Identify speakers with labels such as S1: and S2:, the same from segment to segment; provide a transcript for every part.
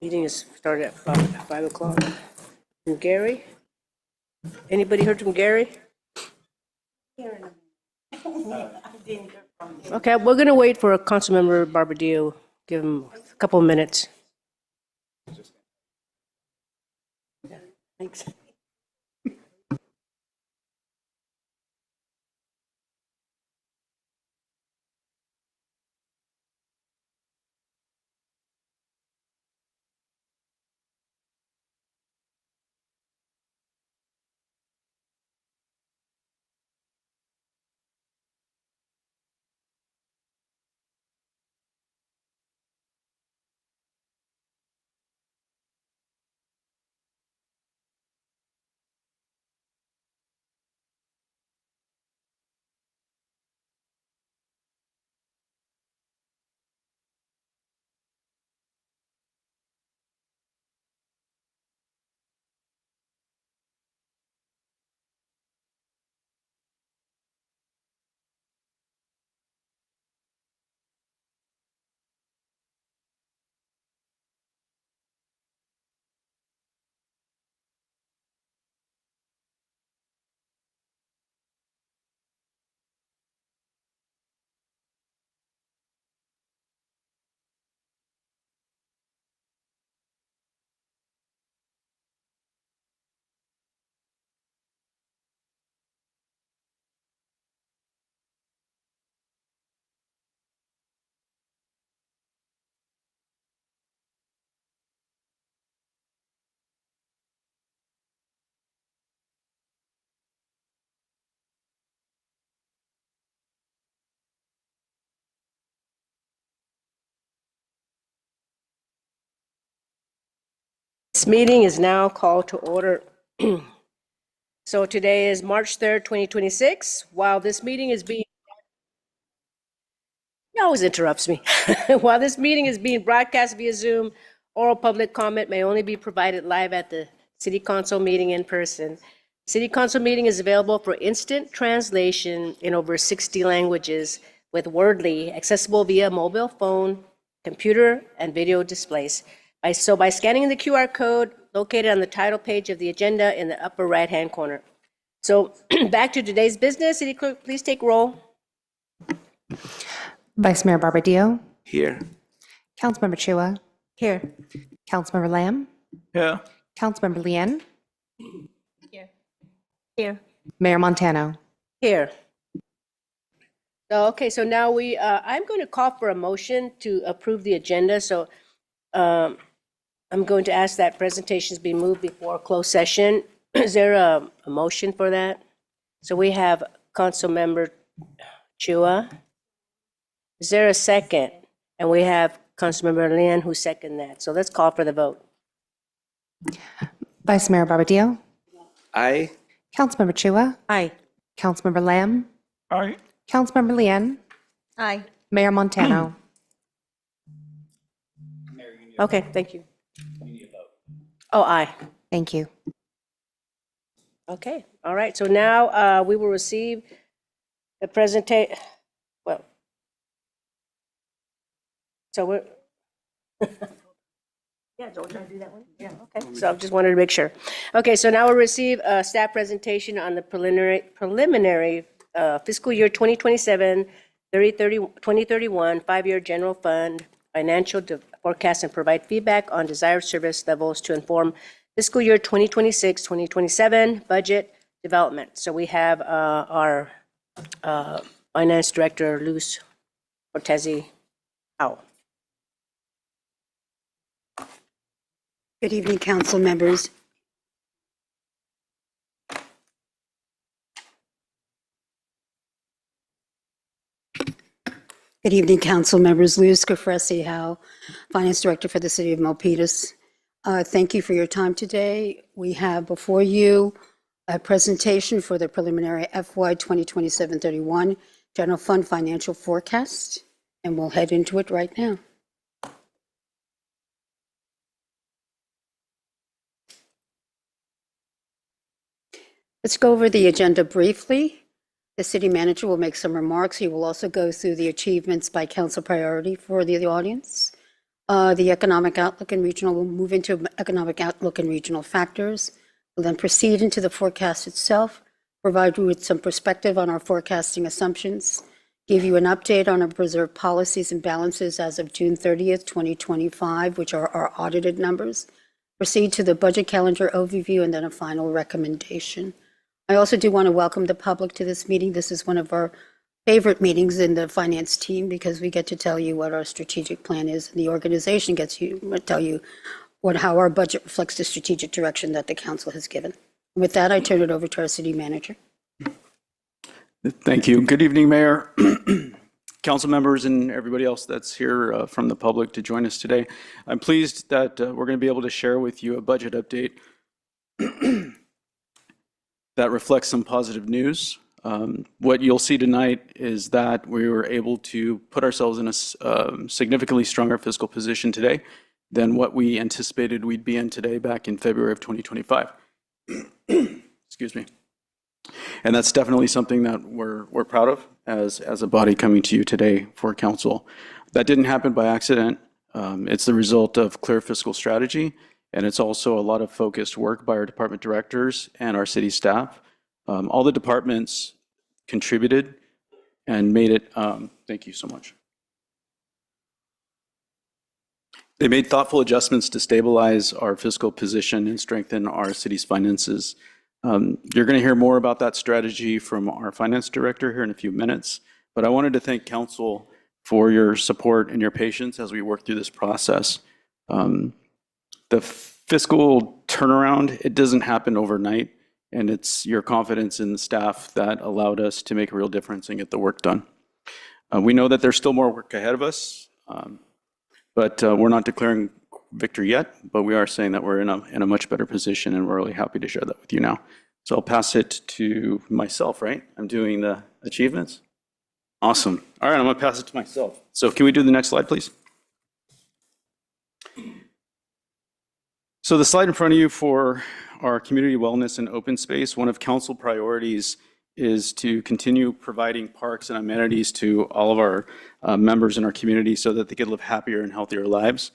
S1: Meeting is started at 5 o'clock. From Gary? Anybody heard from Gary? Okay, we're going to wait for Councilmember Barbadillo. Give him a couple of minutes. Yeah, thanks. This meeting is now called to order. So today is March 3rd, 2026. While this meeting is being, he always interrupts me. While this meeting is being broadcast via Zoom, oral public comment may only be provided live at the City Council meeting in person. City Council meeting is available for instant translation in over 60 languages with Wordly, accessible via mobile phone, computer, and video displays. By scanning the QR code located on the title page of the agenda in the upper right-hand corner. So back to today's business. City Clerk, please take roll.
S2: Vice Mayor Barbadillo.
S3: Here.
S2: Councilmember Chua.
S1: Here.
S2: Councilmember Lamb.
S3: Yeah.
S2: Councilmember Lien.
S1: Here.
S2: Mayor Montano.
S1: Here. So, okay, so now I'm going to call for a motion to approve the agenda. So I'm going to ask that presentations be moved before closed session. Is there a motion for that? So we have Councilmember Chua. Is there a second? And we have Councilmember Lien who seconded that. So let's call for the vote.
S2: Vice Mayor Barbadillo.
S3: Aye.
S2: Councilmember Chua.
S1: Aye.
S2: Councilmember Lamb.
S3: Aye.
S2: Councilmember Lien.
S1: Aye.
S2: Mayor Montano.
S1: Okay, thank you. Oh, aye.
S2: Thank you.
S1: Okay, all right. So now we will receive the presentation. Well, so we're. Yeah, don't you want to do that one? Yeah, okay. So I just wanted to make sure. Okay, so now we'll receive a staff presentation on the preliminary fiscal year 2027, 2031 5-year general fund financial forecast and provide feedback on desired service levels to inform fiscal year 2026, 2027 budget development. So we have our Finance Director, Luz Cortezi Howell.
S4: Good evening, council members. Good evening, council members. Luz Cortezi Howell, Finance Director for the City of Milpitas. Thank you for your time today. We have before you a presentation for the preliminary FY 2027-31 General Fund Financial Forecast, and we'll head into it right now. Let's go over the agenda briefly. The city manager will make some remarks. He will also go through the achievements by council priority for the audience. The economic outlook and regional, we'll move into economic outlook and regional factors. We'll then proceed into the forecast itself, provide you with some perspective on our forecasting assumptions, give you an update on our preserved policies and balances as of June 30th, 2025, which are our audited numbers, proceed to the budget calendar overview, and then a final recommendation. I also do want to welcome the public to this meeting. This is one of our favorite meetings in the finance team because we get to tell you what our strategic plan is, and the organization gets to tell you how our budget reflects the strategic direction that the council has given. With that, I turn it over to our city manager.
S3: Thank you. Good evening, Mayor, council members, and everybody else that's here from the public to join us today. I'm pleased that we're going to be able to share with you a budget update that reflects some positive news. What you'll see tonight is that we were able to put ourselves in a significantly stronger fiscal position today than what we anticipated we'd be in today back in February of 2025. Excuse me. And that's definitely something that we're proud of as a body coming to you today for council. That didn't happen by accident. It's the result of clear fiscal strategy, and it's also a lot of focused work by our department directors and our city staff. All the departments contributed and made it, thank you so much. They made thoughtful adjustments to stabilize our fiscal position and strengthen our city's finances. You're going to hear more about that strategy from our finance director here in a few minutes, but I wanted to thank council for your support and your patience as we work through this process. The fiscal turnaround, it doesn't happen overnight, and it's your confidence in the staff that allowed us to make a real difference and get the work done. We know that there's still more work ahead of us, but we're not declaring victory yet, but we are saying that we're in a much better position, and we're really happy to share that with you now. So I'll pass it to myself, right? I'm doing the achievements. Awesome. All right, I'm going to pass it to myself. So can we do the next slide, please? So the slide in front of you for our community wellness and open space, one of council priorities is to continue providing parks and amenities to all of our members in our community so that they can live happier and healthier lives.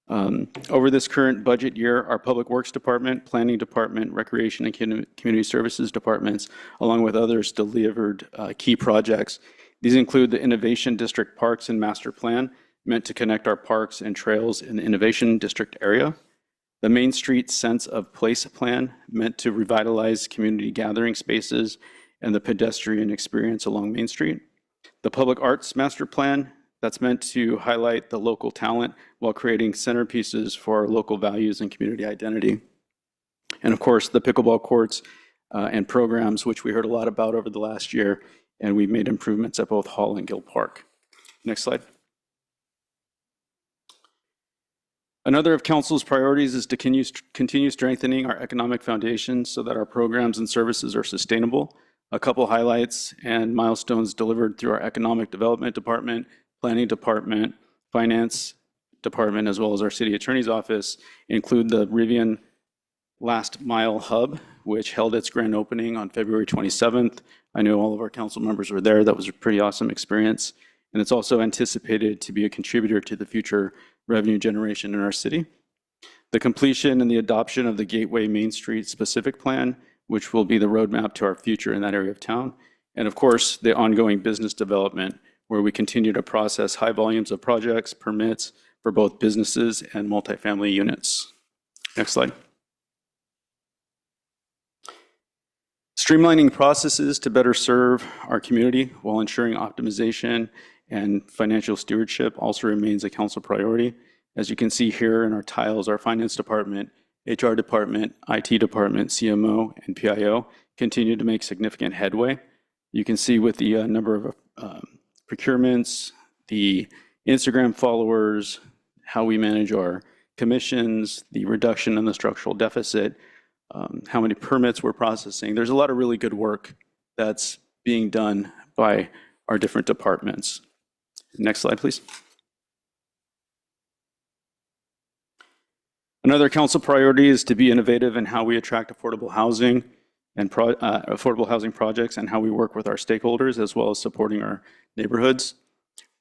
S3: Over this current budget year, our Public Works Department, Planning Department, Recreation and Community Services Departments, along with others, delivered key projects. These include the Innovation District Parks and Master Plan, meant to connect our parks and trails in the Innovation District area. The Main Street Sense of Place Plan, meant to revitalize community gathering spaces and the pedestrian experience along Main Street. The Public Arts Master Plan, that's meant to highlight the local talent while creating centerpieces for our local values and community identity. And of course, the pickleball courts and programs, which we heard a lot about over the last year, and we've made improvements at both Hall and Gill Park. Next slide. Another of council's priorities is to continue strengthening our economic foundation so that our programs and services are sustainable. A couple highlights and milestones delivered through our Economic Development Department, Planning Department, Finance Department, as well as our City Attorney's Office include the Rivian Last Mile Hub, which held its grand opening on February 27th. I know all of our council members were there. That was a pretty awesome experience. And it's also anticipated to be a contributor to the future revenue generation in our city. The completion and the adoption of the Gateway Main Street Specific Plan, which will be the roadmap to our future in that area of town. And of course, the ongoing business development, where we continue to process high volumes of projects, permits for both businesses and multifamily units. Next slide. Streamlining processes to better serve our community while ensuring optimization and financial stewardship also remains a council priority. As you can see here in our tiles, our finance department, HR department, IT department, CMO, and PIO continue to make significant headway. You can see with the number of procurements, the Instagram followers, how we manage our commissions, the reduction in the structural deficit, how many permits we're processing. There's a lot of really good work that's being done by our different departments. Next slide, please. Another council priority is to be innovative in how we attract affordable housing and affordable housing projects and how we work with our stakeholders, as well as supporting our neighborhoods.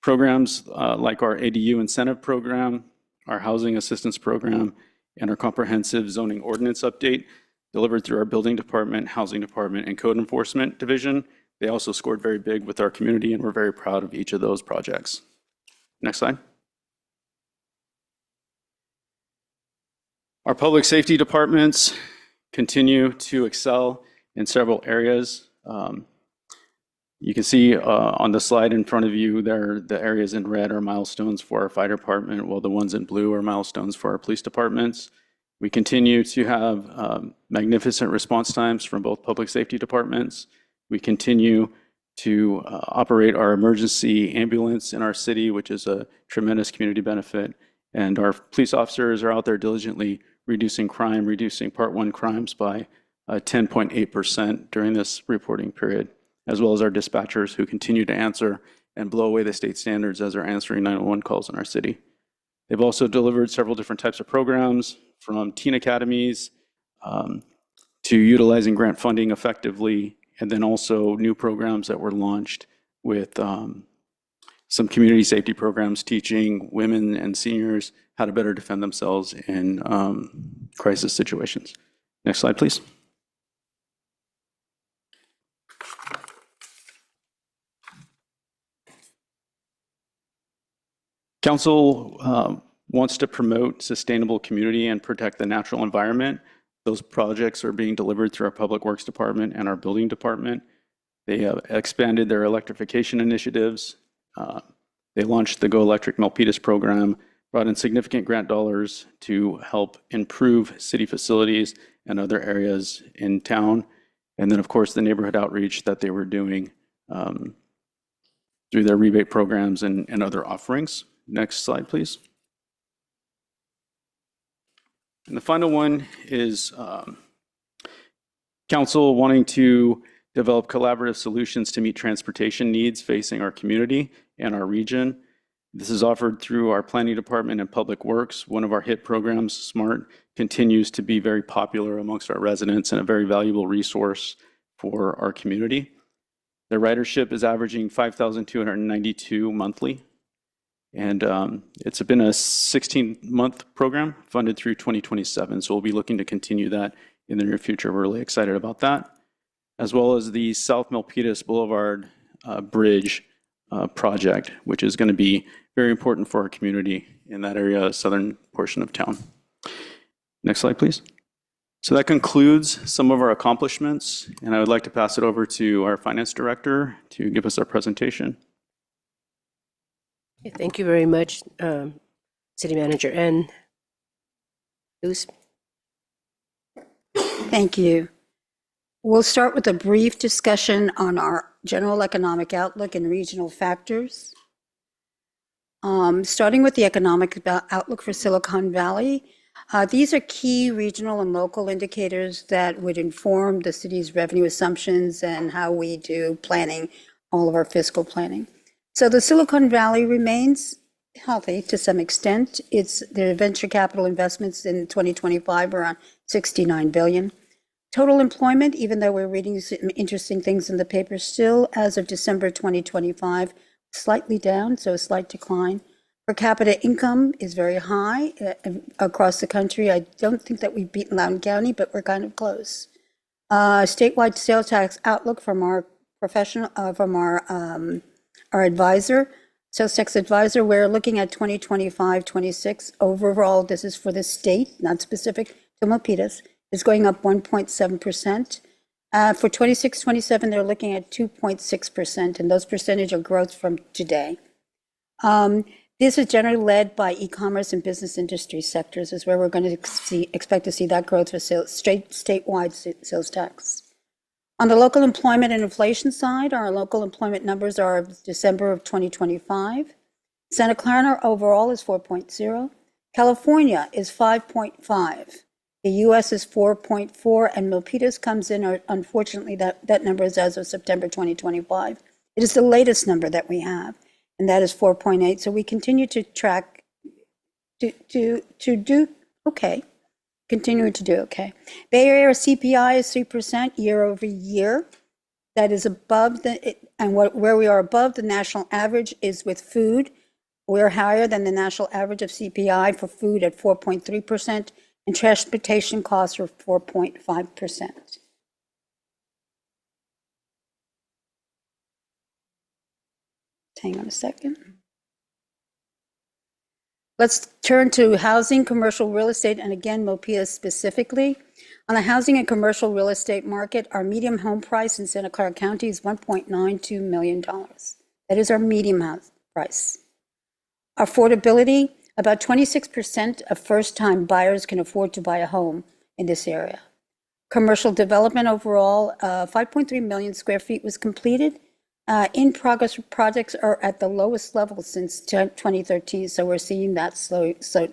S3: Programs like our ADU incentive program, our housing assistance program, and our comprehensive zoning ordinance update delivered through our building department, housing department, and code enforcement division. They also scored very big with our community, and we're very proud of each of those projects. Next slide. Our public safety departments continue to excel in several areas. You can see on the slide in front of you there, the areas in red are milestones for our fire department, while the ones in blue are milestones for our police departments. We continue to have magnificent response times from both public safety departments. We continue to operate our emergency ambulance in our city, which is a tremendous community benefit. And our police officers are out there diligently reducing crime, reducing Part 1 crimes by 10.8% during this reporting period, as well as our dispatchers who continue to answer and blow away the state standards as they're answering 911 calls in our city. They've also delivered several different types of programs, from teen academies to utilizing grant funding effectively, and then also new programs that were launched with some community safety programs teaching women and seniors how to better defend themselves in crisis situations. Next slide, please. Council wants to promote sustainable community and protect the natural environment. Those projects are being delivered through our Public Works Department and our Building Department. They have expanded their electrification initiatives. They launched the Go Electric Milpitas program, brought in significant grant dollars to help improve city facilities and other areas in town. And then, of course, the neighborhood outreach that they were doing through their rebate programs and other offerings. Next slide, please. And the final one is council wanting to develop collaborative solutions to meet transportation needs facing our community and our region. This is offered through our planning department and public works. One of our HIT programs, SMART, continues to be very popular amongst our residents and a very valuable resource for our community. The ridership is averaging 5,292 monthly. And it's been a 16-month program funded through 2027. So we'll be looking to continue that in the near future. We're really excited about that, as well as the South Milpitas Boulevard Bridge project, which is going to be very important for our community in that area, southern portion of town. Next slide, please. So that concludes some of our accomplishments, and I would like to pass it over to our finance director to give us our presentation.
S1: Thank you very much, City Manager. And Luz?
S4: Thank you. We'll start with a brief discussion on our general economic outlook and regional factors. Starting with the economic outlook for Silicon Valley, these are key regional and local indicators that would inform the city's revenue assumptions and how we do planning, all of our fiscal planning. So the Silicon Valley remains healthy to some extent. Their venture capital investments in 2025 are around $69 billion. Total employment, even though we're reading some interesting things in the paper, still as of December 2025, slightly down, so a slight decline. Per capita income is very high across the country. I don't think that we've beaten Loudoun County, but we're kind of close. Statewide sales tax outlook from our our advisor, sales tax advisor, we're looking at 2025-26. Overall, this is for the state, not specific to Milpitas, is going up 1.7%. For 26-27, they're looking at 2.6%, and those percentage of growth from today. This is generally led by e-commerce and business industry sectors, is where we're going to expect to see that growth for statewide sales tax. On the local employment and inflation side, our local employment numbers are of December of 2025. Santa Clara overall is 4.0. California is 5.5. The US is 4.4, and Milpitas comes in, unfortunately, that number is as of September 2025. It is the latest number that we have, and that is 4.8. So we continue to track to do okay. Continuing to do okay. Bay Area CPI is 3% year over year. That is above where we are above the national average is with food. We're higher than the national average of CPI for food at 4.3%, and transportation costs are 4.5%. Hang on a second. Let's turn to housing, commercial real estate, and again, Milpitas specifically. On the housing and commercial real estate market, our median home price in Santa Clara County is $1.92 million. That is our median house price. Affordability, about 26% of first-time buyers can afford to buy a home in this area. Commercial development overall, 5.3 million square feet was completed. In progress projects are at the lowest level since 2013, so we're seeing that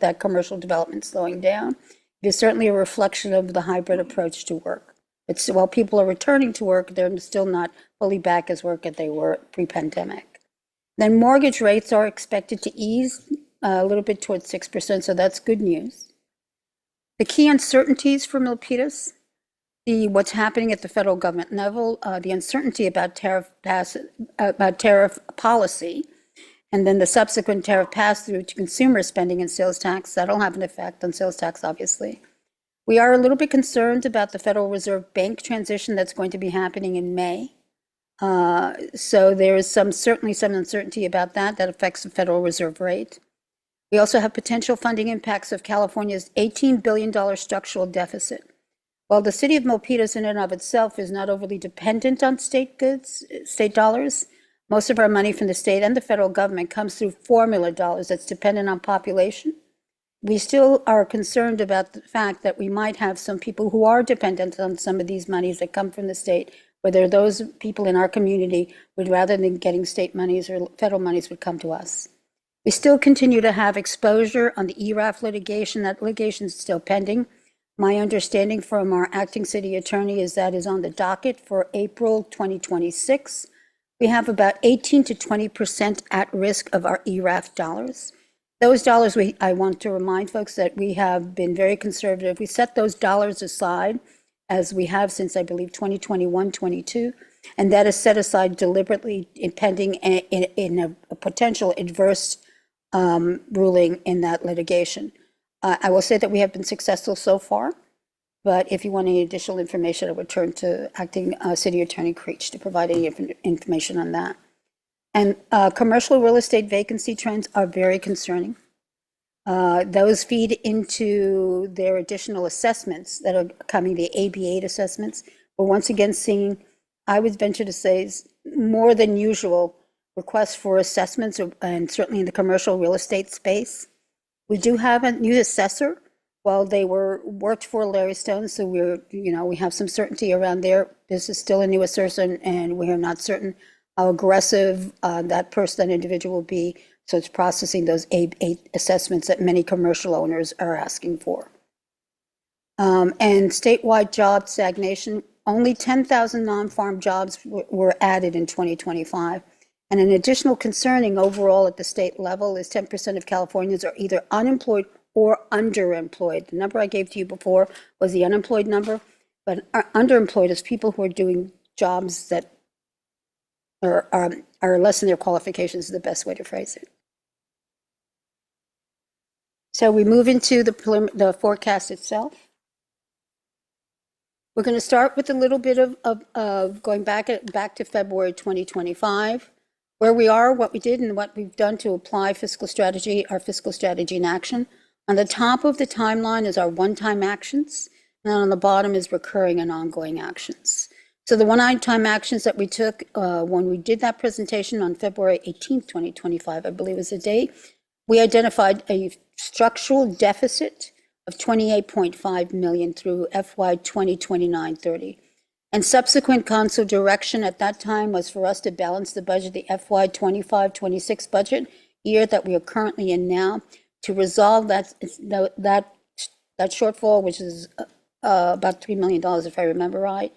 S4: that commercial development slowing down. It is certainly a reflection of the hybrid approach to work. It's while people are returning to work, they're still not fully back as work as they were pre-pandemic. Then mortgage rates are expected to ease a little bit towards 6%, so that's good news. The key uncertainties for Milpitas, what's happening at the federal government level, the uncertainty about tariff policy, and then the subsequent tariff pass-through to consumer spending and sales tax. That'll have an effect on sales tax, obviously. We are a little bit concerned about the Federal Reserve Bank transition that's going to be happening in May. So there is certainly some uncertainty about that affects the Federal Reserve rate. We also have potential funding impacts of California's $18 billion structural deficit. While the city of Milpitas in and of itself is not overly dependent on state dollars, most of our money from the state and the federal government comes through formula dollars that's dependent on population. We still are concerned about the fact that we might have some people who are dependent on some of these monies that come from the state, whether those people in our community would, rather than getting state monies or federal monies, would come to us. We still continue to have exposure on the ERAF litigation. That litigation is still pending. My understanding from our acting city attorney is that is on the docket for April 2026. We have about 18 to 20% at risk of our ERAF dollars. Those dollars, I want to remind folks that we have been very conservative. We set those dollars aside, as we have since, I believe, 2021-22, and that is set aside deliberately pending in a potential adverse ruling in that litigation. I will say that we have been successful so far, but if you want any additional information, I would turn to Acting City Attorney Creech to provide any information on that. And commercial real estate vacancy trends are very concerning. Those feed into their additional assessments that are coming, the AB8 assessments. We're once again seeing, I would venture to say, more than usual requests for assessments, and certainly in the commercial real estate space. We do have a new assessor. While they worked for Larry Stone, so we have some certainty around there. This is still a new assessor, and we are not certain how aggressive that individual will be. So it's processing those 8 assessments that many commercial owners are asking for. And statewide job stagnation, only 10,000 non-farm jobs were added in 2025. And an additional concerning overall at the state level is 10% of Californians are either unemployed or underemployed. The number I gave to you before was the unemployed number, but underemployed is people who are doing jobs that are less than their qualifications, is the best way to phrase it. So we move into the forecast itself. We're going to start with a little bit of going back to February 2025, where we are, what we did, and what we've done to apply our fiscal strategy in action. On the top of the timeline is our one-time actions, and on the bottom is recurring and ongoing actions. So the one-time actions that we took when we did that presentation on February 18th, 2025, I believe was the date, we identified a structural deficit of $28.5 million through FY 2029-30. And subsequent council direction at that time was for us to balance the budget, the FY 25-26 budget year that we are currently in now, to resolve that shortfall, which is about $3 million, if I remember right.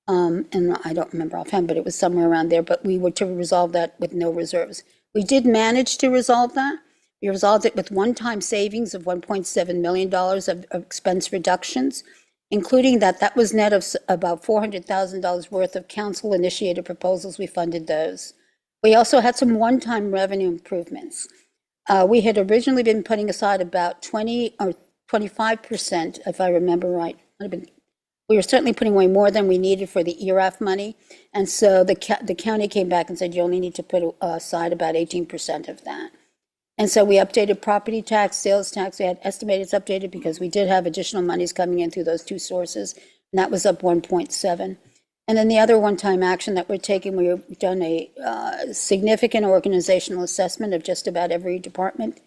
S4: And I don't remember offhand, but it was somewhere around there. But we were to resolve that with no reserves. We did manage to resolve that. We resolved it with one-time savings of $1.7 million of expense reductions, including that was net of about $400,000 worth of council-initiated proposals. We funded those. We also had some one-time revenue improvements. We had originally been putting aside about 20 or 25%, if I remember right. We were certainly putting away more than we needed for the ERAF money. And so the county came back and said, you only need to put aside about 18% of that. And so we updated property tax, sales tax. We had estimated updated because we did have additional monies coming in through those two sources. And that was up 1.7. And then the other one-time action that we're taking, we've done a significant organizational assessment of just about every department.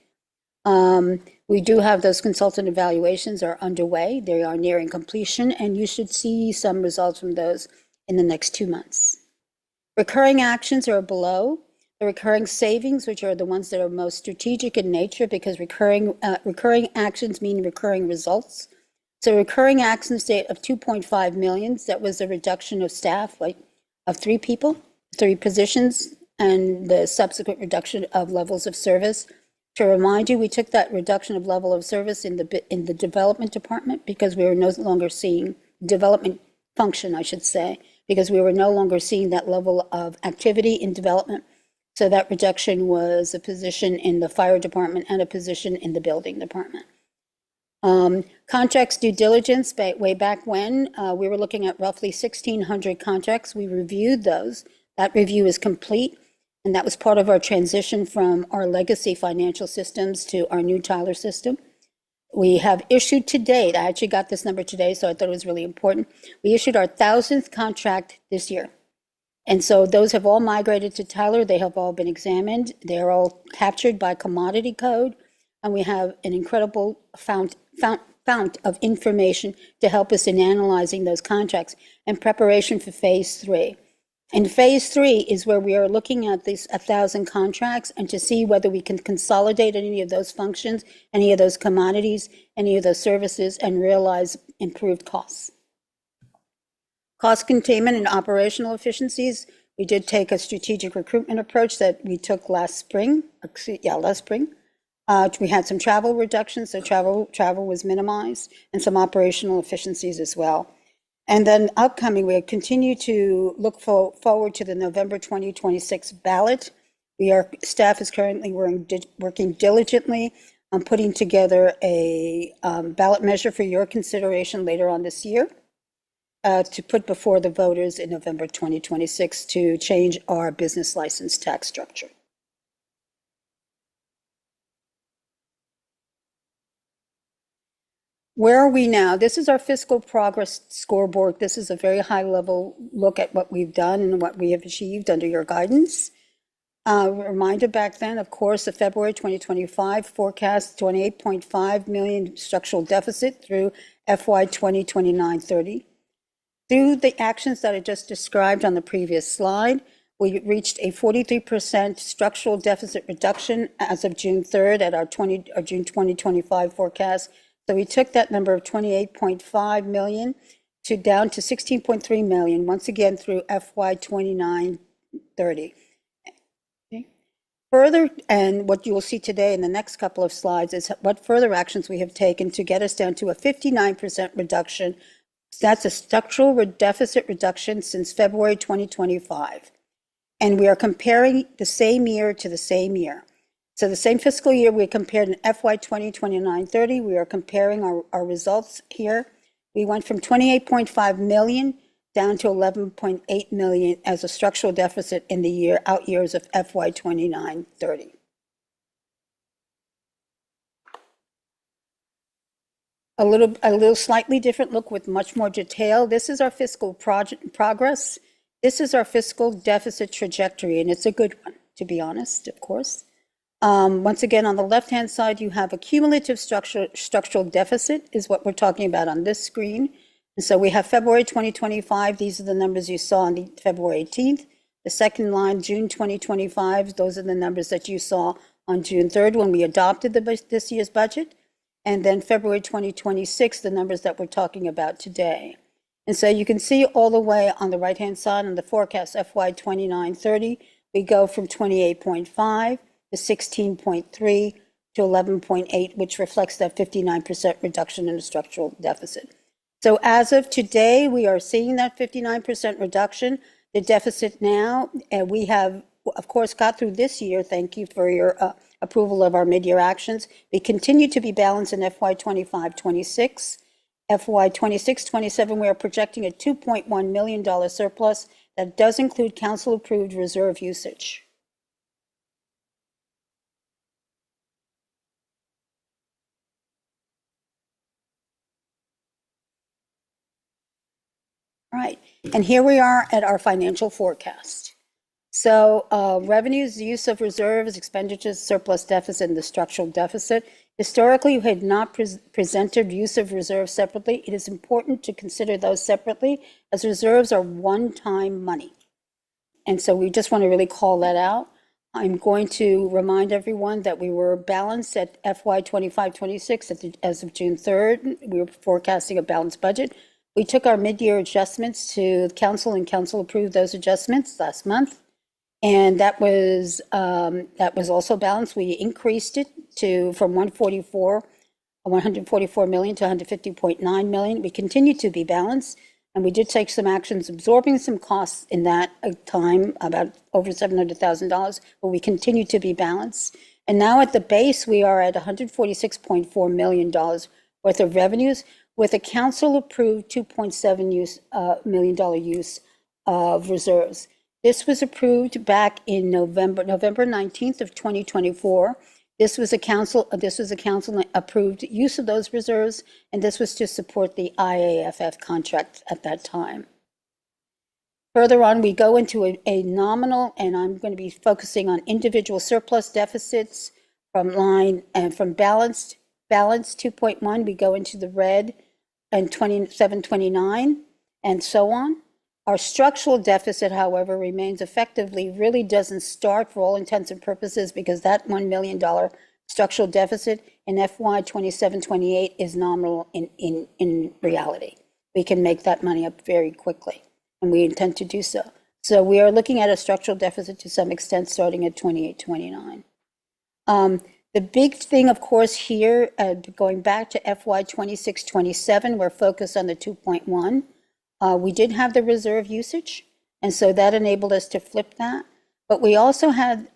S4: We do have those consultant evaluations are underway. They are nearing completion, and you should see some results from those in the next 2 months. Recurring actions are below. The recurring savings, which are the ones that are most strategic in nature, because recurring actions mean recurring results. So recurring actions state of 2.5 million, that was a reduction of staff, of 3 people, 3 positions, and the subsequent reduction of levels of service. To remind you, we took that reduction of level of service in the development department because we were no longer seeing development function, I should say, because we were no longer seeing that level of activity in development. So that reduction was a position in the fire department and a position in the building department. Contracts due diligence, way back when, we were looking at roughly 1,600 contracts. We reviewed those. That review is complete, and that was part of our transition from our legacy financial systems to our new Tyler system. We have issued to date, I actually got this number today, so I thought it was really important. We issued our 1,000th contract this year. And so those have all migrated to Tyler. They have all been examined. They're all captured by commodity code. And we have an incredible fount of information to help us in analyzing those contracts in preparation for phase 3. And phase 3 is where we are looking at these 1,000 contracts and to see whether we can consolidate any of those functions, any of those commodities, any of those services, and realize improved costs. Cost containment and operational efficiencies. We did take a strategic recruitment approach that we took last spring. We had some travel reductions, so travel was minimized, and some operational efficiencies as well. And then upcoming, we continue to look forward to the November 2026 ballot. Staff is currently working diligently on putting together a ballot measure for your consideration later on this year to put before the voters in November 2026 to change our business license tax structure. Where are we now? This is our fiscal progress scoreboard. This is a very high-level look at what we've done and what we have achieved under your guidance. Reminder back then, of course, the February 2025 forecast 28.5 million structural deficit through FY 2029-30. Through the actions that I just described on the previous slide, we reached a 43% structural deficit reduction as of June 3rd at our June 2025 forecast. So we took that number of 28.5 million down to 16.3 million, once again through FY 29-30. Okay. Further, and what you will see today in the next couple of slides is what further actions we have taken to get us down to a 59% reduction. That's a structural deficit reduction since February 2025. And we are comparing the same year to the same year. So the same fiscal year we compared in FY 2029-30, we are comparing our results here. We went from 28.5 million down to 11.8 million as a structural deficit in the out years of FY 29-30. A little slightly different look with much more detail. This is our fiscal progress. This is our fiscal deficit trajectory, and it's a good one, to be honest, of course. Once again, on the left-hand side, you have a cumulative structural deficit is what we're talking about on this screen. And so we have February 2025. These are the numbers you saw on February 18th. The second line, June 2025, those are the numbers that you saw on June 3rd when we adopted this year's budget. And then February 2026, the numbers that we're talking about today. And so you can see all the way on the right-hand side on the forecast FY 29-30, we go from 28.5 to 16.3 to 11.8, which reflects that 59% reduction in the structural deficit. So as of today, we are seeing that 59% reduction. The deficit now, and we have, of course, got through this year. Thank you for your approval of our mid-year actions. We continue to be balanced in FY 25-26. FY 26-27, we are projecting a $2.1 million surplus that does include council-approved reserve usage. All right, and here we are at our financial forecast. So revenues, use of reserves, expenditures, surplus deficit, and the structural deficit. Historically, we had not presented use of reserves separately. It is important to consider those separately, as reserves are one-time money. And so we just want to really call that out. I'm going to remind everyone that we were balanced at FY 25-26 as of June 3rd. We were forecasting a balanced budget. We took our mid-year adjustments to council, and council approved those adjustments last month. And that was also balanced. We increased it from 144 million to 150.9 million. We continue to be balanced, and we did take some actions, absorbing some costs in that time, about over $700,000, but we continue to be balanced. And now at the base, we are at $146.4 million worth of revenues, with a council-approved $2.7 million use of reserves. This was approved back in November 19th of 2024. This was a council approved use of those reserves, and this was to support the IAFF contract at that time. Further on, we go into a nominal, and I'm going to be focusing on individual surplus deficits from balanced 2.1, we go into the red, and 2729, and so on. Our structural deficit, however, remains effectively, really doesn't start for all intents and purposes, because that $1 million structural deficit in FY 27-28 is nominal in reality. We can make that money up very quickly, and we intend to do so. So we are looking at a structural deficit to some extent starting at 28-29. The big thing, of course, here, going back to FY 26-27, we're focused on the 2.1. We did have the reserve usage, and so that enabled us to flip that. But we also had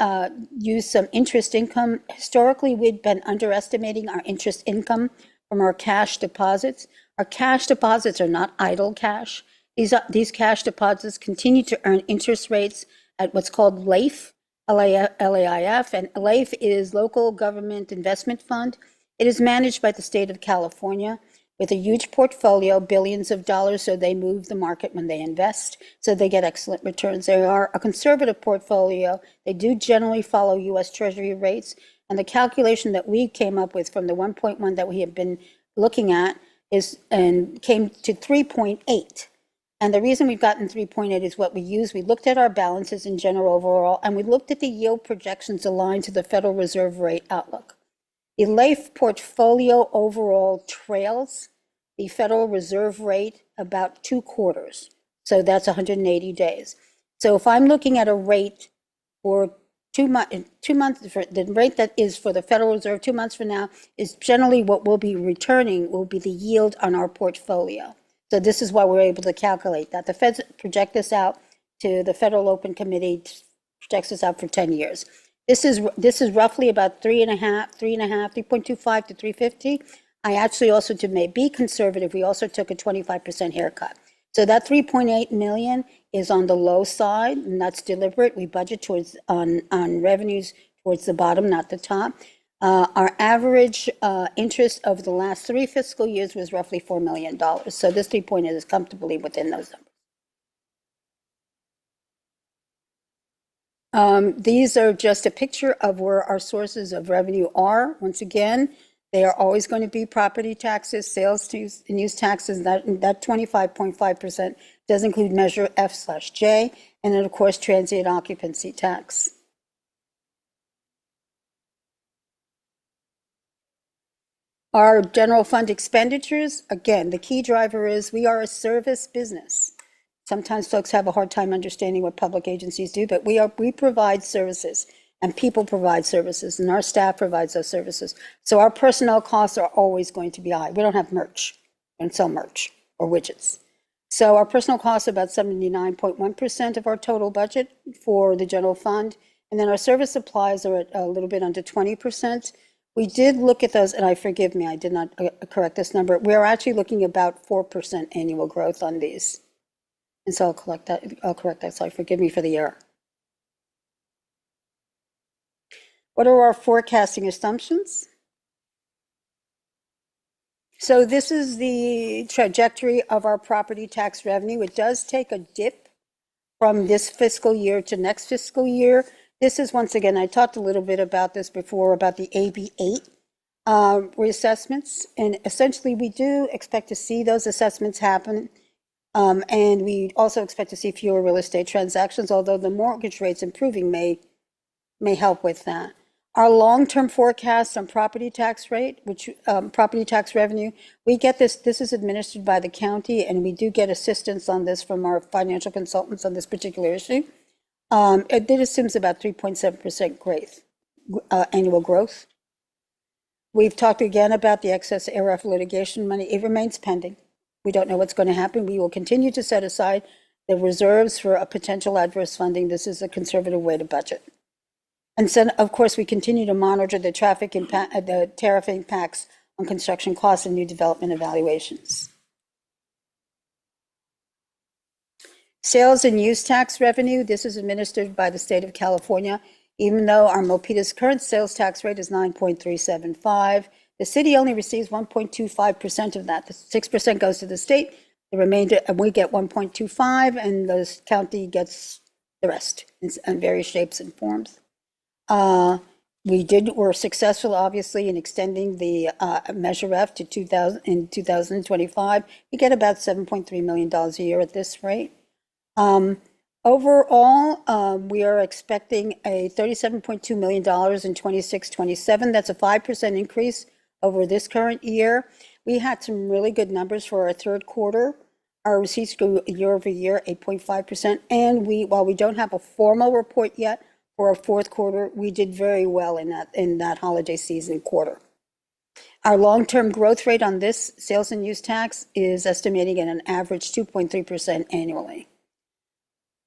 S4: used some interest income. Historically, we'd been underestimating our interest income from our cash deposits. Our cash deposits are not idle cash. These cash deposits continue to earn interest rates at what's called LAIF, LAIF, and LAIF is Local Government Investment Fund. It is managed by the state of California with a huge portfolio, billions of dollars, so they move the market when they invest, so they get excellent returns. They are a conservative portfolio. They do generally follow U.S. Treasury rates, and the calculation that we came up with from the 1.1 that we have been looking at came to 3.8. And the reason we've gotten 3.8 is what we used. We looked at our balances in general overall, and we looked at the yield projections aligned to the Federal Reserve rate outlook. The LAIF portfolio overall trails the Federal Reserve rate about 2 quarters. So that's 180 days. So if I'm looking at a rate for 2 months, the rate that is for the Federal Reserve 2 months from now is generally what we'll be returning will be the yield on our portfolio. So this is why we're able to calculate that. The Feds project this out to the Federal Open Committee, projects this out for 10 years. This is roughly about 3.25 to 350. I actually also, to be conservative, we also took a 25% haircut. So that 3.8 million is on the low side, and that's deliberate. We budget towards on revenues towards the bottom, not the top. Our average interest over the last 3 fiscal years was roughly $4 million. So this 3.8 is comfortably within those numbers. These are just a picture of where our sources of revenue are. Once again, they are always going to be property taxes, sales and use taxes. That 25.5% does include Measure F/J, and then, of course, transient occupancy tax. Our general fund expenditures, again, the key driver is we are a service business. Sometimes folks have a hard time understanding what public agencies do, but we provide services, and people provide services, and our staff provides those services. So our personnel costs are always going to be high. We don't have merch and sell merch or widgets. So our personnel costs are about 79.1% of our total budget for the general fund, And then our service supplies are at a little bit under 20%. We did look at those, and forgive me, I did not correct this number. We're actually looking about 4% annual growth on these. And so I'll correct that, sorry, forgive me for the error. What are our forecasting assumptions? So this is the trajectory of our property tax revenue. It does take a dip from this fiscal year to next fiscal year. This is, once again, I talked a little bit about this before, about the AB8 reassessments. And essentially, we do expect to see those assessments happen. And we also expect to see fewer real estate transactions, although the mortgage rates improving may help with that. Our long-term forecast on property tax rate, which property tax revenue, we get this is administered by the county, and we do get assistance on this from our financial consultants on this particular issue. It assumes about 3.7% growth, annual growth. We've talked again about the excess ARF litigation money. It remains pending. We don't know what's going to happen. We will continue to set aside the reserves for a potential adverse funding. This is a conservative way to budget. And so, of course, we continue to monitor the the tariff impacts on construction costs and new development evaluations. Sales and use tax revenue, this is administered by the state of California. Even though our Milpitas current sales tax rate is 9.375, the city only receives 1.25% of that. The 6% goes to the state, the remainder, and we get 1.25, and the county gets the rest in various shapes and forms. We're successful, obviously, in extending the Measure F to 2025. We get about $7.3 million a year at this rate. Overall, we are expecting a $37.2 million in 26-27. That's a 5% increase over this current year. We had some really good numbers for our third quarter. Our receipts grew year over year, 8.5%. And while we don't have a formal report yet for our fourth quarter, we did very well in that holiday season quarter. Our long-term growth rate on this sales and use tax is estimating at an average 2.3% annually.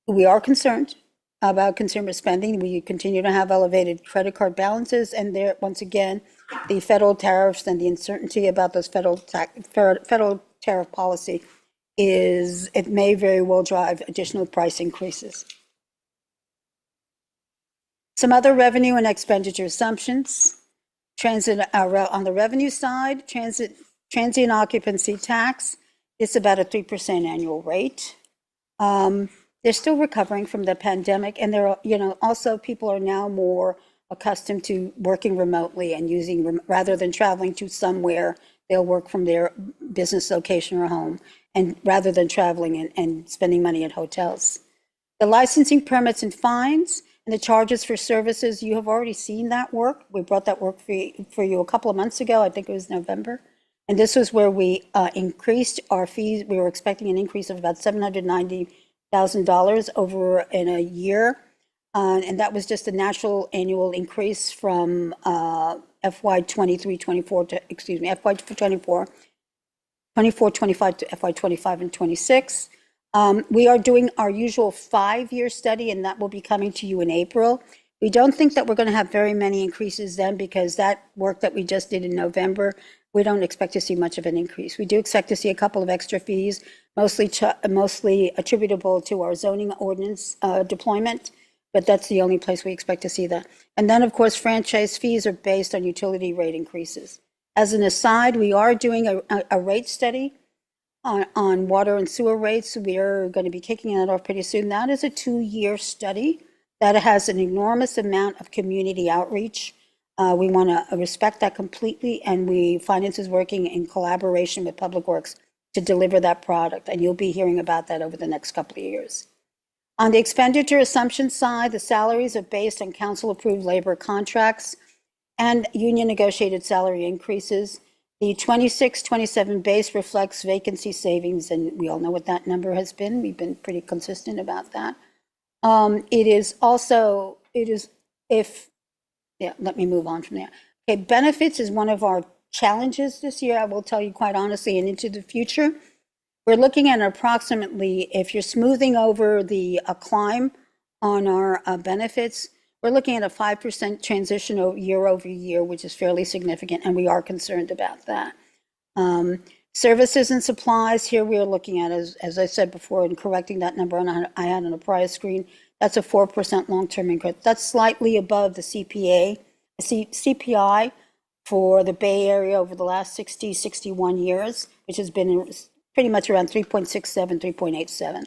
S4: We are concerned about consumer spending. We continue to have elevated credit card balances, and there, once again, the federal tariffs and the uncertainty about those federal tariff policy it may very well drive additional price increases. Some other revenue and expenditure assumptions. On the revenue side, transient occupancy tax is about a 3% annual rate. They're still recovering from the pandemic, and also people are now more accustomed to working remotely and using, rather than traveling to somewhere, they'll work from their business location or home, and rather than traveling and spending money at hotels. The licensing permits and fines and the charges for services, you have already seen that work. We brought that work for you a couple of months ago. I think it was November. And this was where we increased our fees. We were expecting an increase of about $790,000 over in a year. And that was just a natural annual increase from FY 23-24 to, FY 24-25 to FY 25 and 26. We are doing our usual 5-year study, and that will be coming to you in April. We don't think that we're going to have very many increases then, because that work that we just did in November, we don't expect to see much of an increase. We do expect to see a couple of extra fees, mostly attributable to our zoning ordinance deployment, but that's the only place we expect to see that. And then, of course, franchise fees are based on utility rate increases. As an aside, we are doing a rate study on water and sewer rates. We are going to be kicking that off pretty soon. That is a 2-year study that has an enormous amount of community outreach. We want to respect that completely, and finance is working in collaboration with Public Works to deliver that product, and you'll be hearing about that over the next couple of years. On the expenditure assumption side, the salaries are based on council-approved labor contracts and union negotiated salary increases. The 26-27 base reflects vacancy savings, and we all know what that number has been. We've been pretty consistent about that. Let me move on from there. Okay, benefits is one of our challenges this year, I will tell you quite honestly, and into the future. We're looking at approximately, if you're smoothing over the climb on our benefits, We're looking at a 5% transition year over year, which is fairly significant, and we are concerned about that. Services and supplies, here we are looking at, as I said before, and correcting that number I had on a prior screen, that's a 4% long-term increase. That's slightly above the CPI for the Bay Area over the last 61 years, which has been pretty much around 3.67, 3.87.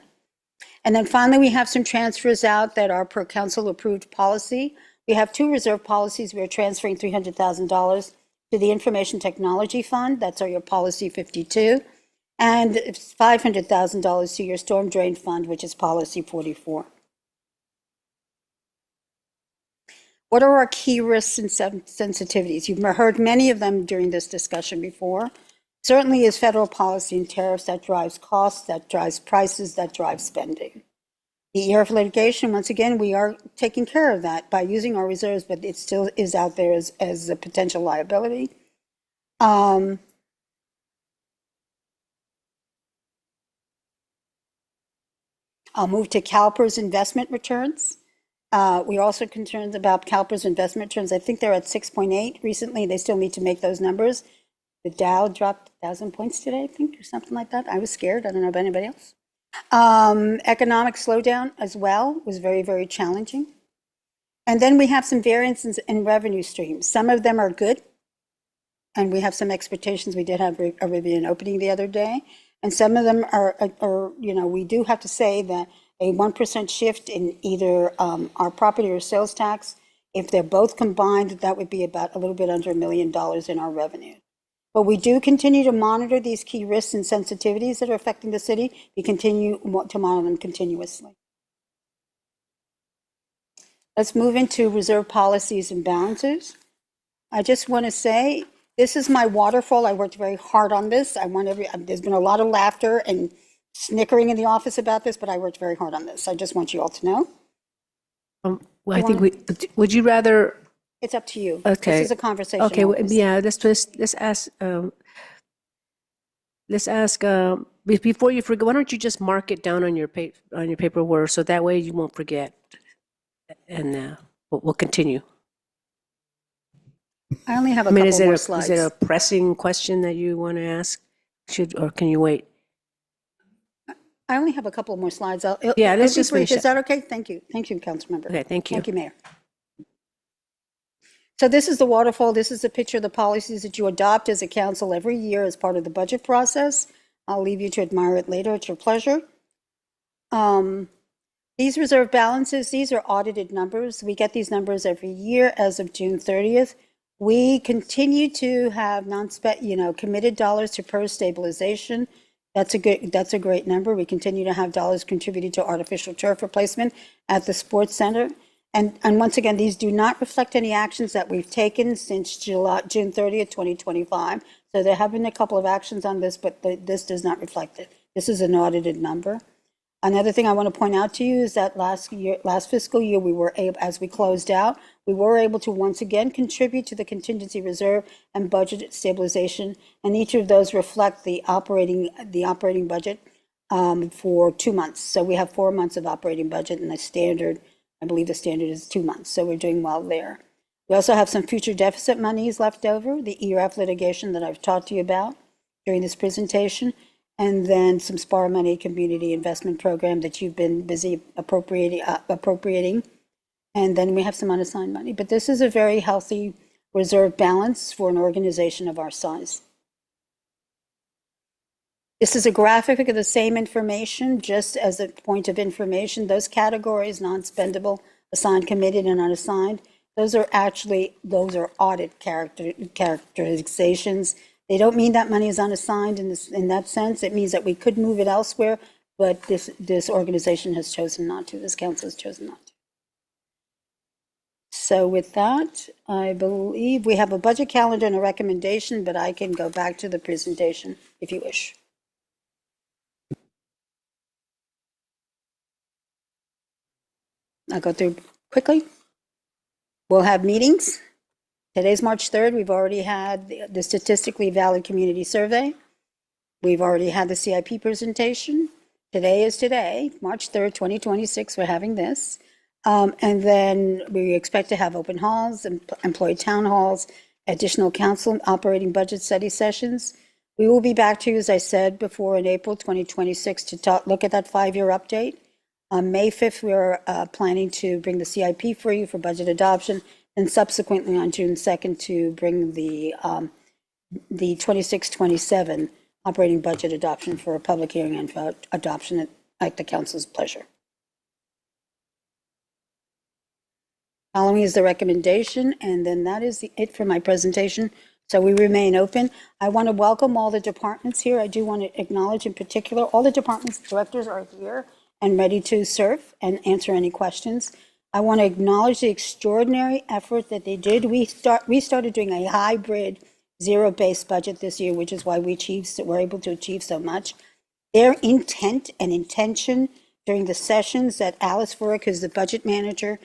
S4: And then finally, we have some transfers out that are per council-approved policy. We have 2 reserve policies. We are transferring $300,000 to the Information Technology Fund. That's your policy 52. And $500,000 to your Storm Drain Fund, which is policy 44. What are our key risks and sensitivities? You've heard many of them during this discussion before. Certainly is federal policy and tariffs that drives costs, that drives prices, that drives spending. The year of litigation, once again, we are taking care of that by using our reserves, but it still is out there as a potential liability. I'll move to CalPERS investment returns. We're also concerned about CalPERS investment returns. I think they're at 6.8 recently. They still need to make those numbers. The Dow dropped 1,000 points today, I think, or something like that. I was scared. I don't know about anybody else. Economic slowdown as well was very, very challenging. And then we have some variances in revenue streams. Some of them are good, and we have some expectations. We did have a review and opening the other day. And some of them are, we do have to say that a 1% shift in either our property or sales tax, if they're both combined, that would be about a little bit under $1 million in our revenue. But we do continue to monitor these key risks and sensitivities that are affecting the city. We continue to monitor them continuously. Let's move into reserve policies and balances. I just want to say, this is my waterfall. I worked very hard on this. There's been a lot of laughter and snickering in the office about this, but I worked very hard on this. I just want you all to know.
S1: Well, I think would you rather?
S4: It's up to you.
S1: Okay.
S4: This is a conversation.
S1: Okay,
S4: always.
S1: yeah, let's ask, before you forget, why don't you just mark it down on your paperwork, so that way you won't forget, and we'll continue.
S4: I only have a
S1: I mean,
S4: couple more slides.
S1: is it a pressing question that you want to ask? Or can you wait?
S4: I only have a couple more slides.
S1: Yeah, let's just
S4: brief.
S1: finish
S4: Is that okay? Thank you. Thank you, Councilmember.
S1: Okay, thank you.
S4: Thank you, Mayor. So this is the waterfall. This is a picture of the policies that you adopt as a council every year as part of the budget process. I'll leave you to admire it later at your pleasure. These reserve balances, these are audited numbers. We get these numbers every year as of June 30th. We continue to have committed dollars to PERS stabilization. That's a great number. We continue to have dollars contributed to artificial turf replacement at the sports center. And once again, these do not reflect any actions that we've taken since June 30th, 2025. So there have been a couple of actions on this, but this does not reflect it. This is an audited number. Another thing I want to point out to you is that last fiscal year, we were able, as we closed out, we were able to once again contribute to the contingency reserve and budget stabilization, and each of those reflect the operating budget for 2 months. So we have 4 months of operating budget, and I believe the standard is 2 months. So we're doing well there. We also have some future deficit monies left over, the ERF litigation that I've talked to you about during this presentation, and then some SPAR money community investment program that you've been busy appropriating. And then we have some unassigned money. But this is a very healthy reserve balance for an organization of our size. This is a graphic of the same information, just as a point of information. Those categories, non-spendable, assigned, committed, and unassigned, those are audit characterizations. They don't mean that money is unassigned in that sense. It means that we could move it elsewhere, but this organization has chosen not to. This council has chosen not to. So with that, I believe we have a budget calendar and a recommendation, but I can go back to the presentation if you wish. I'll go through quickly. We'll have meetings. Today's March 3rd. We've already had the statistically valid community survey. We've already had the CIP presentation. Today is today, March 3rd, 2026. We're having this. And then we expect to have open halls, employee town halls, additional council operating budget study sessions. We will be back to you, as I said before, in April 2026 to look at that 5-year update. On May 5th, we are planning to bring the CIP for you for budget adoption, and subsequently on June 2nd to bring the 26-27 operating budget adoption for a public hearing and for adoption at the council's pleasure. Following is the recommendation, and then that is it for my presentation. So we remain open. I want to welcome all the departments here. I do want to acknowledge in particular, all the departments directors are here and ready to serve and answer any questions. I want to acknowledge the extraordinary effort that they did. We started doing a hybrid zero-based budget this year, which is why we're able to achieve so much. Their intent and intention during the sessions that Alice Furick, who's the budget manager,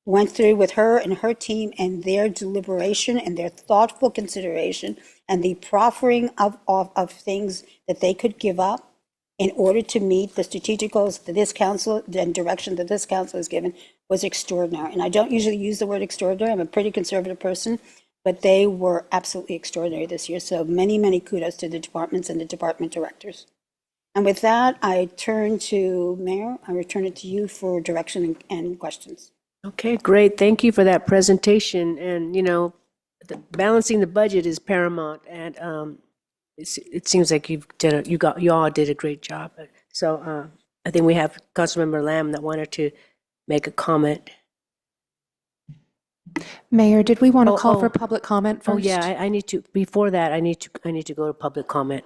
S4: went through with her and her team, and their deliberation and their thoughtful consideration and the proffering of things that they could give up in order to meet the strategic goals that this council and direction that this council has given was extraordinary. And I don't usually use the word extraordinary. I'm a pretty conservative person, but they were absolutely extraordinary this year. So many, many kudos to the departments and the department directors. And with that, I turn to Mayor. I return it to you for direction and questions.
S1: Okay, great. Thank you for that presentation. And, balancing the budget is paramount, and it seems like you all did a great job. So I think we have Councilmember Lamb that wanted to make a comment.
S2: Mayor, did we want to call for public comment first?
S1: Oh, yeah, I need to, before that, I need to go to public comment.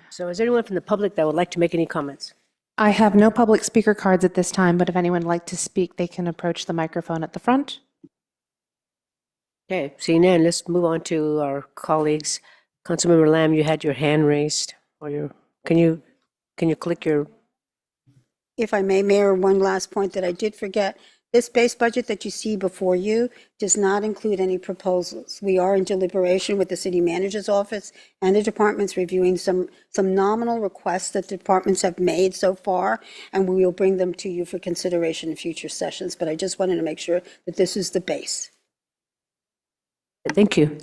S1: So is there anyone from the public that would like to make any comments?
S2: I have no public speaker cards at this time, but if anyone would like to speak, they can approach the microphone at the front.
S1: Okay, seeing none, let's move on to our colleagues. Councilmember Lamb, you had your hand raised, or can you click your?
S4: If I may, Mayor, one last point that I did forget. This base budget that you see before you does not include any proposals. We are in deliberation with the city manager's office and the departments reviewing some nominal requests that departments have made so far, and we will bring them to you for consideration in future sessions. But I just wanted to make sure that this is the base.
S1: Thank you.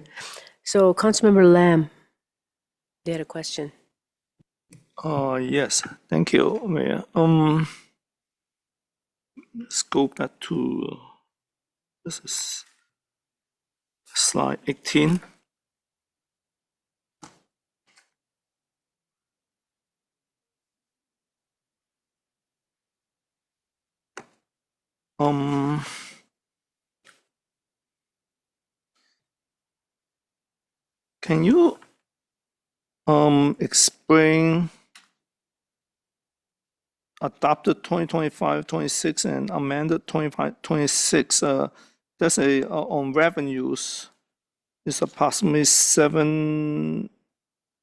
S1: So Councilmember Lamb, you had a question.
S5: Yes, thank you, Mayor. Let's go back to this is slide 18. Can you explain adopted 2025-26 and amended 25-26? That's on revenues. It's approximately $7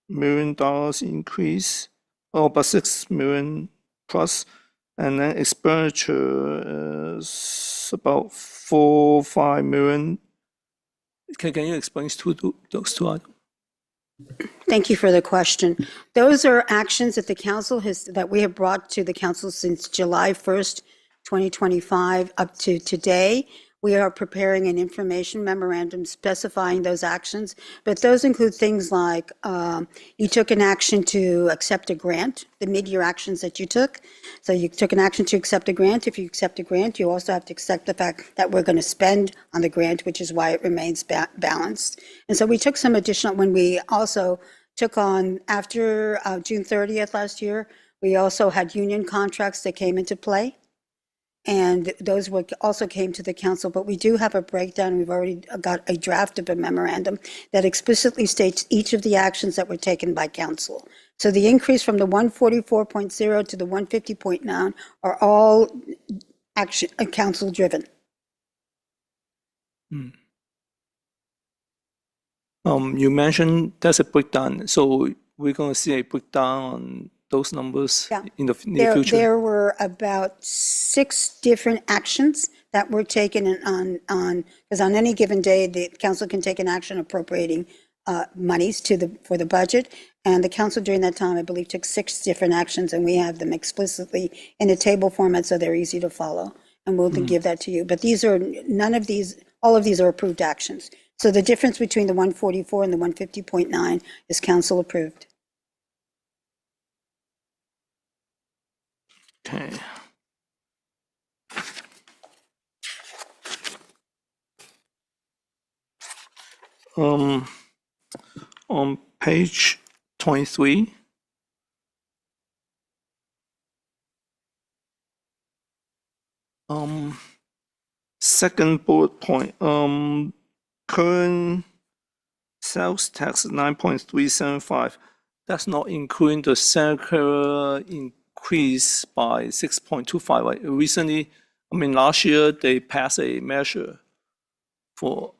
S5: million increase, but $6 million plus, and then expenditure is about $4-5 million. Can you explain those two items?
S4: Thank you for the question. Those are actions that the council that we have brought to the council since July 1st, 2025 up to today. We are preparing an information memorandum specifying those actions, but those include things like you took an action to accept a grant, the mid-year actions that you took. So you took an action to accept a grant. If you accept a grant, you also have to accept the fact that we're going to spend on the grant, which is why it remains balanced. And so we took some additional, when we also took on, after June 30th last year, we also had union contracts that came into play. And those also came to the council, but we do have a breakdown. We've already got a draft of a memorandum that explicitly states each of the actions that were taken by council. So the increase from the 144.0 to the 150.9 are all action council driven.
S5: You mentioned that's a breakdown, so we're going to see a breakdown on those numbers in the near future?
S4: There were about 6 different actions that were taken on because on any given day, the council can take an action appropriating monies for the budget. And the council during that time, I believe, took 6 different actions, and we have them explicitly in a table format, so they're easy to follow. and we'll then give that to you. But these are, none of these, all of these are approved actions. So the difference between the 144 and the 150.9 is council approved.
S5: Okay. On page 23, second bullet point, current sales tax 9.375. That's not including the circular increase by 6.25. Right? Recently, I mean, last year they passed a measure for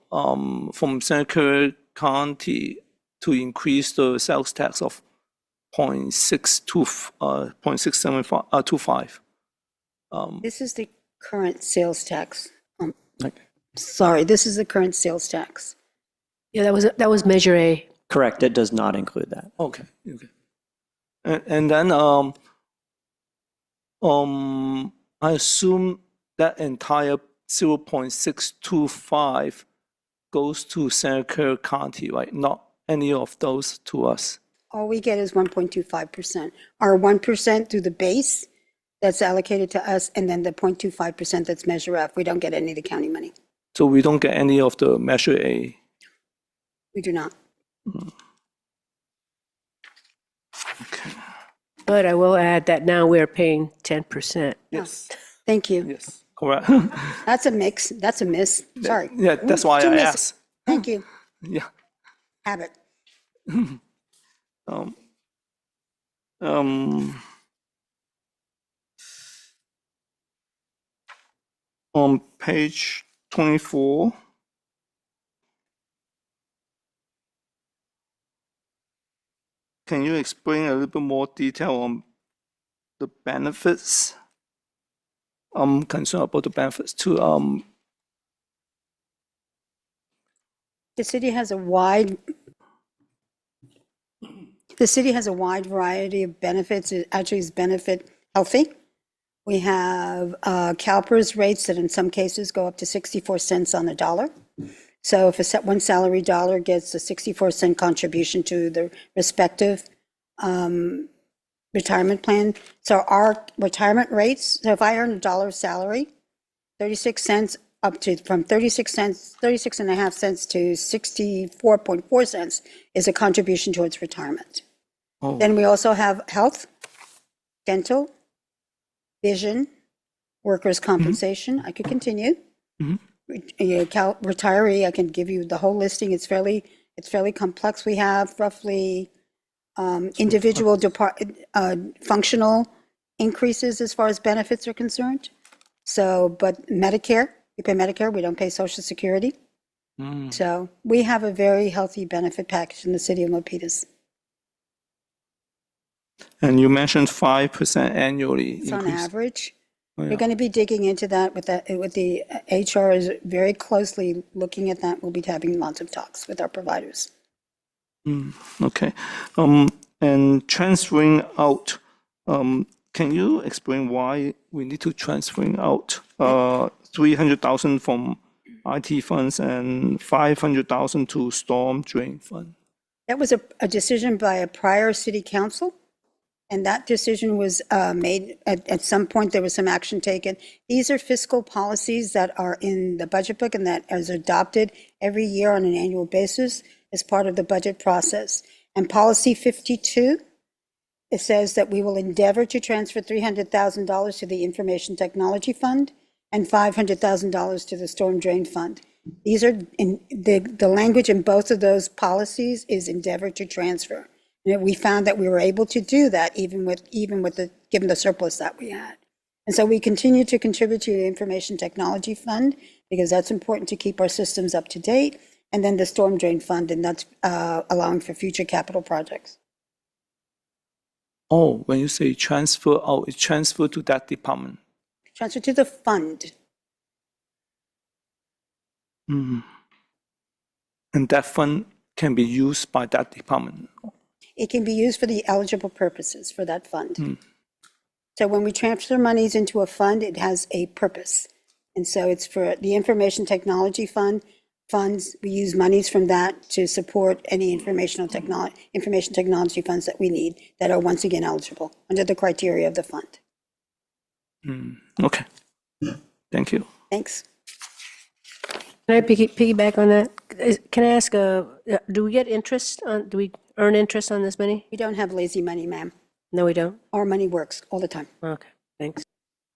S5: from Senator County to increase the sales tax of 0.625.
S4: This is the current sales tax.
S6: Okay.
S4: Sorry, this is the current sales tax.
S1: Yeah, that was Measure A.
S6: Correct, it does not include that.
S5: Okay. And then I assume that entire 0.625 goes to Senator County, right? Not any of those to us.
S4: All we get is 1.25%. Our 1% through the base that's allocated to us, and then the 0.25% that's Measure F. We don't get any of the county money.
S5: So we don't get any of the Measure A.
S4: We do not.
S5: Okay.
S1: But I will add that now we're paying 10%.
S5: Yes.
S4: Thank you.
S5: Yes. Correct.
S4: That's a mix. That's a miss. Sorry.
S5: Yeah, that's why
S4: Two
S5: I
S4: misses.
S5: asked.
S4: Thank you.
S5: Yeah.
S4: Have it.
S5: On page 24, can you explain a little bit more detail on the benefits? I'm concerned about the benefits too.
S4: The city has a wide variety of benefits. It actually is benefit healthy. We have CalPERS rates that in some cases go up to 64 cents on the dollar. So if one salary dollar gets a 64-cent contribution to the respective retirement plan. So our retirement rates, so if I earn $1 salary, 36 cents up to from 36 cents, 36 and a half cents to 64.4 cents is a contribution towards retirement.
S5: Oh.
S4: Then we also have health, dental, vision, workers' compensation. I could continue. Retiree, I can give you the whole listing. It's fairly complex. We have roughly individual functional increases as far as benefits are concerned. So, but Medicare, we pay Medicare, we don't pay Social Security. So we have a very healthy benefit package in the city of Milpitas.
S5: And you mentioned 5% annually
S4: It's on
S5: increase.
S4: average.
S5: Oh, yeah.
S4: We're going to be digging into that with the HR is very closely looking at that. We'll be having lots of talks with our providers.
S5: Okay. And transferring out, can you explain why we need to transferring out 300,000 from IT funds and 500,000 to storm drain fund?
S4: That was a decision by a prior city council, and that decision was made at some point. There was some action taken. These are fiscal policies that are in the budget book and that is adopted every year on an annual basis as part of the budget process. And policy 52, it says that we will endeavor to transfer $300,000 to the Information Technology Fund and $500,000 to the Storm Drain Fund. These are in the language in both of those policies is endeavor to transfer. And we found that we were able to do that even with given the surplus that we had. And so we continue to contribute to the Information Technology Fund because that's important to keep our systems up to date. And then the Storm Drain Fund, and that's allowing for future capital projects.
S5: Oh, when you say transfer out, it's transfer to that department.
S4: Transfer to the fund.
S5: And that fund can be used by that department.
S4: It can be used for the eligible purposes for that fund. So when we transfer monies into a fund, it has a purpose. And so it's for the Information Technology funds. We use monies from that to support any information technology funds that we need that are once again eligible under the criteria of the fund.
S5: Okay. Thank you.
S4: Thanks.
S1: Can I piggyback on that? Can I ask, do we get interest on, do we earn interest on this money?
S4: We don't have lazy money, ma'am.
S1: No, we don't?
S4: Our money works all the time.
S1: Okay, thanks.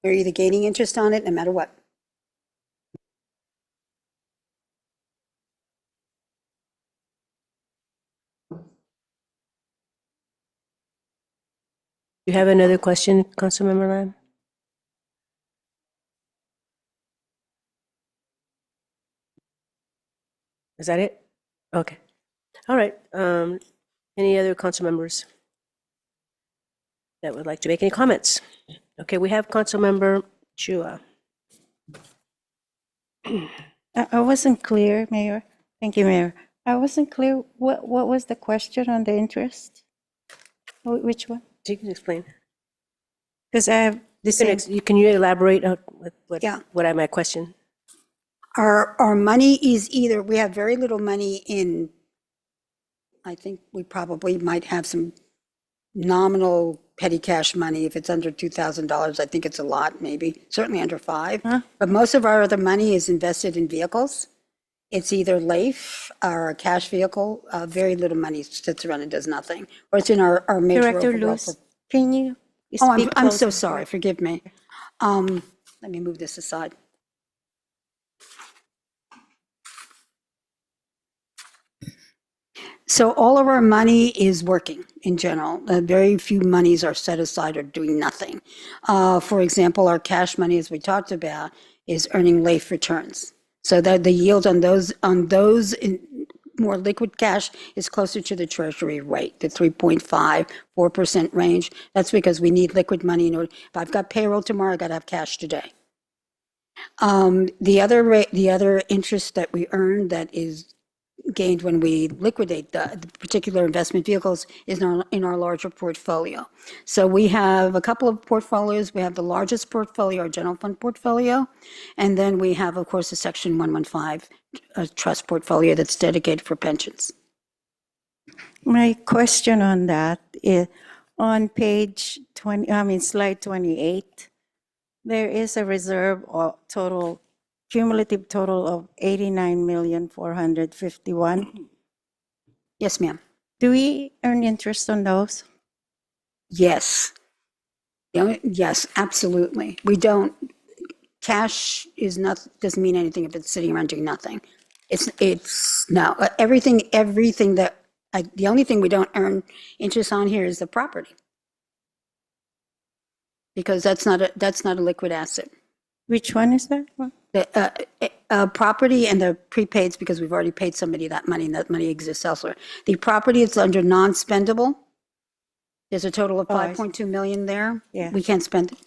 S4: We're either gaining interest on it no matter what.
S1: You have another question, Councilmember Lamb? Is that it? Okay. All right. Any other council members that would like to make any comments? Okay, we have Councilmember Chua.
S7: I wasn't clear, Mayor. Thank you, Mayor. I wasn't clear, what was the question on the interest? Which one?
S1: You can explain.
S7: Because I have the same,
S1: Can you elaborate on what
S4: Yeah.
S1: what I my question?
S4: Our money is either, we have very little money in, I think we probably might have some nominal petty cash money. If it's under $2,000, I think it's a lot, maybe, certainly under five. But most of our other money is invested in vehicles. It's either LAIF or a cash vehicle. Very little money sits around and does nothing. Or it's in our major
S7: Director
S4: overall.
S7: Lewis, can you
S4: Oh,
S7: speak
S4: I'm so
S7: closer?
S4: sorry, forgive me. Let me move this aside. So all of our money is working in general. Very few monies are set aside or doing nothing. For example, our cash money, as we talked about, is earning LAIF returns. So that the yield on those more liquid cash is closer to the treasury rate, the 3.5, 4% range. That's because we need liquid money in order. If I've got payroll tomorrow, I got to have cash today. The other interest that we earn that is gained when we liquidate the particular investment vehicles is in our larger portfolio. So we have a couple of portfolios. We have the largest portfolio, our general fund portfolio, and then we have, of course, the Section 115 trust portfolio that's dedicated for pensions.
S7: My question on that is, on page 20, slide 28, there is a reserve of cumulative total of 89,451,000.
S4: Yes, ma'am.
S7: Do we earn interest on those?
S4: Yes. Yes, absolutely. We don't, cash doesn't mean anything if it's sitting around doing nothing. No, everything that, the only thing we don't earn interest on here is the property. Because that's not a liquid asset.
S7: Which one is that one?
S4: The property and the prepaids, because we've already paid somebody that money, and that money exists elsewhere. The property is under non-spendable. There's a total of
S7: Oh, I see.
S4: 5.2 million there.
S7: Yeah.
S4: We can't spend it.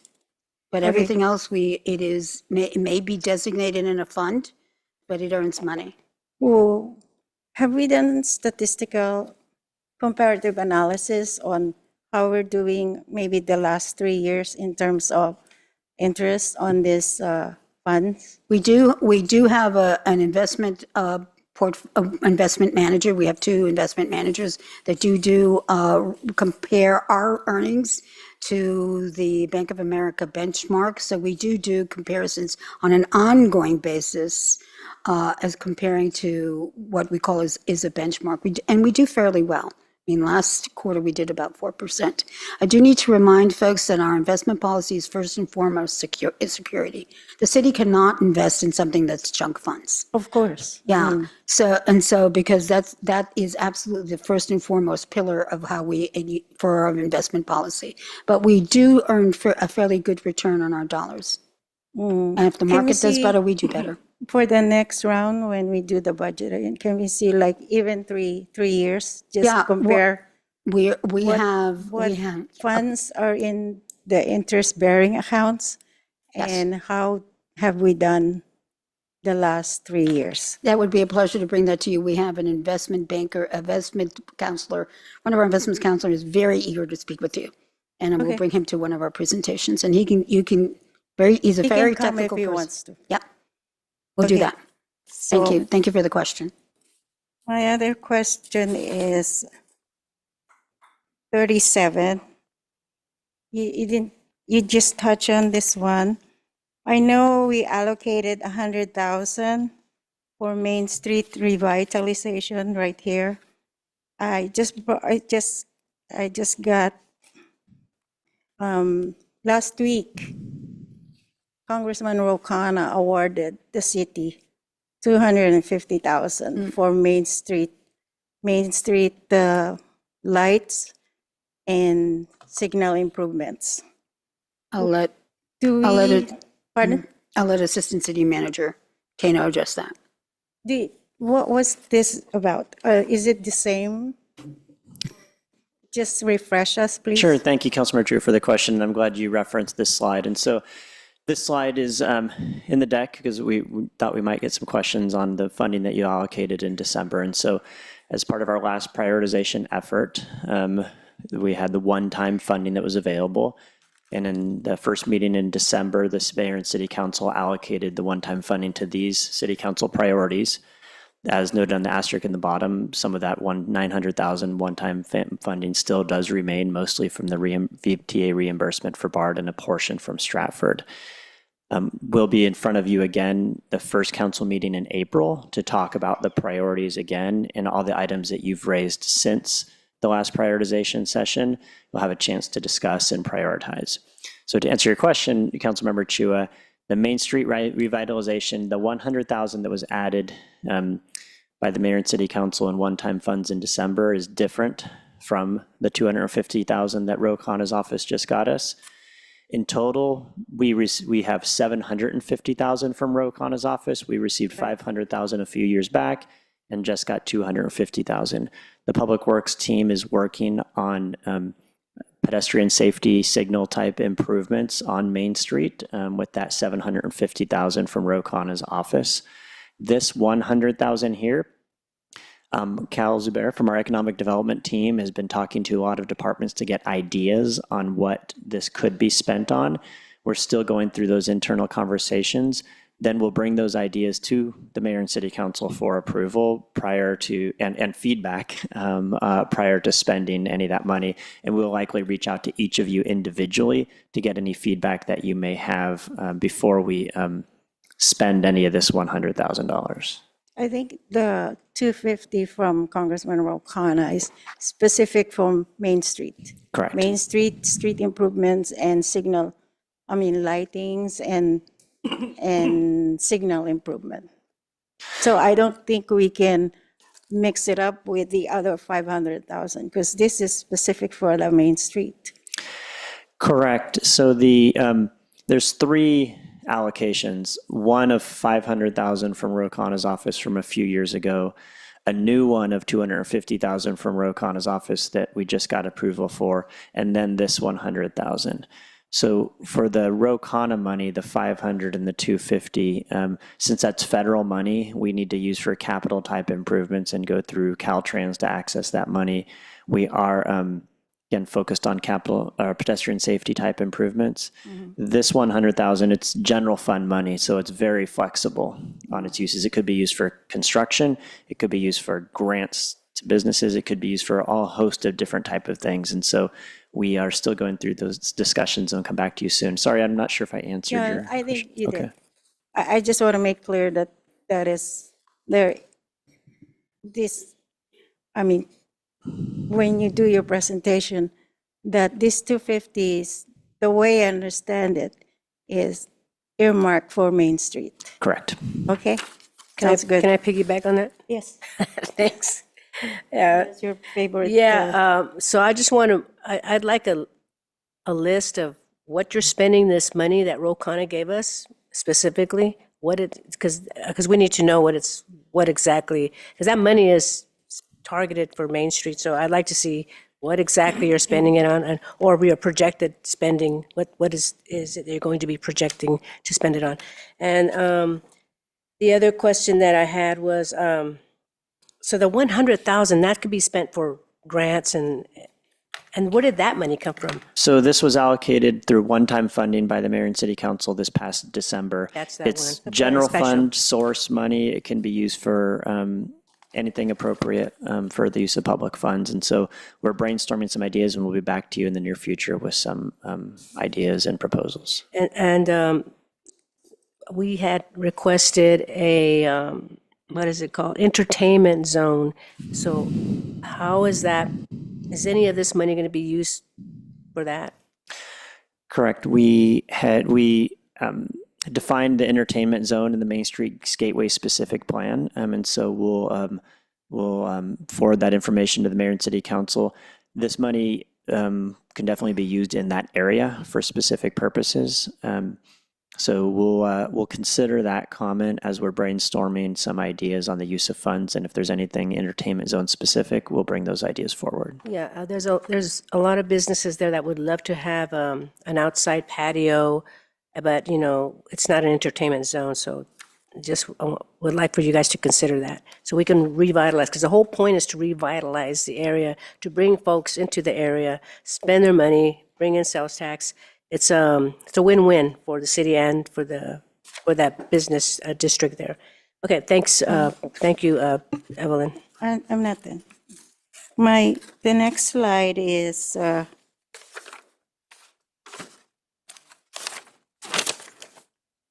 S4: But
S7: Okay.
S4: everything else, it may be designated in a fund, but it earns money.
S7: Well, have we done statistical comparative analysis on how we're doing maybe the last 3 years in terms of interest on these funds?
S4: We do have an investment investment manager. We have two investment managers that do compare our earnings to the Bank of America benchmark. So we do comparisons on an ongoing basis as comparing to what we call is a benchmark. We do fairly well. I mean, last quarter we did about 4%. I do need to remind folks that our investment policy is first and foremost security. The city cannot invest in something that's junk funds.
S7: Of course.
S4: Yeah. So because that is absolutely the first and foremost pillar of how for our investment policy. But we do earn a fairly good return on our dollars. And if the
S7: Can we
S4: market does
S7: see-
S4: better, we do better.
S7: For the next round, when we do the budget, can we see like even three years? Just
S4: Yeah,
S7: compare
S4: We
S7: What-
S4: have
S7: what funds are in the interest-bearing accounts?
S4: Yes.
S7: And how have we done the last 3 years?
S4: That would be a pleasure to bring that to you. We have an investment banker, investment counselor. One of our investment counselors is very eager to speak with you. And we'll
S7: Okay.
S4: bring him to one of our presentations and you can He's a
S7: He
S4: very
S7: can come if
S4: technical
S7: he
S4: person.
S7: wants to.
S4: Yep. We'll do
S7: Okay.
S4: that. Thank
S7: So
S4: you. Thank you for the question.
S7: my other question is 37. You didn't, you just touched on this one. I know we allocated 100,000 for Main Street revitalization right here. I just got, last week, Congressman Rokana awarded the city 250,000 for Main Street lights and signal improvements.
S4: I'll let
S7: Do
S4: I'll let
S7: we,
S4: it-
S7: pardon?
S4: I'll let Assistant City Manager Kano address that.
S7: What was this about? Is it the same? Just refresh us, please.
S6: Sure. Thank you, Councilmember Drew, for the question. And I'm glad you referenced this slide. And so this slide is in the deck because we thought we might get some questions on the funding that you allocated in December. And so as part of our last prioritization effort, we had the one-time funding that was available. And in the first meeting in December, the mayor and city council allocated the one-time funding to these city council priorities. As noted on the asterisk in the bottom, some of that 900,000 one-time funding still does remain, mostly from the VTA reimbursement for BARD and a portion from Stratford. We'll be in front of you again the first council meeting in April to talk about the priorities again and all the items that you've raised since the last prioritization session. We'll have a chance to discuss and prioritize. So to answer your question, Councilmember Chua, the Main Street revitalization, the 100,000 that was added by the mayor and city council in one-time funds in December is different from the 250,000 that Ro Khanna's office just got us. In total, we have 750,000 from Ro Khanna's office. We received 500,000 a few years back and just got 250,000. The Public Works team is working on pedestrian safety signal type improvements on Main Street with that 750,000 from Ro Khanna's office. This 100,000 here, Cal Zubair from our economic development team has been talking to a lot of departments to get ideas on what this could be spent on. We're still going through those internal conversations. Then we'll bring those ideas to the mayor and city council for approval prior to, and feedback prior to spending any of that money. And we'll likely reach out to each of you individually to get any feedback that you may have before we spend any of this $100,000.
S7: I think the 250 from Congressman Rokana is specific from Main Street.
S6: Correct.
S7: Main Street, street improvements and signal, lightings and signal improvement. So I don't think we can mix it up with the other 500,000 because this is specific for the Main Street.
S6: Correct. So there's three allocations, one of 500,000 from Ro Khanna's office from a few years ago, a new one of 250,000 from Ro Khanna's office that we just got approval for, and then this 100,000. So for the Ro Khanna money, the 500 and the 250, since that's federal money, we need to use for capital type improvements and go through Caltrans to access that money. We are again focused on capital or pedestrian safety type improvements. This 100,000, it's general fund money, so it's very flexible on its uses. It could be used for construction, it could be used for grants to businesses, it could be used for all host of different type of things. And so we are still going through those discussions and I'll come back to you soon. Sorry, I'm not sure if I answered your
S7: I think
S6: question.
S7: you
S6: Okay.
S7: did. I just want to make clear that that is there. When you do your presentation, that this 250 is, the way I understand it, is earmarked for Main Street.
S6: Correct.
S7: Okay?
S1: Can
S7: Sounds good.
S1: Can I piggyback on that?
S7: Yes.
S1: Thanks. Yeah,
S7: That's your favorite.
S1: so I just want to, I'd like a list of what you're spending this money that Ro Khanna gave us specifically, because we need to know what exactly, because that money is targeted for Main Street, so I'd like to see what exactly you're spending it on, or we are projected spending, what is it you're going to be projecting to spend it on? And the other question that I had was, so the 100,000, that could be spent for grants and And where did that money come from?
S6: So this was allocated through one-time funding by the mayor and city council this past December.
S1: That's that
S6: It's
S1: one.
S6: general
S1: Special.
S6: fund source money. It can be used for anything appropriate for the use of public funds. And so we're brainstorming some ideas, and we'll be back to you in the near future with some ideas and proposals.
S1: And we had requested a, what is it called? Entertainment zone. So how is that, is any of this money going to be used for that?
S6: Correct. We defined the entertainment zone in the Main Street Gateway specific plan, and so we'll forward that information to the mayor and city council. This money can definitely be used in that area for specific purposes. So we'll consider that comment as we're brainstorming some ideas on the use of funds, and if there's anything entertainment zone specific, we'll bring those ideas forward.
S1: Yeah, there's a lot of businesses there that would love to have an outside patio, but, you know, it's not an entertainment zone, so just would like for you guys to consider that. So we can revitalize, because the whole point is to revitalize the area, to bring folks into the area, spend their money, bring in sales tax. It's a win-win for the city and for that business district there. Okay, thanks. Thank you, Evelyn.
S7: I'm not done. The next slide is,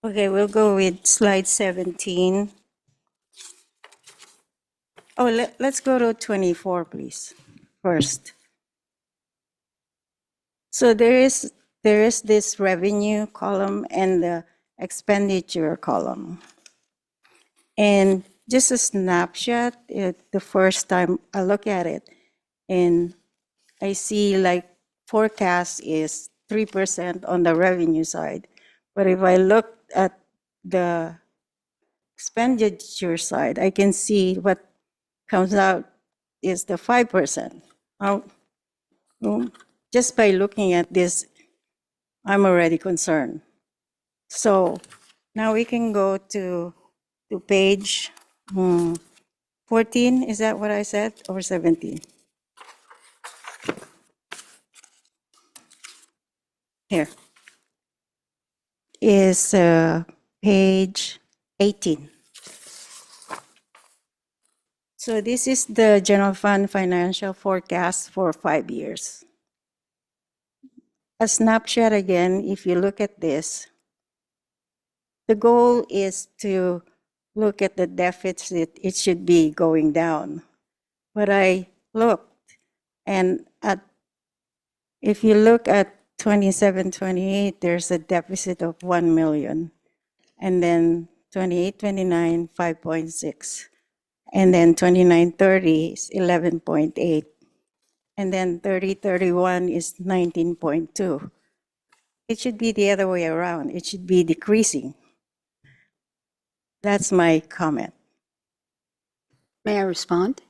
S7: okay, we'll go with slide 17. Oh, let's go to 24, please, first. So there is this revenue column and the expenditure column. And just a snapshot, the first time I look at it, and I see like forecast is 3% on the revenue side. But if I look at the expenditure side, I can see what comes out is the 5%. Just by looking at this, I'm already concerned. So now we can go to page 14, is that what I said, or 17? Here is page 18. So this is the general fund financial forecast for 5 years. A snapshot again, if you look at this, the goal is to look at the deficit. It should be going down. But I looked, and if you look at 27, 28, there's a deficit of 1 million. And then 28, 29, 5.6. And then 29, 30 is 11.8. And then 30, 31 is 19.2. It should be the other way around. It should be decreasing. That's my comment.
S4: May I respond?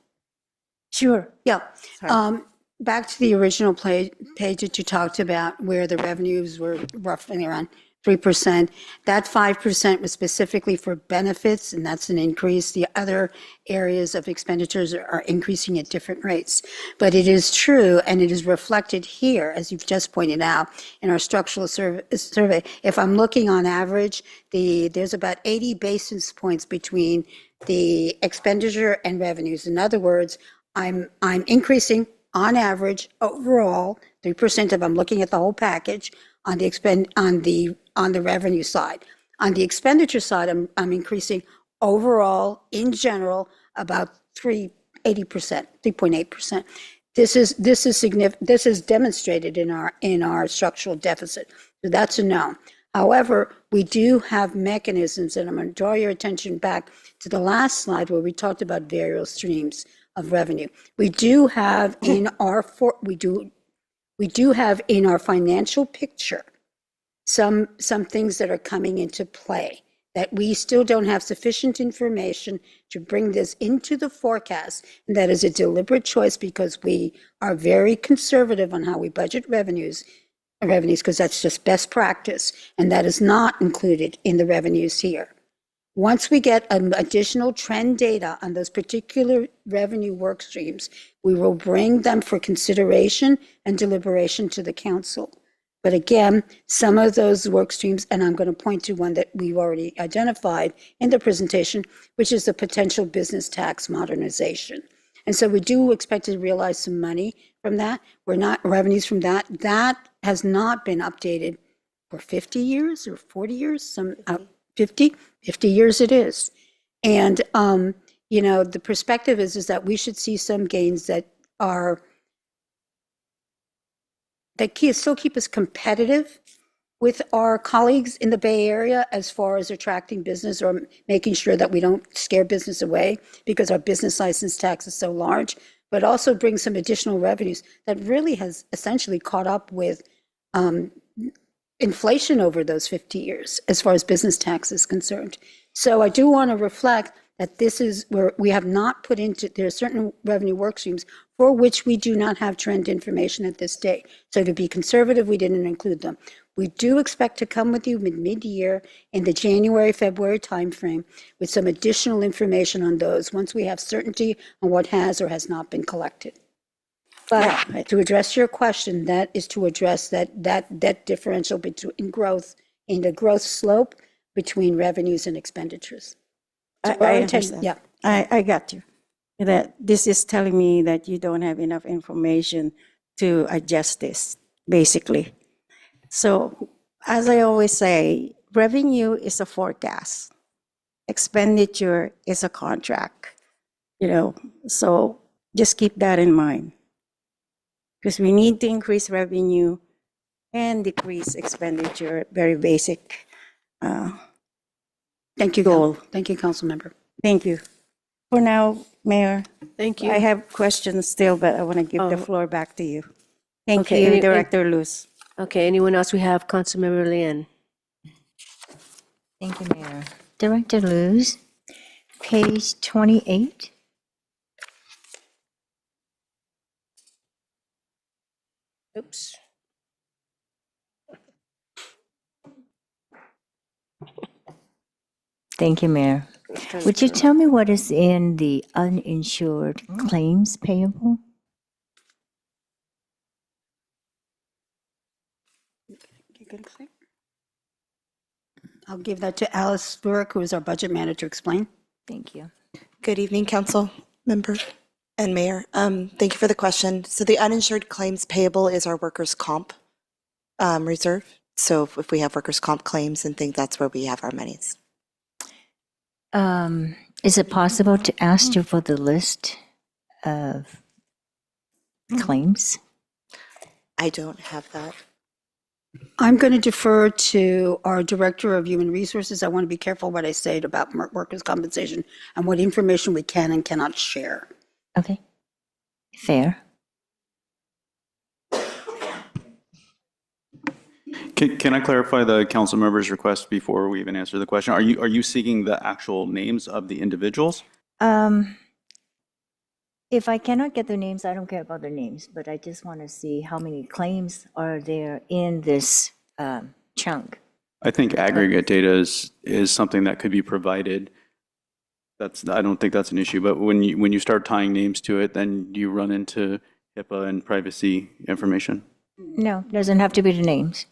S7: Sure.
S4: Yeah.
S7: Sorry.
S4: Back to the original page that you talked about where the revenues were roughly around 3%. That 5% was specifically for benefits, and that's an increase. The other areas of expenditures are increasing at different rates. But it is true, and it is reflected here, as you've just pointed out, in our structural survey. If I'm looking on average, there's about 80 basis points between the expenditure and revenues. In other words, I'm increasing on average overall 3% if I'm looking at the whole package on the revenue side. On the expenditure side, I'm increasing overall in general about 3.8%. This is significant. This is demonstrated in our structural deficit. So that's a no. However, we do have mechanisms, and I'm going to draw your attention back to the last slide where we talked about various streams of revenue. We do have in our financial picture some things that are coming into play that we still don't have sufficient information to bring this into the forecast. And that is a deliberate choice because we are very conservative on how we budget revenues, because that's just best practice. And that is not included in the revenues here. Once we get additional trend data on those particular revenue work streams, we will bring them for consideration and deliberation to the council. But again, some of those work streams, and I'm going to point to one that we've already identified in the presentation, which is the potential business tax modernization. And so we do expect to realize some money from that. We're not revenues from that. That has not been updated for 50 years or 40 years, 50 years it is. And, you know, the perspective is that we should see some gains that still keep us competitive with our colleagues in the Bay Area as far as attracting business or making sure that we don't scare business away because our business license tax is so large, but also bring some additional revenues that really has essentially caught up with inflation over those 50 years as far as business tax is concerned. So I do want to reflect that this is where we have not put into, there are certain revenue work streams for which we do not have trend information at this date. So to be conservative, we didn't include them. We do expect to come with you mid-year in the January, February timeframe with some additional information on those once we have certainty on what has or has not been collected. But to address your question, that is to address that differential between growth in the growth slope between revenues and expenditures. So our
S7: I
S4: intent-
S7: understand.
S4: Yeah.
S7: I got you. That this is telling me that you don't have enough information to adjust this, basically. So, as I always say, revenue is a forecast. Expenditure is a contract, you know, so just keep that in mind. Because we need to increase revenue and decrease expenditure, very basic.
S4: Thank you,
S7: Goal.
S4: Thank you, council member.
S7: Thank you. For now, Mayor,
S1: Thank you.
S7: I have questions still, but I want to give the floor back to you. Thank
S1: Okay,
S7: you,
S1: any-
S7: Director Luz.
S1: Okay, anyone else? We have Councilmember Lian.
S8: Thank you, Mayor. Director Luz, page 28.
S1: Oops.
S8: Thank you, Mayor. Would you tell me what is in the uninsured claims payable?
S4: I'll give that to Alice Burke, who is our budget manager, to explain.
S8: Thank you.
S9: Good evening, council member and mayor. Thank you for the question. So the uninsured claims payable is our workers' comp reserve. So if we have workers' comp claims and things, that's where we have our monies.
S8: Is it possible to ask you for the list of claims?
S9: I don't have that.
S4: I'm going to defer to our Director of Human Resources. I want to be careful what I say about workers' compensation and what information we can and cannot share.
S8: Okay. Fair.
S3: Can I clarify the council member's request before we even answer the question? Are you seeking the actual names of the individuals?
S8: If I cannot get their names, I don't care about their names, but I just want to see how many claims are there in this chunk.
S3: I think aggregate data is something that could be provided. I don't think that's an issue, but when you start tying names to it, then you run into HIPAA and privacy information.
S8: No, doesn't have to be the names.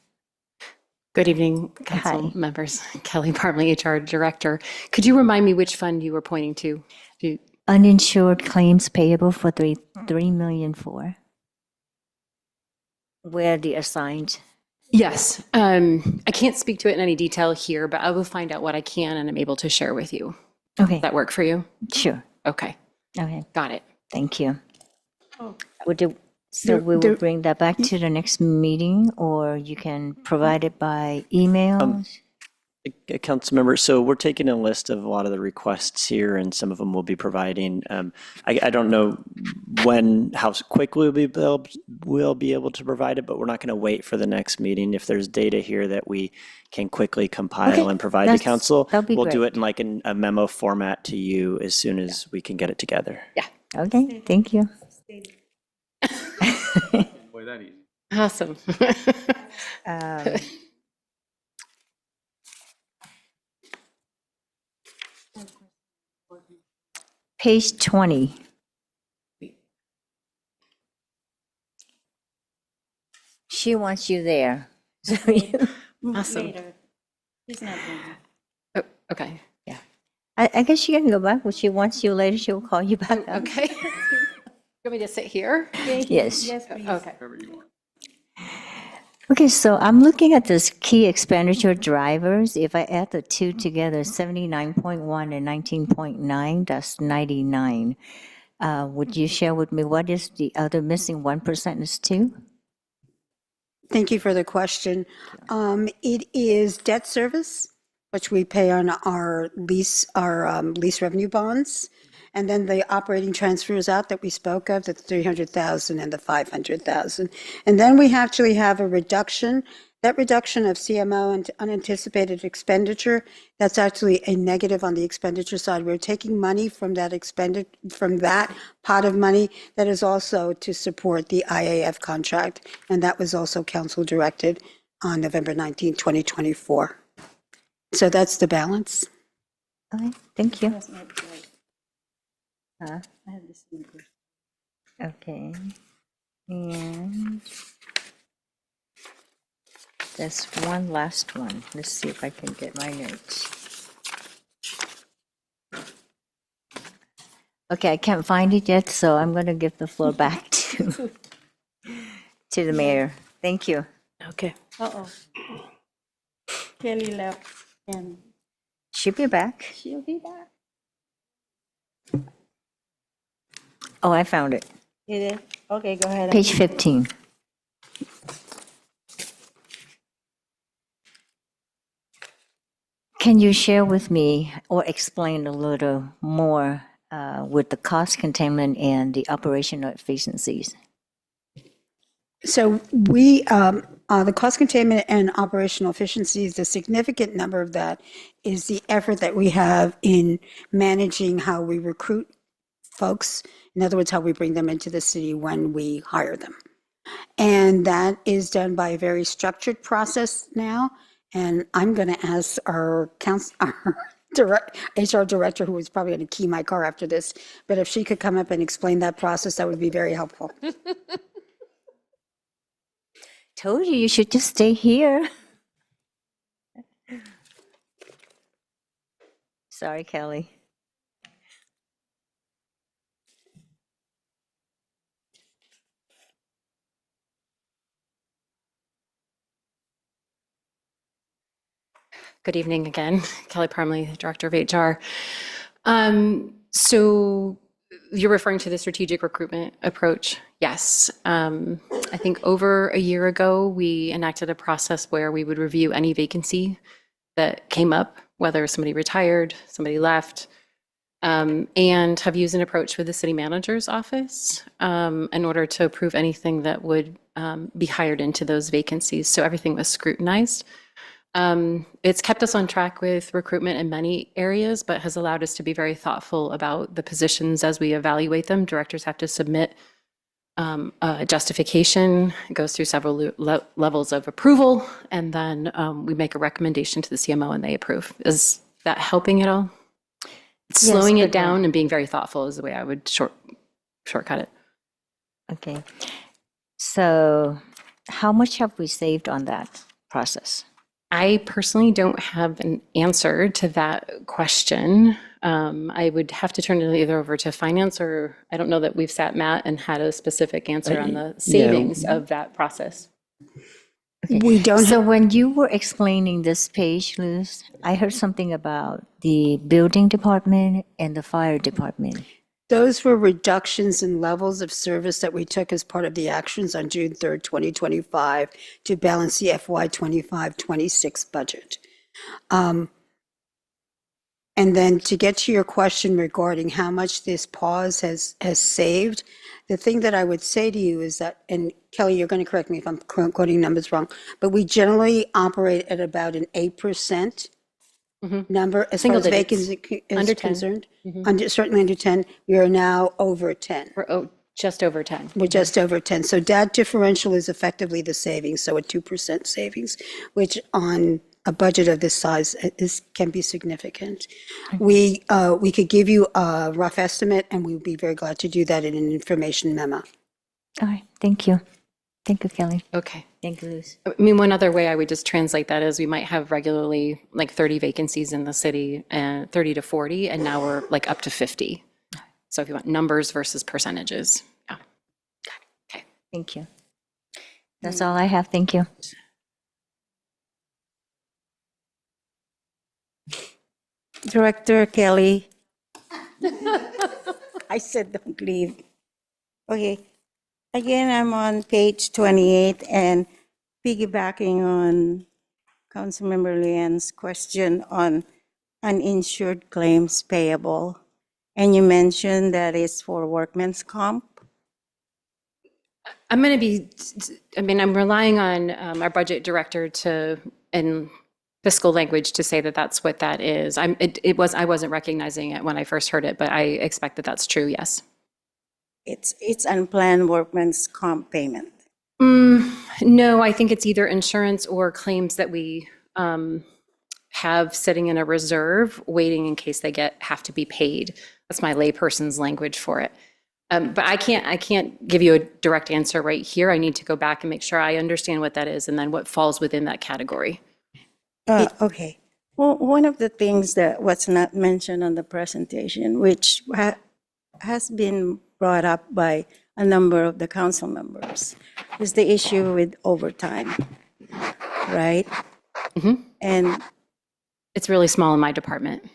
S10: Good evening, council members. Kelly Parmley, HR Director. Could you remind me which fund you were pointing to?
S8: Uninsured claims payable for $3 million for? Where the assigned?
S10: Yes. I can't speak to it in any detail here, but I will find out what I can and I'm able to share with you.
S8: Okay,
S10: Does that work for you?
S8: sure.
S10: Okay,
S8: Okay,
S10: got it.
S8: thank you. So we will bring that back to the next meeting, or you can provide it by email?
S6: Council member, so we're taking a list of a lot of the requests here, and some of them we'll be providing. I don't know how quickly we'll be able to provide it, but we're not going to wait for the next meeting. If there's data here that we can quickly compile and provide to council,
S8: that'd be
S6: we'll do
S8: great.
S6: it in like a memo format to you as soon as we can get it together.
S8: Okay, thank you.
S3: Boy, that easy.
S10: Awesome.
S8: Page 20. She wants you there. So you,
S10: Awesome. Oh, okay.
S8: I guess you can go back. When she wants you later, she'll call you back up.
S10: Okay. You want me to sit here?
S8: Yes.
S10: Okay.
S8: Okay, so I'm looking at this key expenditure drivers. If I add the two together, 79.1 and 19.9, that's 99. Would you share with me what is the other missing 1% is to?
S4: Thank you for the question. It is debt service, which we pay on our lease revenue bonds. And then the operating transfers out that we spoke of, the 300,000 and the 500,000. And then we actually have a reduction. That reduction of CMO and unanticipated expenditure, that's actually a negative on the expenditure side. We're taking money from that pot of money that is also to support the IAF contract. And that was also council directed on November 19, 2024. So that's the balance.
S8: Okay, thank you. Okay. And there's one last one. Let's see if I can get my notes. Okay, I can't find it yet, so I'm going to give the floor back to the mayor. Thank you.
S1: Okay.
S7: Uh-oh. Kelly left and
S8: She'll be back.
S7: she'll be back.
S8: Oh, I found it.
S7: It is? Okay, go ahead.
S8: Page 15. Can you share with me or explain a little more with the cost containment and the operational efficiencies?
S4: So we, the cost containment and operational efficiencies, the significant number of that is the effort that we have in managing how we recruit folks. In other words, how we bring them into the city when we hire them. And that is done by a very structured process now. And I'm going to ask our HR director, who is probably going to key my car after this, but if she could come up and explain that process, that would be very helpful.
S8: Told you you should just stay here. Sorry, Kelly.
S10: Good evening again. Kelly Parmley, Director of HR. So you're referring to the strategic recruitment approach? Yes. I think over a year ago, we enacted a process where we would review any vacancy that came up, whether somebody retired, somebody left, and have used an approach with the city manager's office in order to approve anything that would be hired into those vacancies. So everything was scrutinized. It's kept us on track with recruitment in many areas, but has allowed us to be very thoughtful about the positions as we evaluate them. Directors have to submit a justification. It goes through several levels of approval, and then we make a recommendation to the CMO and they approve. Is that helping at all? Slowing it down and being very thoughtful is the way I would shortcut it.
S8: Okay. So how much have we saved on that process?
S10: I personally don't have an answer to that question. I would have to turn it either over to finance, or I don't know that we've sat Matt and had a specific answer on the savings of that process.
S8: Okay.
S4: We don't
S8: So when you were explaining this page, Luz, I heard something about the building department and the fire department.
S4: Those were reductions in levels of service that we took as part of the actions on June 3rd, 2025 to balance the FY 25-26 budget. And then to get to your question regarding how much this pause has saved, the thing that I would say to you is that, and Kelly, you're going to correct me if I'm quoting numbers wrong, but we generally operate at about an 8% number as
S10: Single
S4: far as
S10: digits.
S4: vacancy is
S10: Under 10.
S4: concerned. Certainly under 10. We are now over 10.
S10: We're just over 10.
S4: We're just over 10. So that differential is effectively the savings, so a 2% savings, which on a budget of this size can be significant. We could give you a rough estimate, and we would be very glad to do that in an information memo.
S8: All right, thank you. Thank you, Kelly.
S10: Okay.
S8: Thank you, Luz.
S10: I mean, one other way I would just translate that is we might have regularly like 30 vacancies in the city and 30 to 40, and now we're like up to 50. So if you want numbers versus percentages, yeah. Okay.
S8: Thank you. That's all I have. Thank you.
S7: Director Kelly. I said don't leave. Okay. Again, I'm on page 28 and piggybacking on Councilmember Leanne's question on uninsured claims payable. And you mentioned that it's for workman's comp.
S10: I'm going to be, I mean, I'm relying on our budget director to, in fiscal language, to say that that's what that is. I wasn't recognizing it when I first heard it, but I expect that that's true, yes.
S7: It's unplanned workman's comp payment.
S10: No, I think it's either insurance or claims that we have sitting in a reserve, waiting in case they have to be paid. That's my layperson's language for it. But I can't give you a direct answer right here. I need to go back and make sure I understand what that is and then what falls within that category.
S7: Okay. Well, one of the things that was not mentioned on the presentation, which has been brought up by a number of the council members, is the issue with overtime, right?
S10: Mhm.
S7: And
S10: It's really small in my department.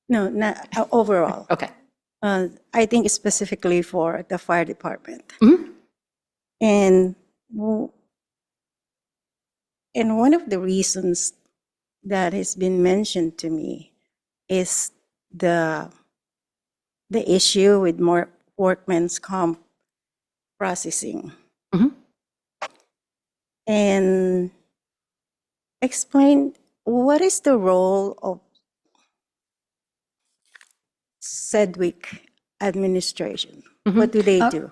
S7: no, not overall.
S10: Okay.
S7: I think specifically for the fire department.
S10: Mhm.
S7: And one of the reasons that has been mentioned to me is the issue with more workman's comp processing.
S10: Mhm.
S7: And explain what is the role of Sedgwick administration? What do they do?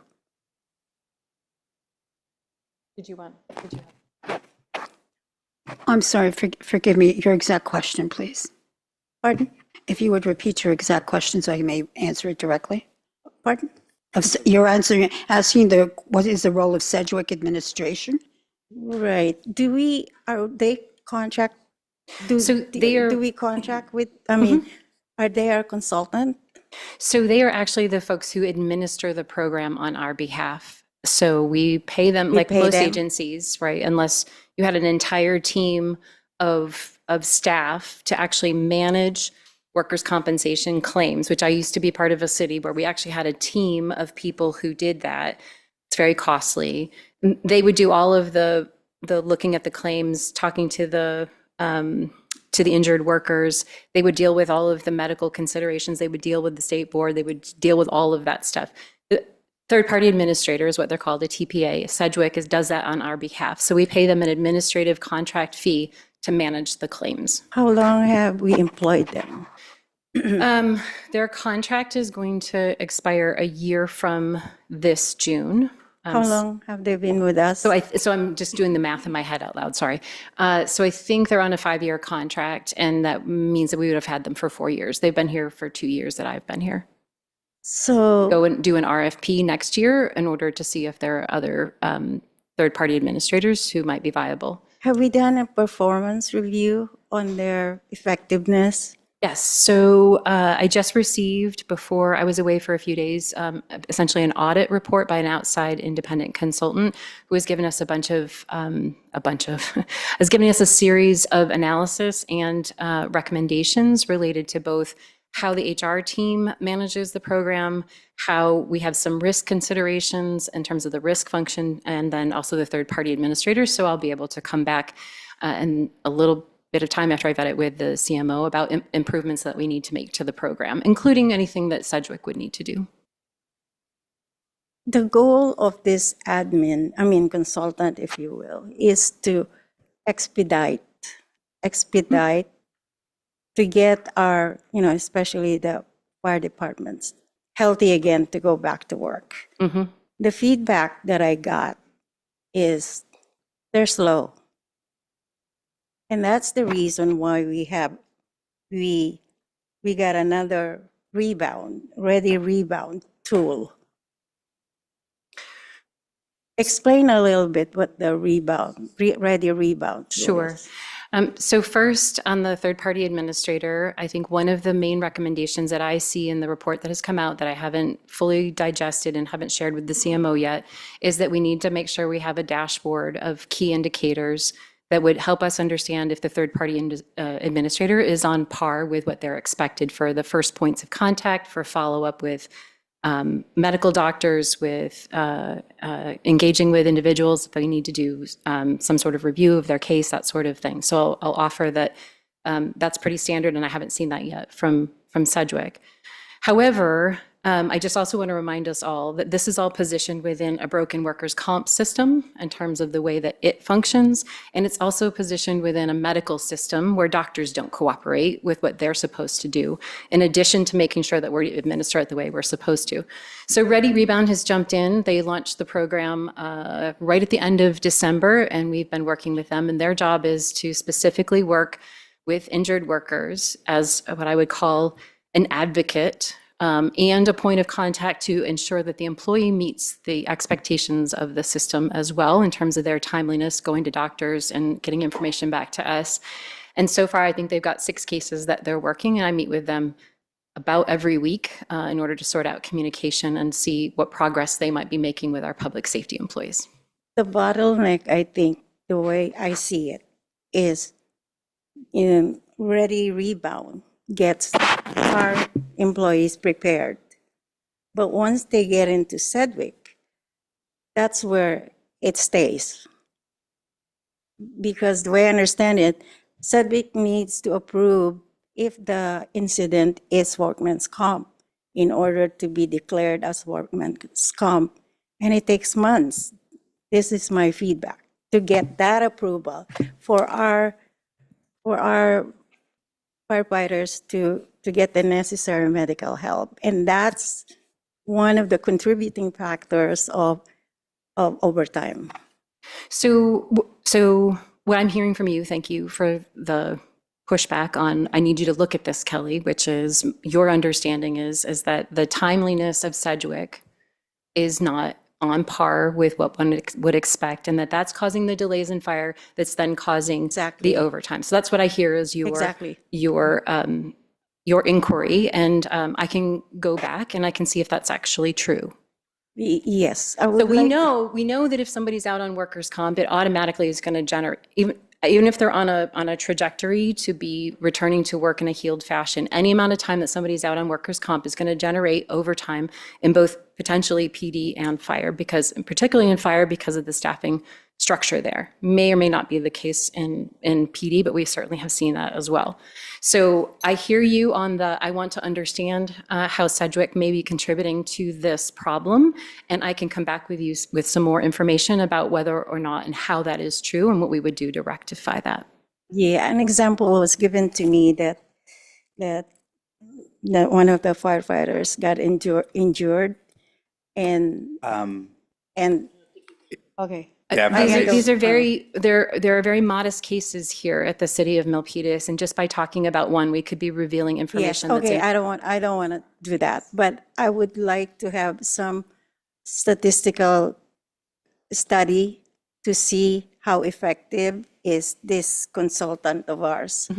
S10: Did you?
S4: I'm sorry, forgive me, your exact question, please.
S7: Pardon?
S4: If you would repeat your exact question so I may answer it directly.
S7: Pardon?
S4: You're asking what is the role of Sedgwick administration?
S7: Right. Are they contract?
S10: So they are-
S7: Do we contract with, I mean, are they our consultant?
S10: So they are actually the folks who administer the program on our behalf. So we pay them like
S7: pay
S10: most
S7: them?
S10: agencies, right? Unless you had an entire team of staff to actually manage workers' compensation claims, which I used to be part of a city where we actually had a team of people who did that. It's very costly. They would do all of the looking at the claims, talking to the injured workers. They would deal with all of the medical considerations. They would deal with the state board. They would deal with all of that stuff. The third-party administrator is what they're called, a TPA. Sedgwick does that on our behalf. So we pay them an administrative contract fee to manage the claims.
S7: How long have we employed them?
S10: Their contract is going to expire a year from this June.
S7: How long have they been with us?
S10: So I'm just doing the math in my head out loud, sorry. So I think they're on a 5-year contract, and that means that we would have had them for 4 years. They've been here for 2 years that I've been here.
S7: So
S10: Go and do an RFP next year in order to see if there are other third-party administrators who might be viable.
S7: have we done a performance review on their effectiveness?
S10: Yes, so I just received, before I was away for a few days, essentially an audit report by an outside independent consultant who has given us has given us a series of analysis and recommendations related to both how the HR team manages the program, how we have some risk considerations in terms of the risk function, and then also the third-party administrators. So I'll be able to come back in a little bit of time after I've had it with the CMO about improvements that we need to make to the program, including anything that Sedgwick would need to do.
S7: The goal of this consultant, if you will, is to expedite to get our, especially the fire departments, healthy again to go back to work.
S10: Mm-hmm.
S7: The feedback that I got is they're slow. And that's the reason why we got another ready rebound tool. Explain a little bit what the ready rebound tool
S10: Sure.
S7: is.
S10: So first, on the third-party administrator, I think one of the main recommendations that I see in the report that has come out that I haven't fully digested and haven't shared with the CMO yet is that we need to make sure we have a dashboard of key indicators that would help us understand if the third-party administrator is on par with what they're expected for the first points of contact, for follow-up with medical doctors, with engaging with individuals if they need to do some sort of review of their case, that sort of thing. So I'll offer that that's pretty standard, and I haven't seen that yet from Sedgwick. However, I just also want to remind us all that this is all positioned within a broken workers' comp system in terms of the way that it functions, and it's also positioned within a medical system where doctors don't cooperate with what they're supposed to do, in addition to making sure that we administer it the way we're supposed to. So Ready Rebound has jumped in. They launched the program right at the end of December, and we've been working with them, and their job is to specifically work with injured workers as what I would call an advocate and a point of contact to ensure that the employee meets the expectations of the system as well in terms of their timeliness, going to doctors and getting information back to us. And so far, I think they've got 6 cases that they're working, and I meet with them about every week in order to sort out communication and see what progress they might be making with our public safety employees.
S7: The bottleneck, I think, the way I see it, is in Ready Rebound gets our employees prepared. But once they get into Sedgwick, that's where it stays. Because the way I understand it, Sedgwick needs to approve if the incident is workman's comp in order to be declared as workman's comp. And it takes months. This is my feedback, to get that approval for our firefighters to get the necessary medical help. And that's one of the contributing factors of overtime.
S10: So what I'm hearing from you, thank you for the pushback on, I need you to look at this, Kelly, which is your understanding is that the timeliness of Sedgwick is not on par with what one would expect, and that's causing the delays in fire that's then causing
S7: Exactly.
S10: the overtime. So that's what I hear is
S7: Exactly.
S10: your inquiry, and I can go back and I can see if that's actually true.
S7: Yes. I
S10: So
S7: would
S10: we
S7: like-
S10: know that if somebody's out on workers' comp, it automatically is going to generate, even if they're on a trajectory to be returning to work in a healed fashion, any amount of time that somebody's out on workers' comp is going to generate overtime in both potentially PD and fire, because particularly in fire because of the staffing structure there. May or may not be the case in PD, but we certainly have seen that as well. So I hear you on I want to understand how Sedgwick may be contributing to this problem, and I can come back with you with some more information about whether or not and how that is true and what we would do to rectify that.
S7: Yeah, an example was given to me that one of the firefighters got injured and okay.
S10: These are there are very modest cases here at the city of Milpitas, and just by talking about one, we could be revealing
S7: Yes,
S10: information.
S7: okay, I don't want to do that, but I would like to have some statistical study to see how effective is this consultant of ours,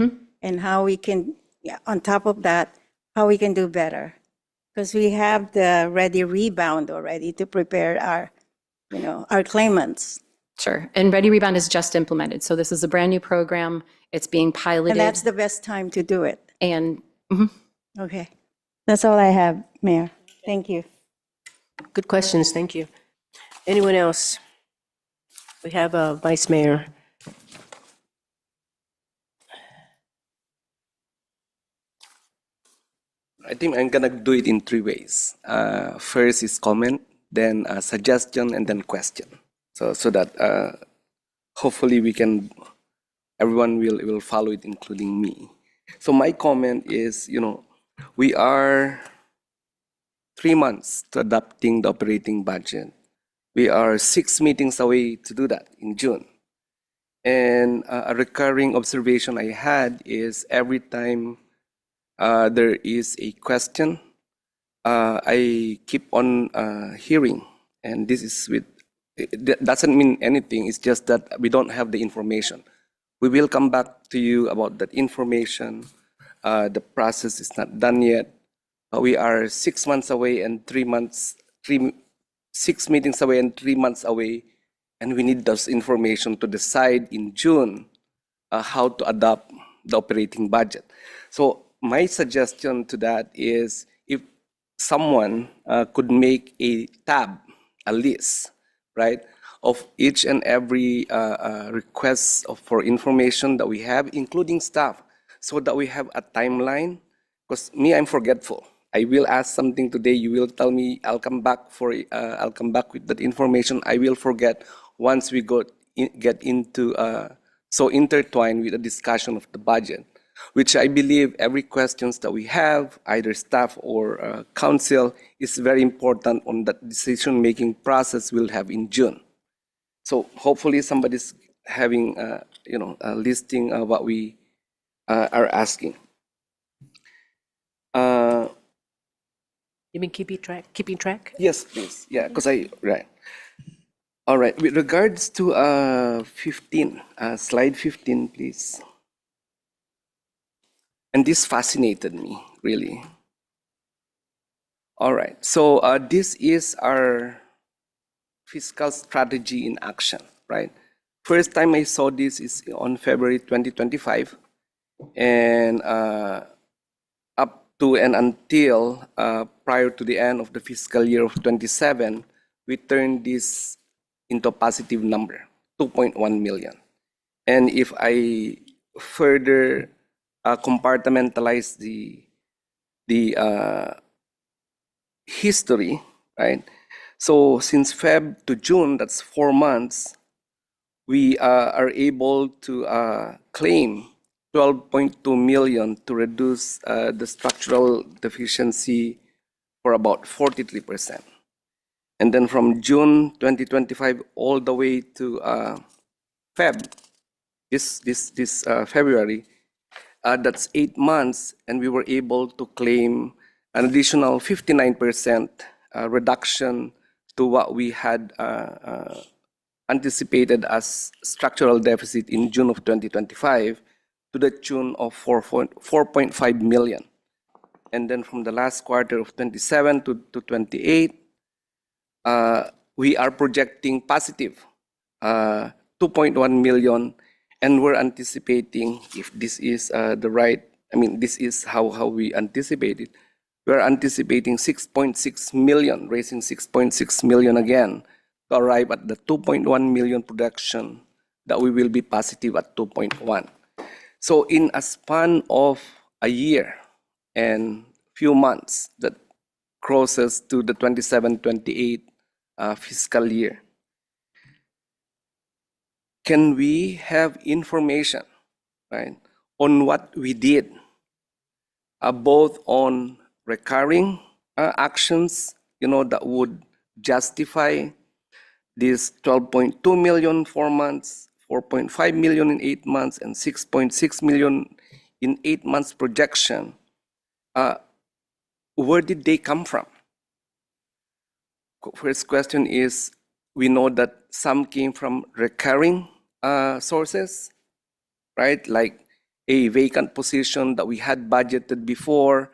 S7: and how we can, on top of that, how we can do better. Because we have the Ready Rebound already to prepare our claimants.
S10: Sure. And Ready Rebound is just implemented. So this is a brand new program. It's being piloted.
S7: And that's the best time to do it.
S10: And
S7: Okay. That's all I have, Mayor. Thank you.
S1: Good questions, thank you. Anyone else? We have a Vice Mayor.
S11: I think I'm gonna do it in 3 ways. First is comment, then suggestion, and then question. So that hopefully everyone will follow it, including me. So my comment is, we are 3 months to adopting the operating budget. We are 6 meetings away to do that in June. And a recurring observation I had is every time there is a question, I keep on hearing, and this is with, it doesn't mean anything, it's just that we don't have the information. We will come back to you about that information. The process is not done yet. We are 6 months away and 3 months, 6 meetings away and 3 months away, and we need those information to decide in June how to adopt the operating budget. So my suggestion to that is if someone could make a tab, a list, right, of each and every request for information that we have, including staff, so that we have a timeline. Because me, I'm forgetful. I will ask something today. You will tell me. I'll come back I'll come back with that information. I will forget once we get into so intertwined with the discussion of the budget, which I believe every questions that we have, either staff or council, is very important on that decision-making process we'll have in June. So hopefully somebody's having, a listing of what we are asking.
S1: You mean keeping track?
S11: Yes, please. Yeah, because right. All right. With regards to 15, slide 15, please. And this fascinated me, really. All right. So this is our fiscal strategy in action, right? First time I saw this is on February 2025. And up to and until prior to the end of the fiscal year of 27, we turned this into a positive number, 2.1 million. And if I further compartmentalize the history, right? So since Feb to June, that's 4 months, we are able to claim 12.2 million to reduce the structural deficiency for about 43%. And then from June 2025 all the way to February, that's 8 months, and we were able to claim an additional 59% reduction to what we had anticipated as structural deficit in June of 2025 to the tune of 4.5 million. And then from the last quarter of 27 to 28, we are projecting positive 2.1 million, and we're anticipating, if this is the right, this is how we anticipate it, we're anticipating 6.6 million, raising 6.6 million again to arrive at the 2.1 million production that we will be positive at 2.1. So in a span of a year and few months that crosses to the 27-28 fiscal year, can we have information, right, on what we did, both on recurring actions, that would justify this 12.2 million 4 months, 4.5 million in 8 months, and 6.6 million in 8 months projection? Where did they come from? First question is, we know that some came from recurring sources, right? Like a vacant position that we had budgeted before,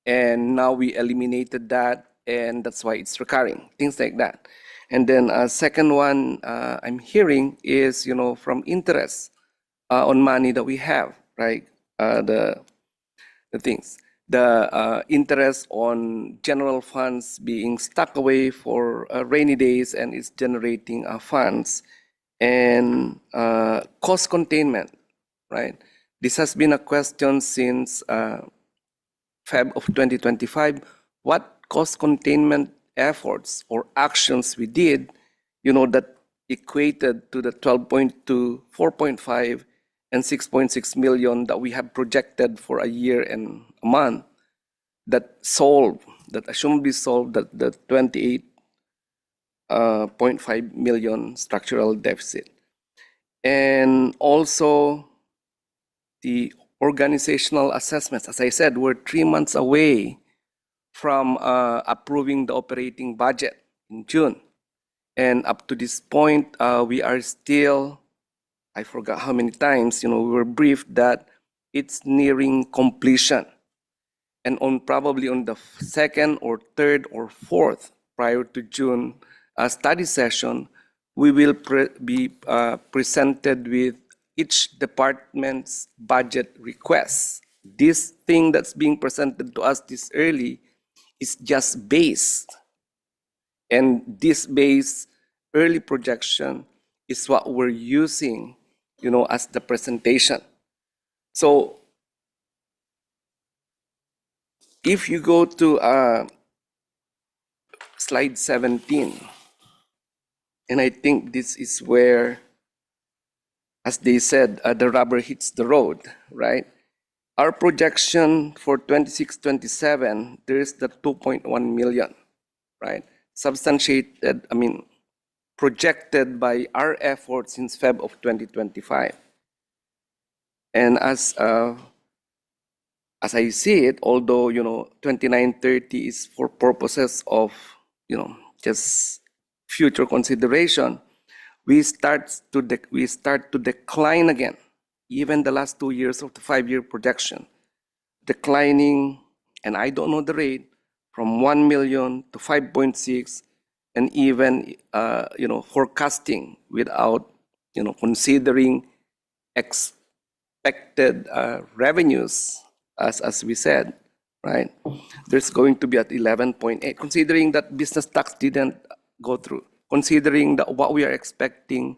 S11: and now we eliminated that, and that's why it's recurring, things like that. And then second one I'm hearing is, from interest on money that we have, right? The things. The interest on general funds being stuck away for rainy days and it's generating funds, and cost containment, right? This has been a question since Feb of 2025. What cost containment efforts or actions we did, that equated to the 12.2, 4.5, and 6.6 million that we have projected for a year and a month, that assumably solved the 28.5 million structural deficit. And also the organizational assessments. As I said, we're 3 months away from approving the operating budget in June. And up to this point, we are still, I forgot how many times, we were briefed that it's nearing completion. And probably on the second or third or fourth prior to June study session, we will be presented with each department's budget requests. This thing that's being presented to us this early is just base. And this base early projection is what we're using, as the presentation. So if you go to slide 17, and I think this is where, as they said, the rubber hits the road, right? Our projection for 26-27, there is the 2.1 million, right? Substantiated, projected by our efforts since Feb of 2025. And as I see it, although 2930 is for purposes of just future consideration, we start to decline again. Even the last 2 years of the 5-year projection, declining, and I don't know the rate, from 1 million to 5.6, and even forecasting without considering expected revenues, as we said, right? There's going to be at 11.8, considering that business tax didn't go through, considering that what we are expecting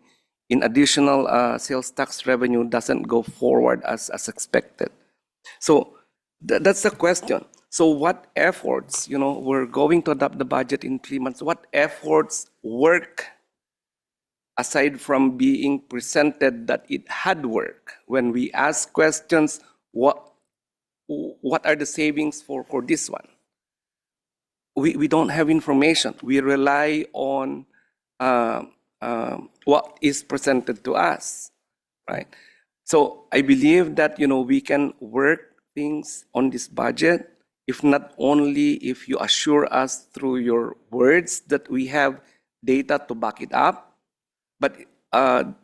S11: in additional sales tax revenue doesn't go forward as expected. So that's the question. So what efforts, we're going to adopt the budget in 3 months. What efforts work aside from being presented that it had work? When we ask questions, what are the savings for this one? We don't have information. We rely on what is presented to us, right? So I believe that we can work things on this budget, if not only if you assure us through your words that we have data to back it up, but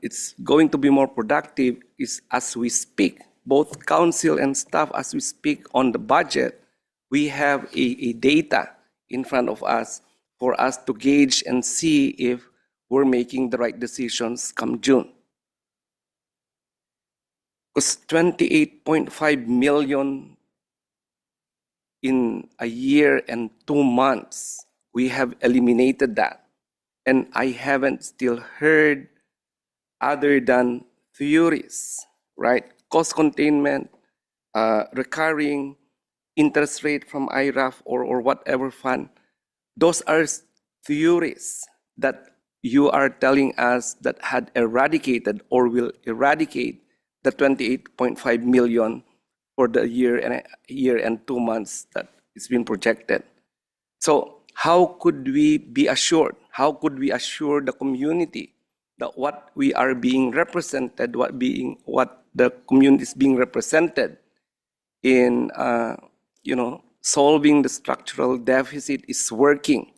S11: it's going to be more productive is as we speak, both council and staff, as we speak on the budget, we have a data in front of us for us to gauge and see if we're making the right decisions come June. Because 28.5 million in a year and 2 months, we have eliminated that. And I haven't still heard other than theories, right? Cost containment, recurring interest rate from IRAF or whatever fund. Those are theories that you are telling us that had eradicated or will eradicate the 28.5 million for the year and 2 months that it's been projected. So how could we be assured? How could we assure the community that what we are being represented, what the community is being represented in, solving the structural deficit is working,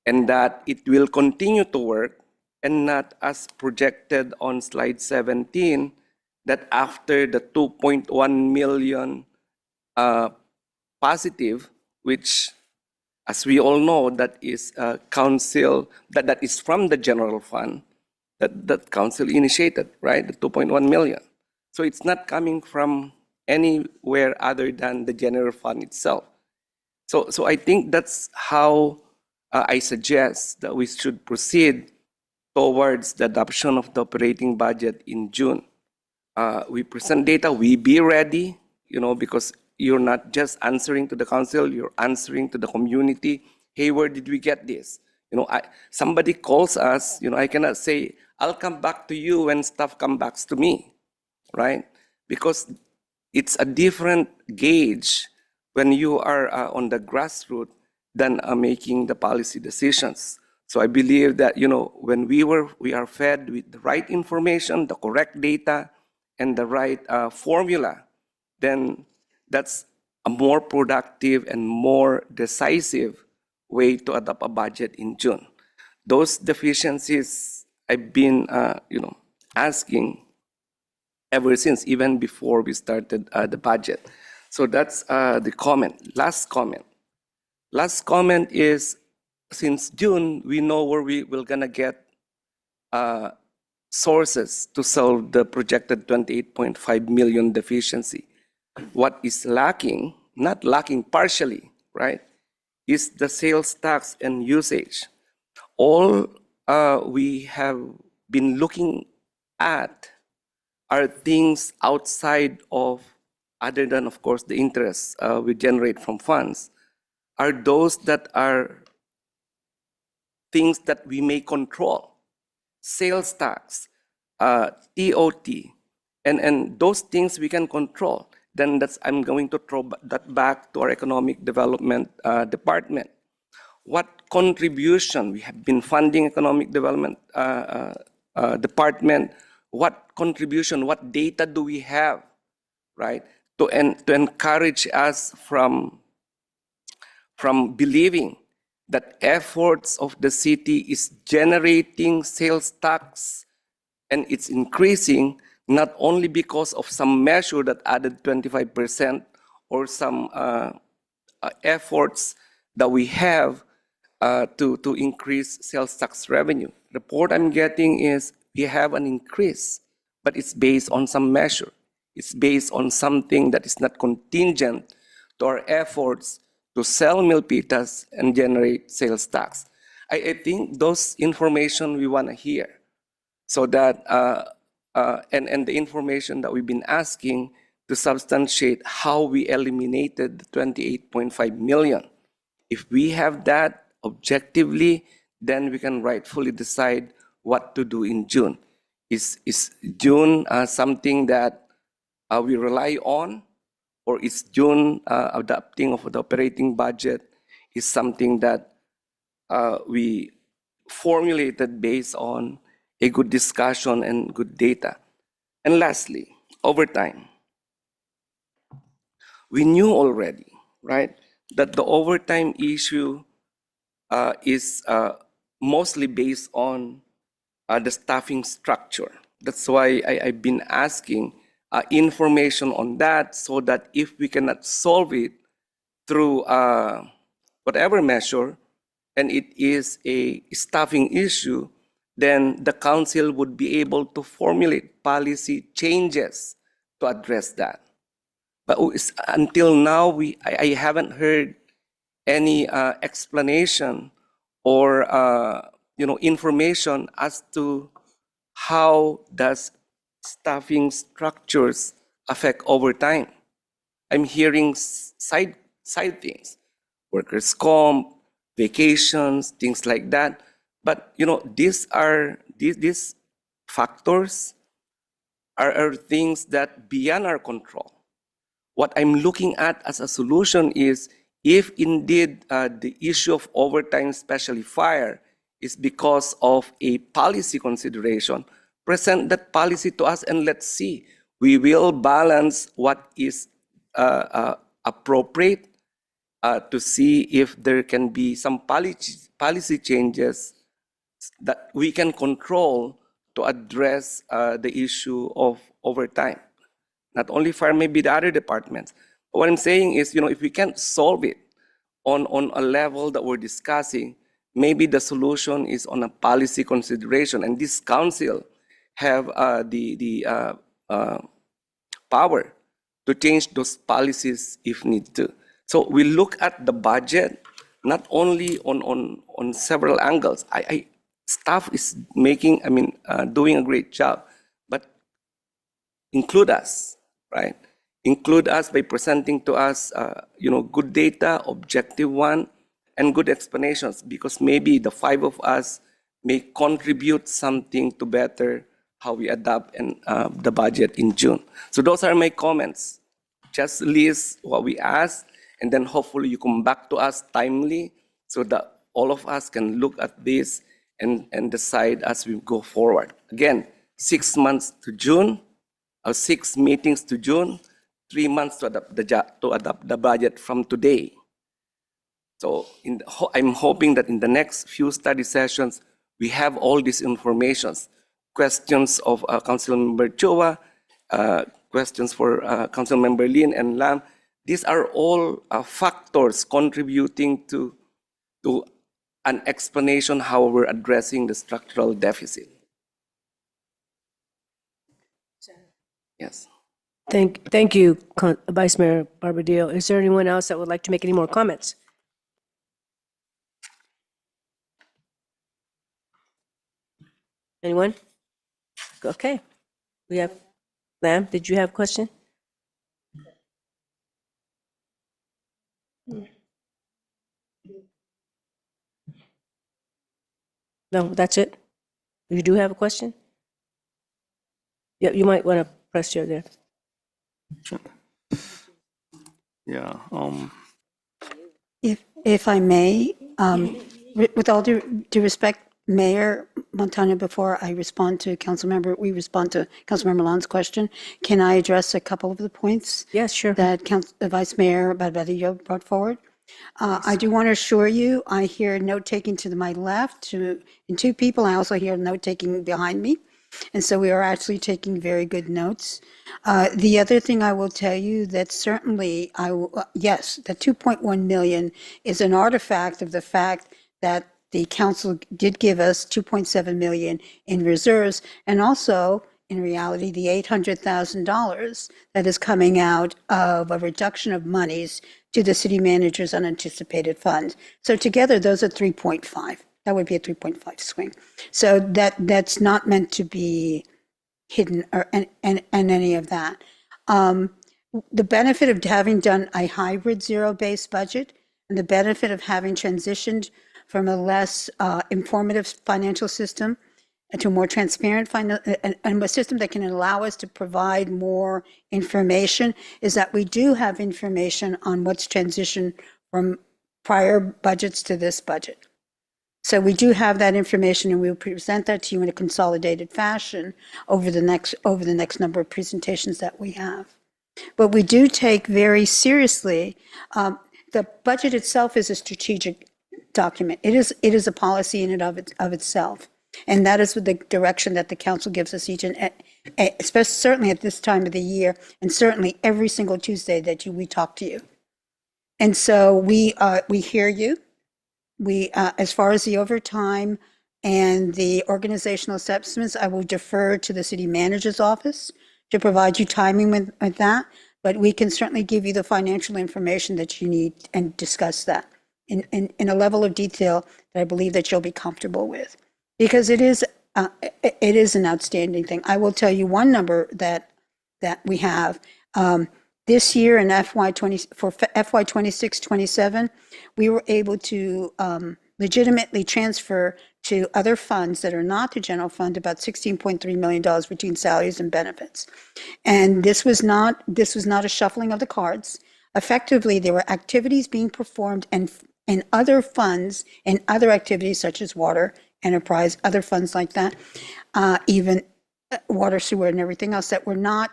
S11: and that it will continue to work, and not as projected on slide 17, that after the 2.1 million positive, which, as we all know, that is council, that is from the general fund, that council initiated, right? The 2.1 million. So it's not coming from anywhere other than the general fund itself. So I think that's how I suggest that we should proceed towards the adoption of the operating budget in June. We present data, we be ready, because you're not just answering to the council, you're answering to the community. Hey, where did we get this? Somebody calls us, I cannot say, I'll come back to you when stuff comes back to me, right? Because it's a different gauge when you are on the grassroots than making the policy decisions. So I believe that, when we are fed with the right information, the correct data, and the right formula, then that's a more productive and more decisive way to adopt a budget in June. Those deficiencies I've been, asking ever since, even before we started the budget. So that's the comment. Last comment. Last comment is, since June, we know where we're gonna get sources to solve the projected 28.5 million deficiency. What is lacking, not lacking partially, right, is the sales tax and usage. All we have been looking at are things outside of, other than, of course, the interest we generate from funds, are those that are things that we may control. Sales tax, TOT, and those things we can control. Then I'm going to throw that back to our economic development department. What contribution we have been funding economic development department? What contribution? What data do we have, right, to encourage us from believing that efforts of the city is generating sales tax and it's increasing not only because of some measure that added 25% or some efforts that we have to increase sales tax revenue. The report I'm getting is we have an increase, but it's based on some measure. It's based on something that is not contingent to our efforts to sell Milpitas and generate sales tax. I think those information we want to hear, so that and the information that we've been asking to substantiate how we eliminated the 28.5 million. If we have that objectively, then we can rightfully decide what to do in June. Is June something that we rely on, or is June adopting of the operating budget is something that we formulated based on a good discussion and good data? And lastly, overtime. We knew already, right, that the overtime issue is mostly based on the staffing structure. That's why I've been asking information on that, so that if we cannot solve it through whatever measure, and it is a staffing issue, then the council would be able to formulate policy changes to address that. But until now, I haven't heard any explanation or information as to how does staffing structures affect overtime. I'm hearing side things, workers' comp, vacations, things like that. But these factors are things that beyond our control. What I'm looking at as a solution is, if indeed the issue of overtime, especially fire, is because of a policy consideration, present that policy to us and let's see. We will balance what is appropriate to see if there can be some policy changes that we can control to address the issue of overtime. Not only fire, maybe the other departments. But what I'm saying is, if we can't solve it on a level that we're discussing, maybe the solution is on a policy consideration, and this council have the power to change those policies if need to. So we look at the budget not only on several angles. Staff is doing a great job, but include us, right? Include us by presenting to us, good data, objective one, and good explanations, because maybe the five of us may contribute something to better how we adapt and the budget in June. So those are my comments. Just list what we asked, and then hopefully you come back to us timely so that all of us can look at this and decide as we go forward. Again, 6 months to June, or 6 meetings to June, 3 months to adopt the budget from today. So I'm hoping that in the next few study sessions, we have all these informations. Questions of Councilmember Chua, questions for Councilmember Lin and Lam. These are all factors contributing to an explanation how we're addressing the structural deficit. Yes.
S1: Thank you, Vice Mayor Barbadillo. Is there anyone else that would like to make any more comments? Anyone? Okay. We have, Lam, did you have a question? No, that's it? You do have a question? Yeah, you might want to press your there.
S5: Yeah.
S4: If I may, with all due respect, Mayor Montano, before I respond to we respond to Councilmember Lon's question, can I address a couple of the points?
S1: Yes, sure.
S4: That Vice Mayor Barbadillo brought forward? I do want to assure you, I hear note-taking to my left, and 2 people. I also hear note-taking behind me. And so we are actually taking very good notes. The other thing I will tell you that certainly, yes, the 2.1 million is an artifact of the fact that the council did give us 2.7 million in reserves, and also, in reality, the $800,000 that is coming out of a reduction of monies to the city manager's unanticipated fund. So together, those are 3.5. That would be a 3.5 swing. So that's not meant to be hidden or and any of that. The benefit of having done a hybrid zero-based budget, and the benefit of having transitioned from a less informative financial system to a more transparent and a system that can allow us to provide more information, is that we do have information on what's transitioned from prior budgets to this budget. So we do have that information, and we'll present that to you in a consolidated fashion over the next number of presentations that we have. But we do take very seriously, the budget itself is a strategic document. It is a policy in and of itself. And that is the direction that the council gives us each, and especially certainly at this time of the year, and certainly every single Tuesday that we talk to you. And so we hear you. We, as far as the overtime and the organizational assessments, I will defer to the city manager's office to provide you timing with that. But we can certainly give you the financial information that you need and discuss that in a level of detail that I believe that you'll be comfortable with, because it is an outstanding thing. I will tell you one number that we have. This year in FY 26-27, we were able to legitimately transfer to other funds that are not the general fund about $16.3 million between salaries and benefits. And this was not a shuffling of the cards. Effectively, there were activities being performed and other funds and other activities such as water, enterprise, other funds like that, even water, sewer, and everything else that were not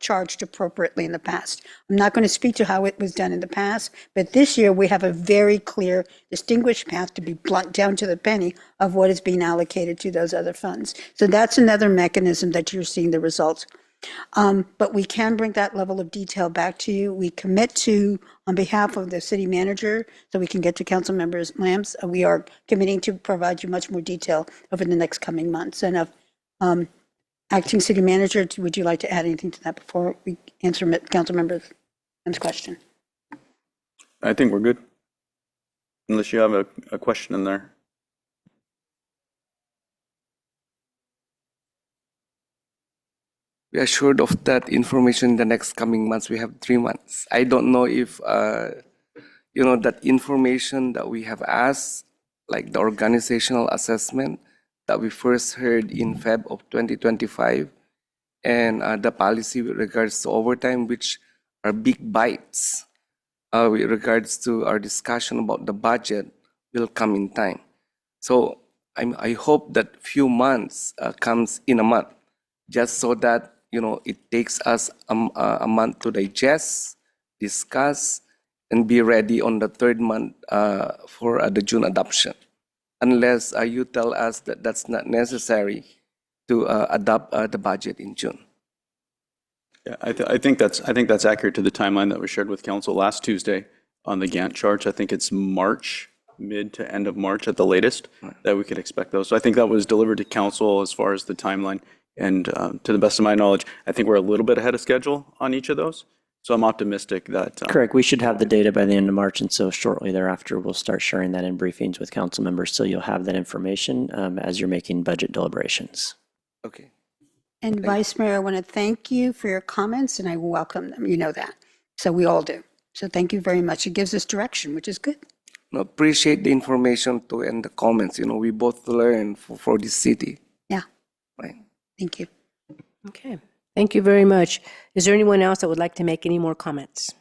S4: charged appropriately in the past. I'm not going to speak to how it was done in the past, but this year we have a very clear, distinguished path, to be blunt down to the penny, of what is being allocated to those other funds. So that's another mechanism that you're seeing the results. But we can bring that level of detail back to you. We commit to, on behalf of the city manager, so we can get to council members' Lambs, we are committing to provide you much more detail over the next coming months. And Acting City Manager, would you like to add anything to that before we answer Councilmember M's question?
S3: I think we're good. Unless you have a question in there.
S11: We are assured of that information in the next coming months. We have 3 months. I don't know if, that information that we have asked, like the organizational assessment, that we first heard in Feb of 2025, and the policy with regards to overtime, which are big bites. with regards to our discussion about the budget will come in time. So I hope that few months comes in a month, just so that it takes us a month to digest, discuss, and be ready on the third month for the June adoption. Unless you tell us that that's not necessary to adopt the budget in June.
S3: Yeah, I think that's accurate to the timeline that was shared with council last Tuesday on the Gantt charts. I think it's March, mid to end of March at the latest, that we could expect those. So I think that was delivered to council as far as the timeline. And to the best of my knowledge, I think we're a little bit ahead of schedule on each of those. So I'm optimistic that.
S6: Correct. We should have the data by the end of March, and so shortly thereafter, we'll start sharing that in briefings with council members. So you'll have that information as you're making budget deliberations.
S11: Okay.
S4: And Vice Mayor, I want to thank you for your comments, and I welcome them. You know that. So we all do. So thank you very much. It gives us direction, which is good.
S11: Appreciate the information too and the comments. We both learn for this city.
S4: Yeah.
S11: Right.
S4: Thank you.
S1: Okay, thank you very much. Is there anyone else that would like to make any more comments?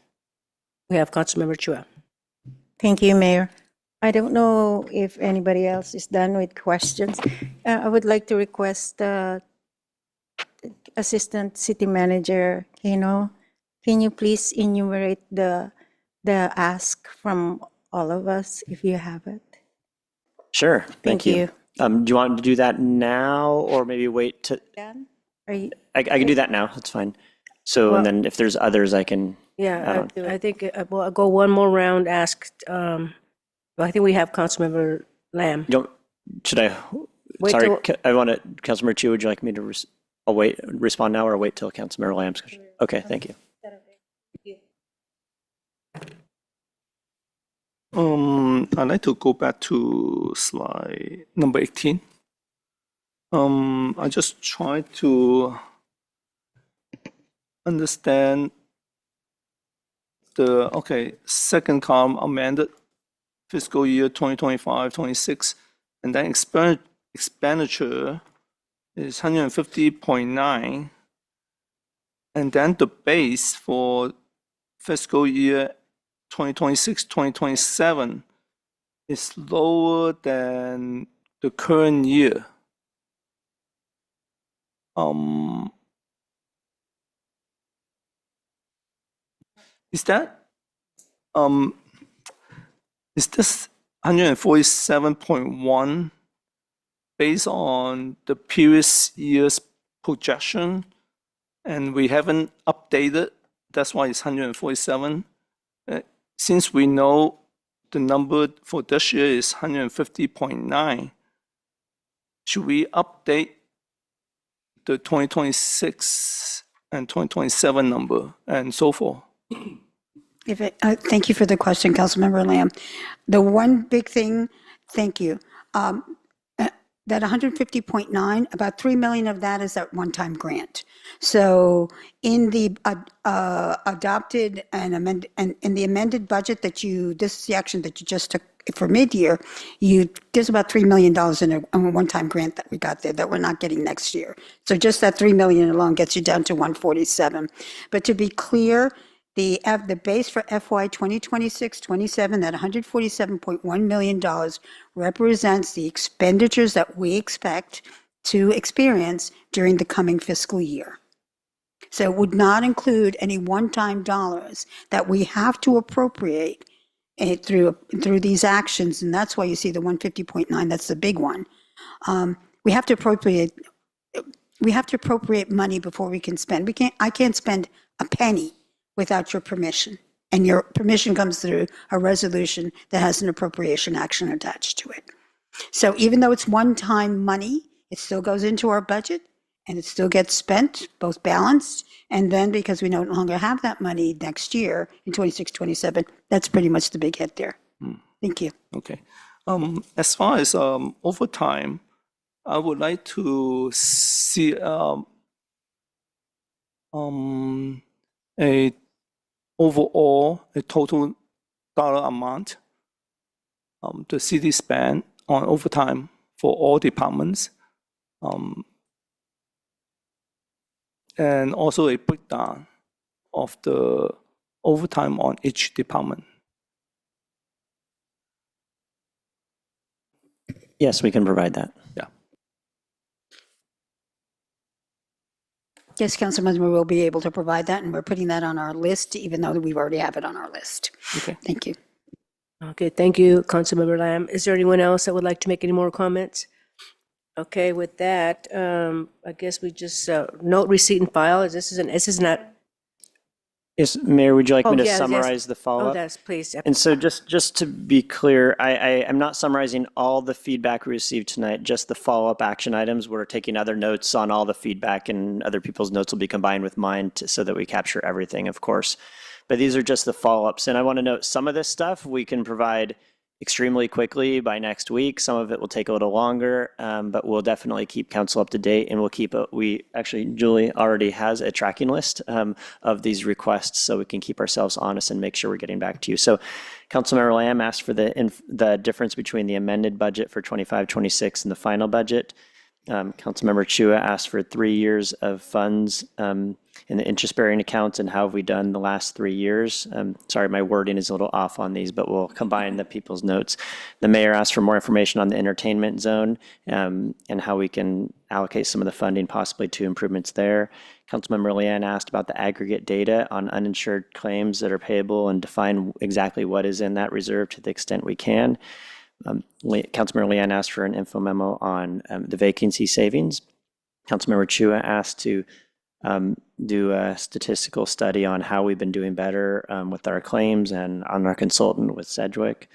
S1: We have Councilmember Chua.
S7: Thank you, Mayor. I don't know if anybody else is done with questions. I would like to request Assistant City Manager, can you please enumerate the ask from all of us if you have it?
S6: Sure. Thank you. Do you want to do that now or maybe wait to?
S7: Are you,
S6: I can do that now. That's fine. So, and then if there's others, I can.
S1: Yeah, I think I'll go one more round, ask, I think we have Councilmember Lamb.
S6: Should I?
S1: Wait
S6: Sorry,
S1: till-
S6: I want to, Councilmember Chu, would you like me to respond now or wait till Councilmember Lamb's question? Okay, thank you.
S5: I'd like to go back to slide number 18. I just try to understand the, second column amended fiscal year 2025-26, and then expenditure is 150.9, and then the base for fiscal year 2026-2027 is lower than the current year. Is this 147.1 based on the previous year's projection, and we haven't updated? That's why it's 147. Since we know the number for this year is 150.9, should we update the 2026 and 2027 number and so forth?
S4: Thank you for the question, Councilmember Lamb. The one big thing, thank you. That 150.9, about 3 million of that is that one-time grant. So in the adopted and amended, and in the amended budget this is the action that you just took for mid-year, there's about $3 million in a one-time grant that we got there that we're not getting next year. So just that 3 million alone gets you down to 147. But to be clear, the base for FY 2026-27, that $147.1 million represents the expenditures that we expect to experience during the coming fiscal year. So it would not include any one-time dollars that we have to appropriate through these actions, and that's why you see the 150.9. That's the big one. We have to appropriate money before we can spend. I can't spend a penny without your permission. And your permission comes through a resolution that has an appropriation action attached to it. So even though it's one-time money, it still goes into our budget and it still gets spent, both balanced. And then because we no longer have that money next year in 26, 27, that's pretty much the big hit there. Thank you.
S5: Okay. As far as overtime, I would like to see a total dollar amount the city spent on overtime for all departments, and also a breakdown of the overtime on each department?
S6: Yes, we can provide that.
S4: Yes, Councilmember, we'll be able to provide that, and we're putting that on our list, even though we already have it on our list.
S5: Okay.
S4: Thank you.
S1: Okay, thank you, Councilmember Lamb. Is there anyone else that would like to make any more comments? Okay, with that, I guess we just note receipt and file. This is not.
S6: Yes, Mayor, would you like me to
S1: Yes.
S6: summarize the
S1: Oh,
S6: follow-up?
S1: that's please.
S6: And so just to be clear, I am not summarizing all the feedback we received tonight, just the follow-up action items. We're taking other notes on all the feedback, and other people's notes will be combined with mine so that we capture everything, of course. But these are just the follow-ups. And I want to note some of this stuff we can provide extremely quickly by next week. Some of it will take a little longer, but we'll definitely keep council up to date, and we'll keep Julie already has a tracking list of these requests, so we can keep ourselves honest and make sure we're getting back to you. So Councilmember Lamb asked for the difference between the amended budget for 25-26 and the final budget. Councilmember Chua asked for 3 years of funds in the interest-bearing accounts, and how have we done the last 3 years? Sorry, my wording is a little off on these, but we'll combine the people's notes. The mayor asked for more information on the entertainment zone and how we can allocate some of the funding possibly to improvements there. Councilmember Leanne asked about the aggregate data on uninsured claims that are payable and define exactly what is in that reserve to the extent we can. Councilmember Leanne asked for an info memo on the vacancy savings. Councilmember Chua asked to do a statistical study on how we've been doing better with our claims and on our consultant with Sedgwick.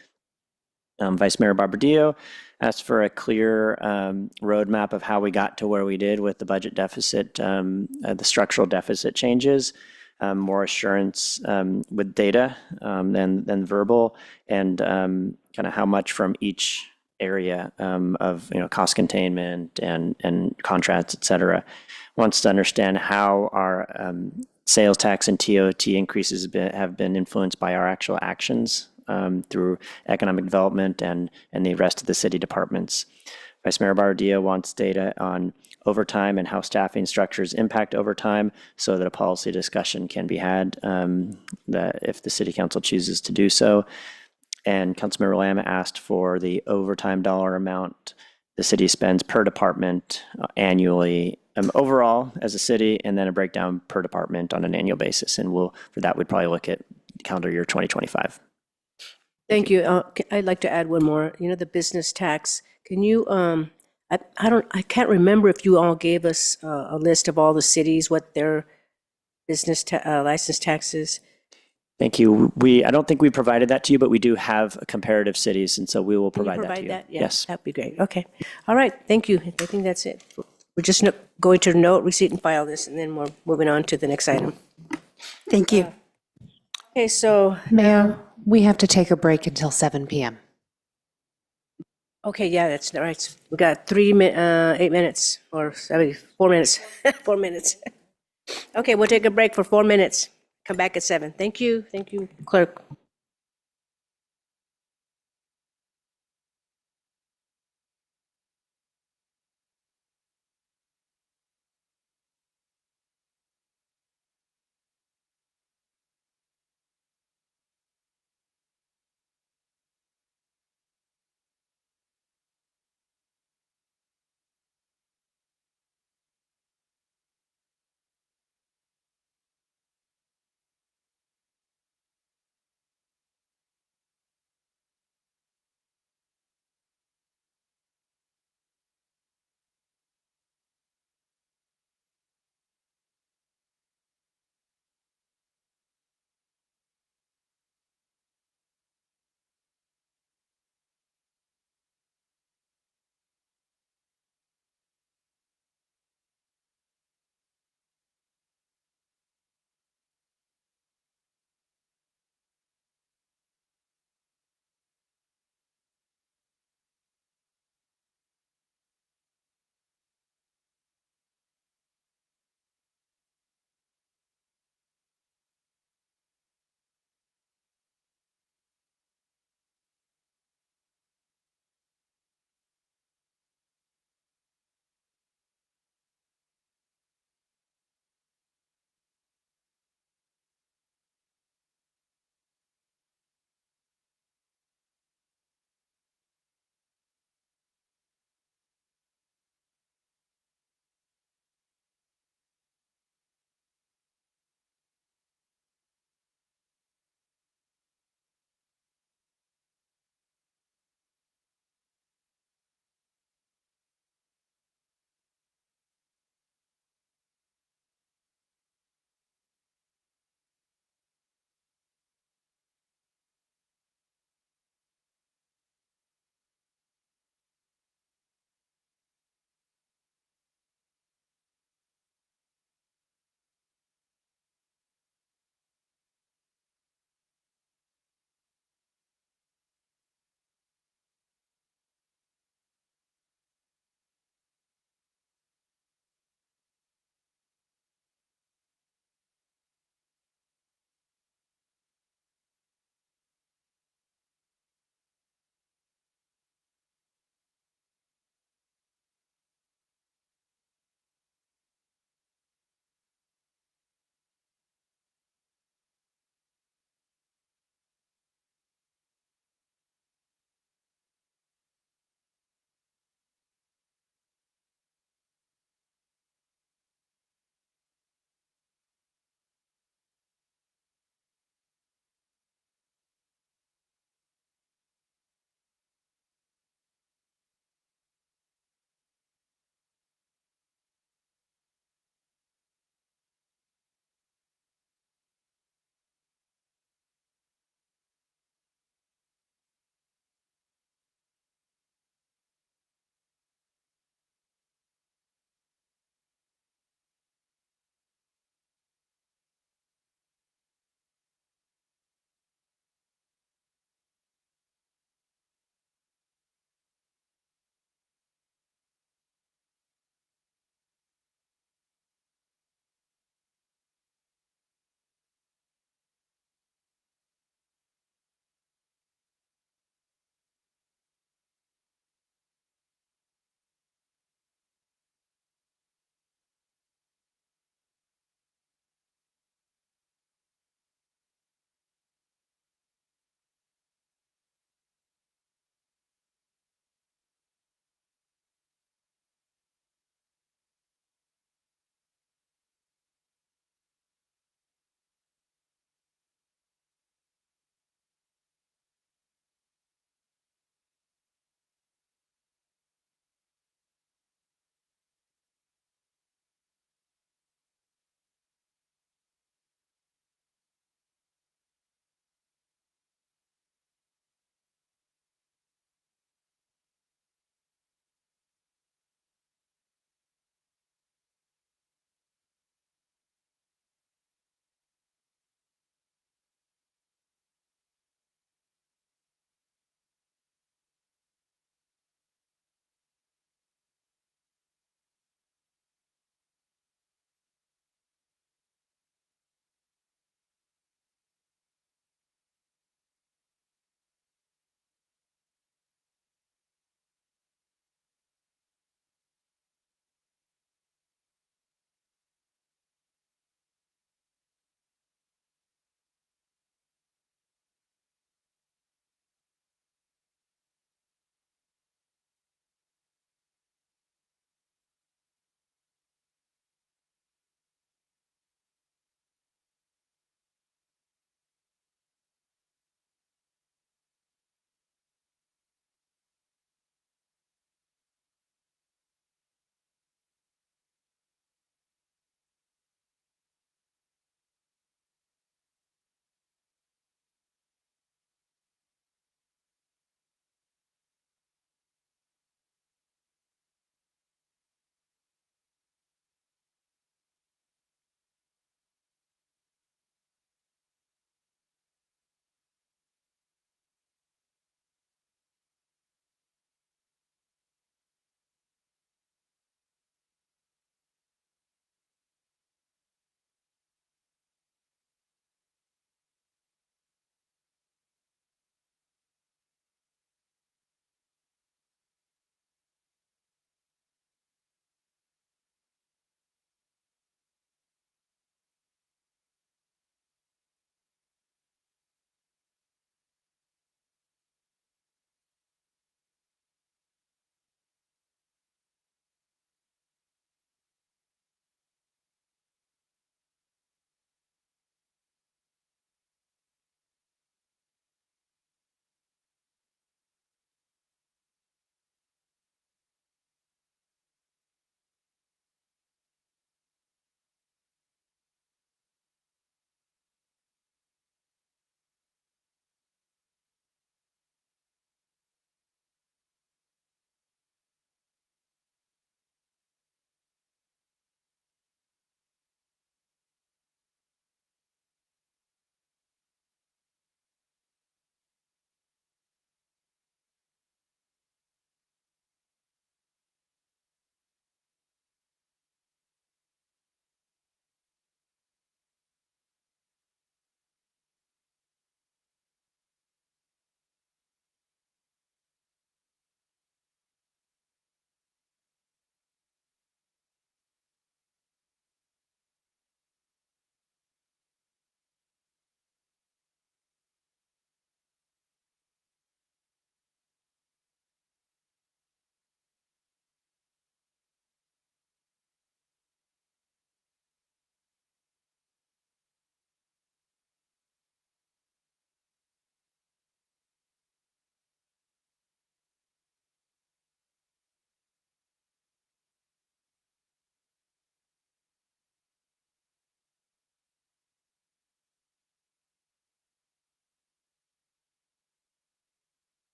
S6: Vice Mayor Barbadillo asked for a clear roadmap of how we got to where we did with the budget deficit, the structural deficit changes, more assurance with data than verbal, and kind of how much from each area of cost containment and contracts, et cetera. Wants to understand how our sales tax and TOT increases have been influenced by our actual actions through economic development and the rest of the city departments. Vice Mayor Barbadillo wants data on overtime and how staffing structures impact overtime so that a policy discussion can be had if the city council chooses to do so. And Councilmember Lamb asked for the overtime dollar amount the city spends per department annually overall as a city, and then a breakdown per department on an annual basis. And for that, we'd probably look at calendar year 2025.
S1: Thank you. I'd like to add one more. The business tax. Can you? I can't remember if you all gave us a list of all the cities, what their business license tax is.
S6: Thank you. I don't think we provided that to you, but we do have comparative cities, and so we will provide that to you.
S1: Yeah,
S6: Yes.
S1: that'd be great. Okay. All right. Thank you. I think that's it. We're just going to note, receipt, and file this, and then we're moving on to the next item.
S4: Thank you.
S1: Okay, so.
S2: Mayor, we have to take a break until 7 p.m.
S1: Okay, yeah, that's right. We got 8 minutes, or 4 minutes. 4 minutes. Okay, we'll take a break for 4 minutes. Come back at 7. Thank you. Thank you, clerk.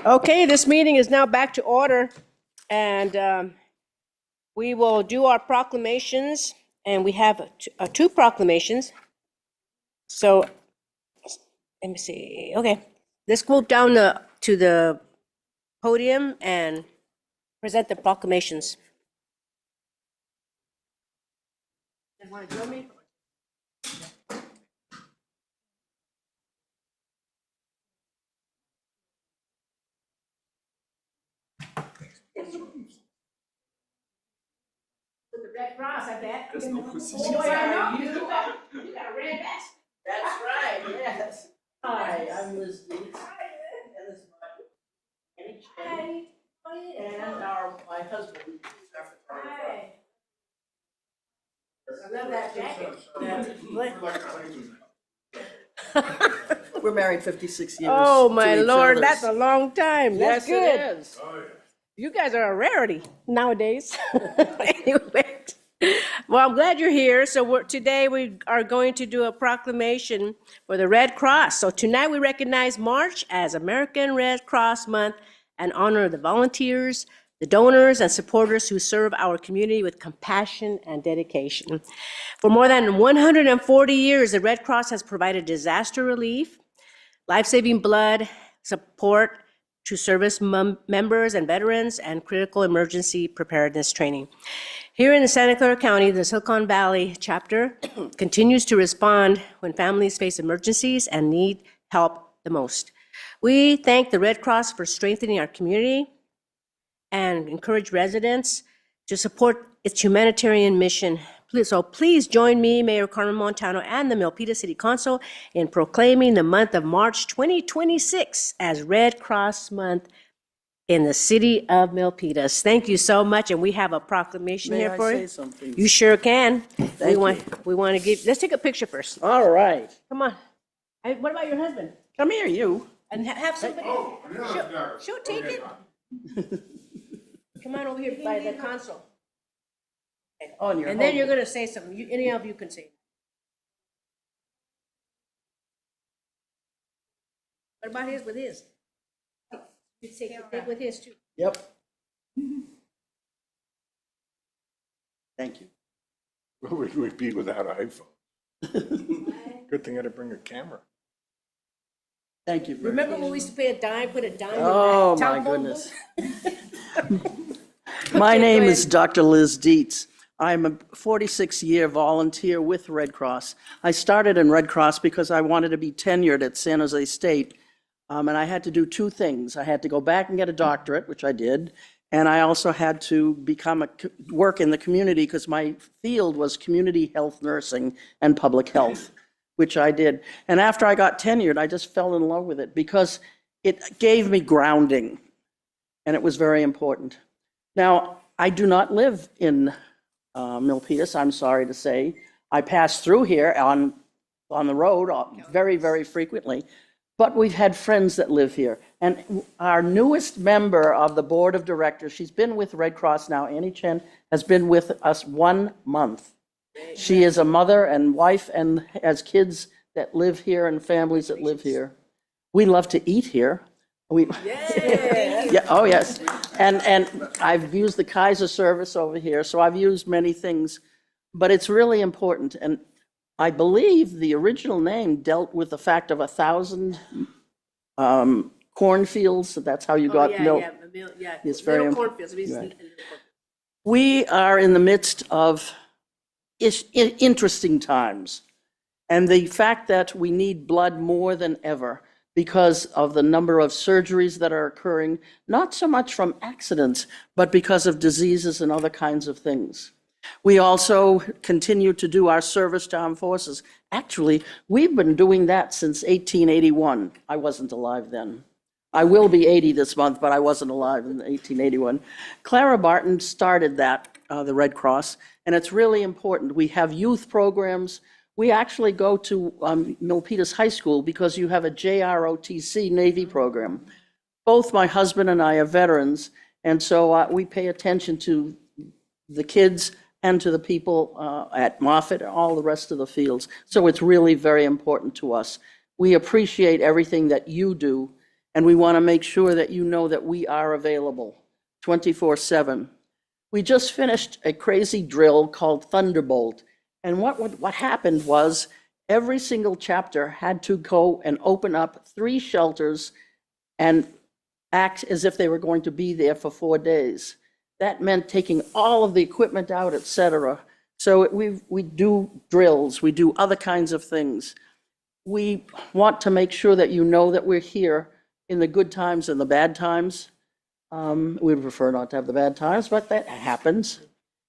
S1: Okay, this meeting is now back to order, and we will do our proclamations, and we have two proclamations. So, let me see, okay. Let's move down to the podium and present the proclamations. Want to join me? With the Red Cross, I bet. Oh, yeah, you got a red vest.
S12: That's right, yes. Hi, I'm Liz Deeds. And this is my Annie Chen. And my husband is our photographer.
S1: I love that jacket.
S12: We're married 56 years.
S1: Oh, my
S12: to each
S1: Lord,
S12: other.
S1: that's a long time. That's
S12: Yes,
S1: good.
S12: it is.
S1: You guys are a rarity nowadays. Anyway, well, I'm glad you're here. So today we are going to do a proclamation for the Red Cross. So tonight we recognize March as American Red Cross Month and honor the volunteers, the donors, and supporters who serve our community with compassion and dedication. For more than 140 years, the Red Cross has provided disaster relief, life-saving blood support to service members and veterans, and critical emergency preparedness training. Here in Santa Clara County, the Silicon Valley chapter continues to respond when families face emergencies and need help the most. We thank the Red Cross for strengthening our community and encourage residents to support its humanitarian mission. Please join me, Mayor Carmen Montano, and the Milpitas City Council in proclaiming the month of March 2026 as Red Cross Month in the city of Milpitas. Thank you so much, and we have a proclamation
S12: May
S1: here
S12: I
S1: for
S12: say
S1: you.
S12: something?
S1: You sure can.
S12: Thank you.
S1: We want to give, let's take a picture first.
S12: All right.
S1: Come on. Hey, what about your husband?
S12: Come here, you.
S1: And have somebody, she'll take it. Come on over here by the console.
S12: On your
S1: And then
S12: home.
S1: you're gonna say something, any of you can say. What about his with his? You take with his too.
S12: Yep. Thank you.
S13: Where would we be without iPhone? Good thing I had to bring a camera.
S12: Thank you. very
S1: Remember
S12: much.
S1: when we used to pay a dime, put a dime in
S12: Oh,
S1: that
S12: my
S1: telephone
S12: goodness.
S1: booth?
S12: My
S1: Okay,
S12: name
S1: go
S12: is
S1: ahead.
S12: Dr. Liz Dietz. I'm a 46-year volunteer with Red Cross. I started in Red Cross because I wanted to be tenured at San Jose State. And I had to do two things. I had to go back and get a doctorate, which I did. And I also had to work in the community because my field was community health nursing and public health, which I did. And after I got tenured, I just fell in love with it because it gave me grounding. And it was very important. Now, I do not live in Milpitas, I'm sorry to say. I pass through here on the road very, very frequently. But we've had friends that live here. And our newest member of the board of directors, she's been with Red Cross now, Annie Chen, has been with us 1 month. She is a mother and wife and has kids that live here and families that live here. We love to eat here. Yeah, oh, yes. And I've used the Kaiser service over here, so I've used many things. But it's really important. And I believe the original name dealt with the fact of 1,000 cornfields. So that's how you got milk.
S1: Yeah.
S12: It's very
S1: Little
S12: important.
S1: cornfields.
S12: Right. We are in the midst of interesting times. And the fact that we need blood more than ever because of the number of surgeries that are occurring, not so much from accidents, but because of diseases and other kinds of things. We also continue to do our service to armed forces. Actually, we've been doing that since 1881. I wasn't alive then. I will be 80 this month, but I wasn't alive in 1881. Clara Barton started that, the Red Cross, and it's really important. We have youth programs. We actually go to Milpitas High School because you have a JROTC Navy program. Both my husband and I are veterans, and so we pay attention to the kids and to the people at Moffett and all the rest of the fields. So it's really very important to us. We appreciate everything that you do, And we want to make sure that you know that we are available 24/7. We just finished a crazy drill called Thunderbolt. And what happened was every single chapter had to go and open up 3 shelters and act as if they were going to be there for 4 days. That meant taking all of the equipment out, et cetera. So we do drills, we do other kinds of things. We want to make sure that you know that we're here in the good times and the bad times. We'd prefer not to have the bad times, but that happens.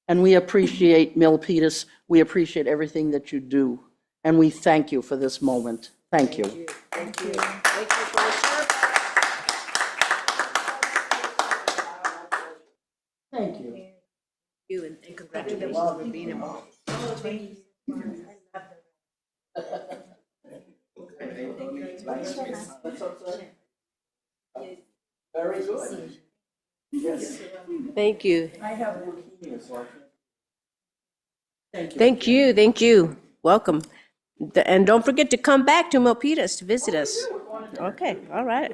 S12: And we appreciate Milpitas. We appreciate everything that you do. And we thank you for this moment. Thank you.
S1: Thank you. Thank you for the service.
S12: Thank you.
S1: You and congratulations for being involved.
S12: Very good. Yes.
S1: Thank you.
S12: I have leukemia, so I can't.
S1: Thank you. Thank you. Welcome. And don't forget to come back to Milpitas to visit us. Okay, all right.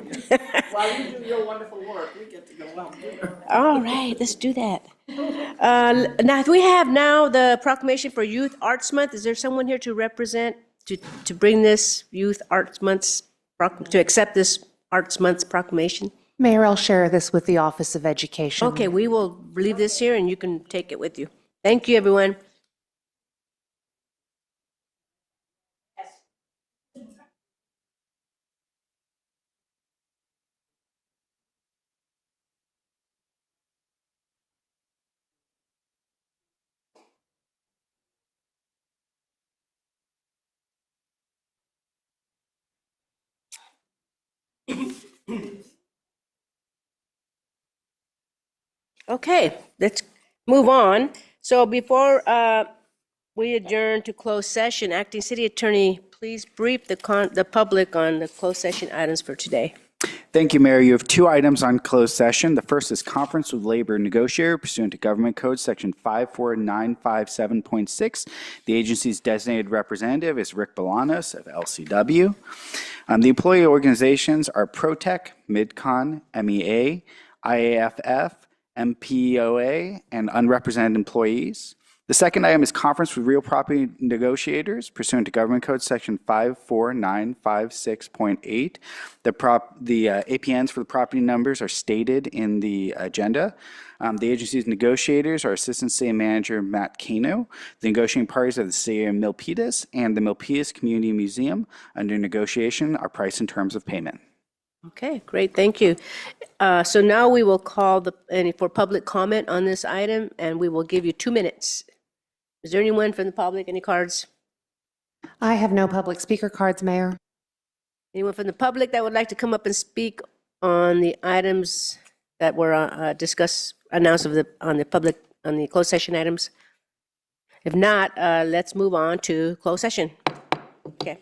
S12: While you do your wonderful work, we get to go out.
S1: All right, let's do that. Now, we have now the proclamation for Youth Arts Month. Is there someone here to represent, to bring this Youth Arts Month's, to accept this Arts Month's proclamation?
S2: Mayor, I'll share this with the Office of Education.
S1: Okay, we will leave this here and you can take it with you. Thank you, everyone. Okay, let's move on. So before we adjourn to closed session, Acting City Attorney, please brief the public on the closed session items for today.
S14: Thank you, Mayor. You have 2 items on closed session. The first is conference with labor negotiator pursuant to Government Code Section 54957.6. The agency's designated representative is Rick Bolanos of LCW. The employee organizations are ProTech, MidCon, MEA, IAFF, MPOA, and unrepresented employees. The second item is conference with real property negotiators pursuant to Government Code Section 54956.8. The APNs for the property numbers are stated in the agenda. The agency's negotiators are Assistant City Manager Matt Kano. The negotiating parties are the City of Milpitas and the Milpitas Community Museum. Under negotiation are price and terms of payment.
S1: Okay, great, thank you. So now we will call for public comment on this item, and we will give you 2 minutes. Is there anyone from the public, any cards?
S2: I have no public speaker cards, Mayor.
S1: Anyone from the public that would like to come up and speak on the items that were announced on the closed session items? If not, let's move on to closed session. Okay.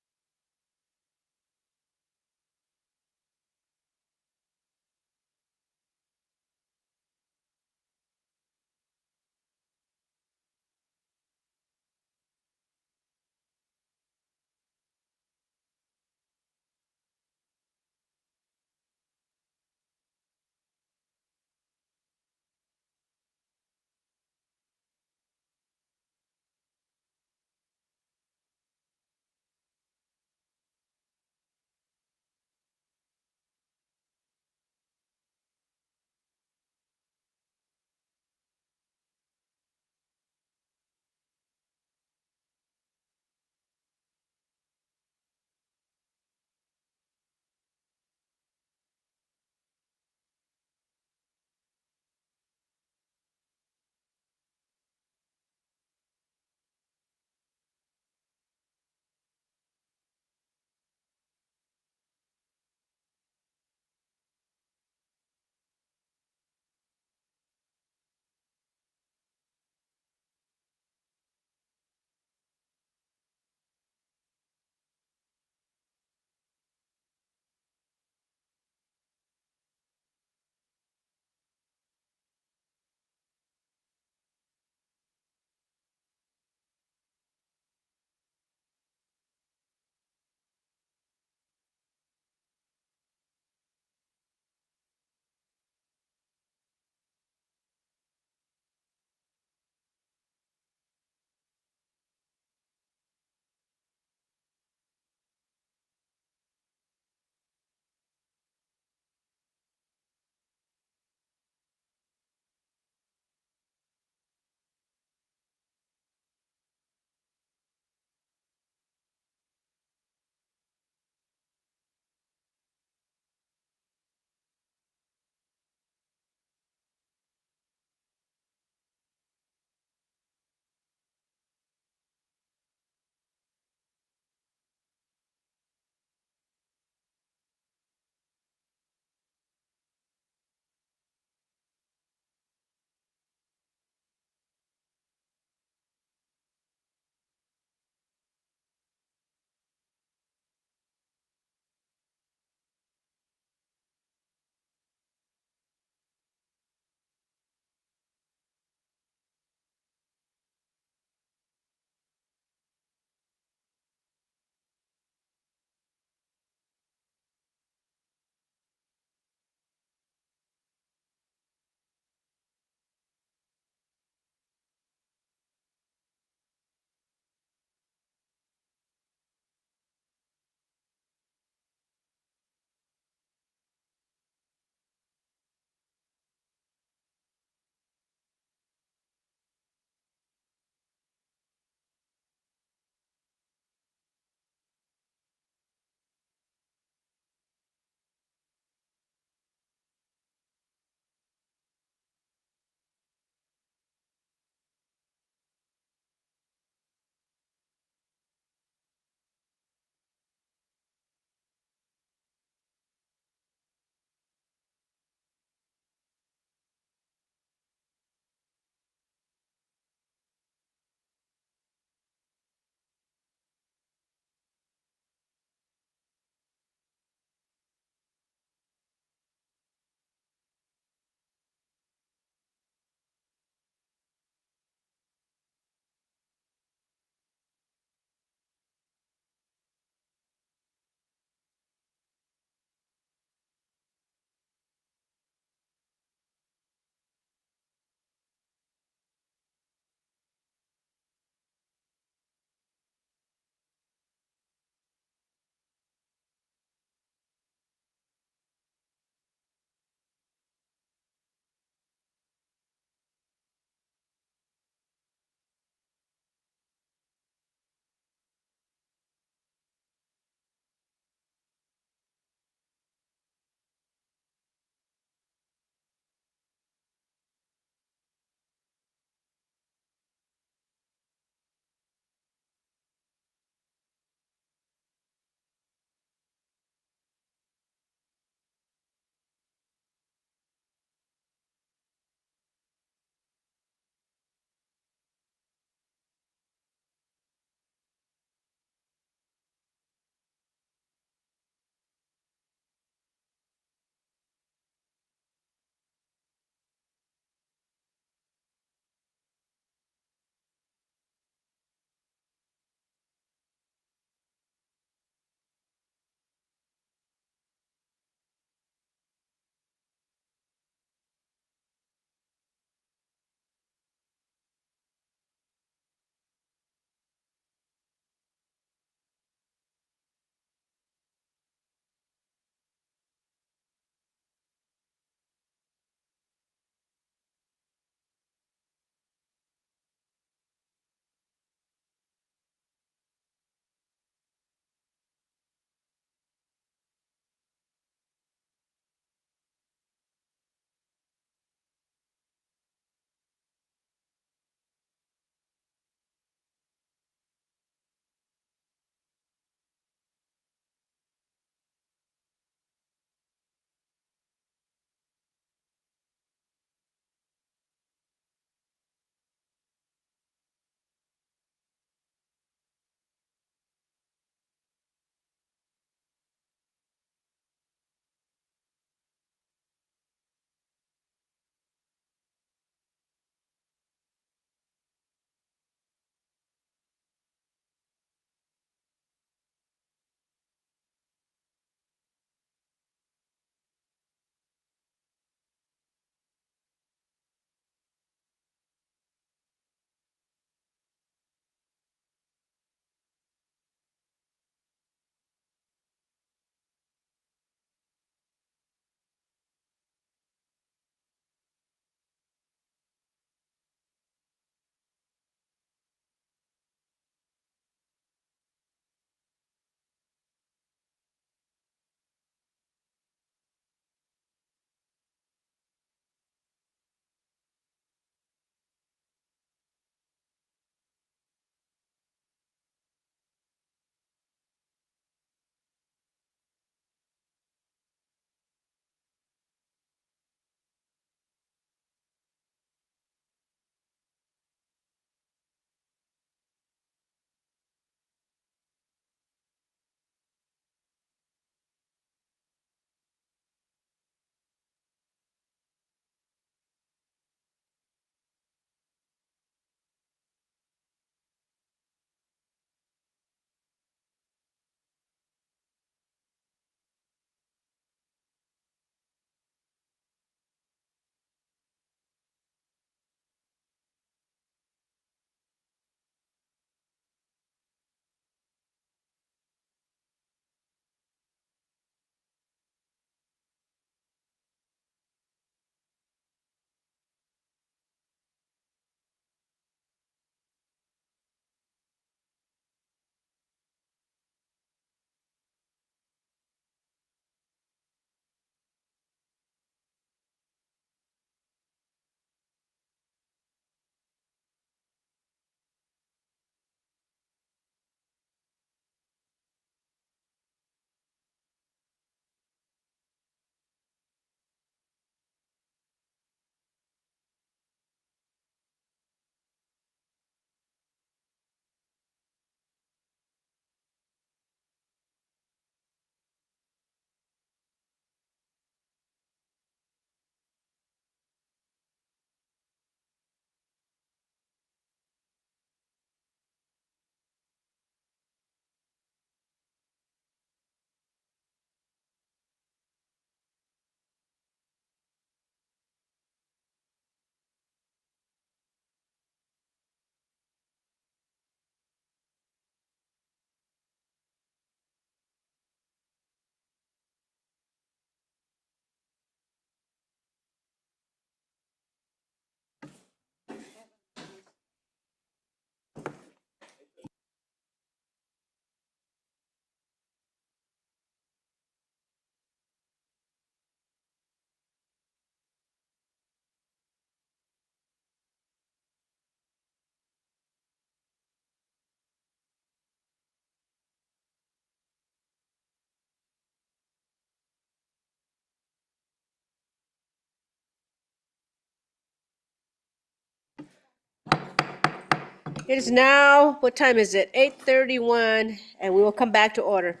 S1: It is now, what time is it? 8:31, and we will come back to order.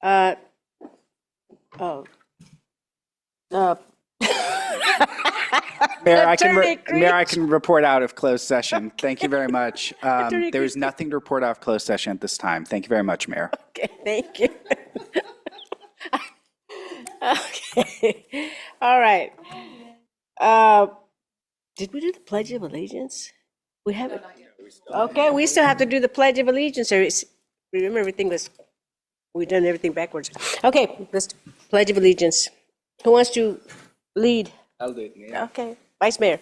S1: Uh, oh.
S14: Mayor,
S1: Attorney
S14: Mayor, I
S1: Creech.
S14: can report out of closed session. Thank you very much.
S1: Attorney
S14: There is
S1: Creech.
S14: nothing to report out of closed session at this time. Thank you very much, Mayor.
S1: Okay, thank you. Okay, all right. Did we do the Pledge of Allegiance? We haven't. Okay, we still have to do the Pledge of Allegiance. Remember, we've done everything backwards. Okay, let's Pledge of Allegiance. Who wants to lead?
S11: I'll do it. Yeah.
S1: Okay, Vice Mayor.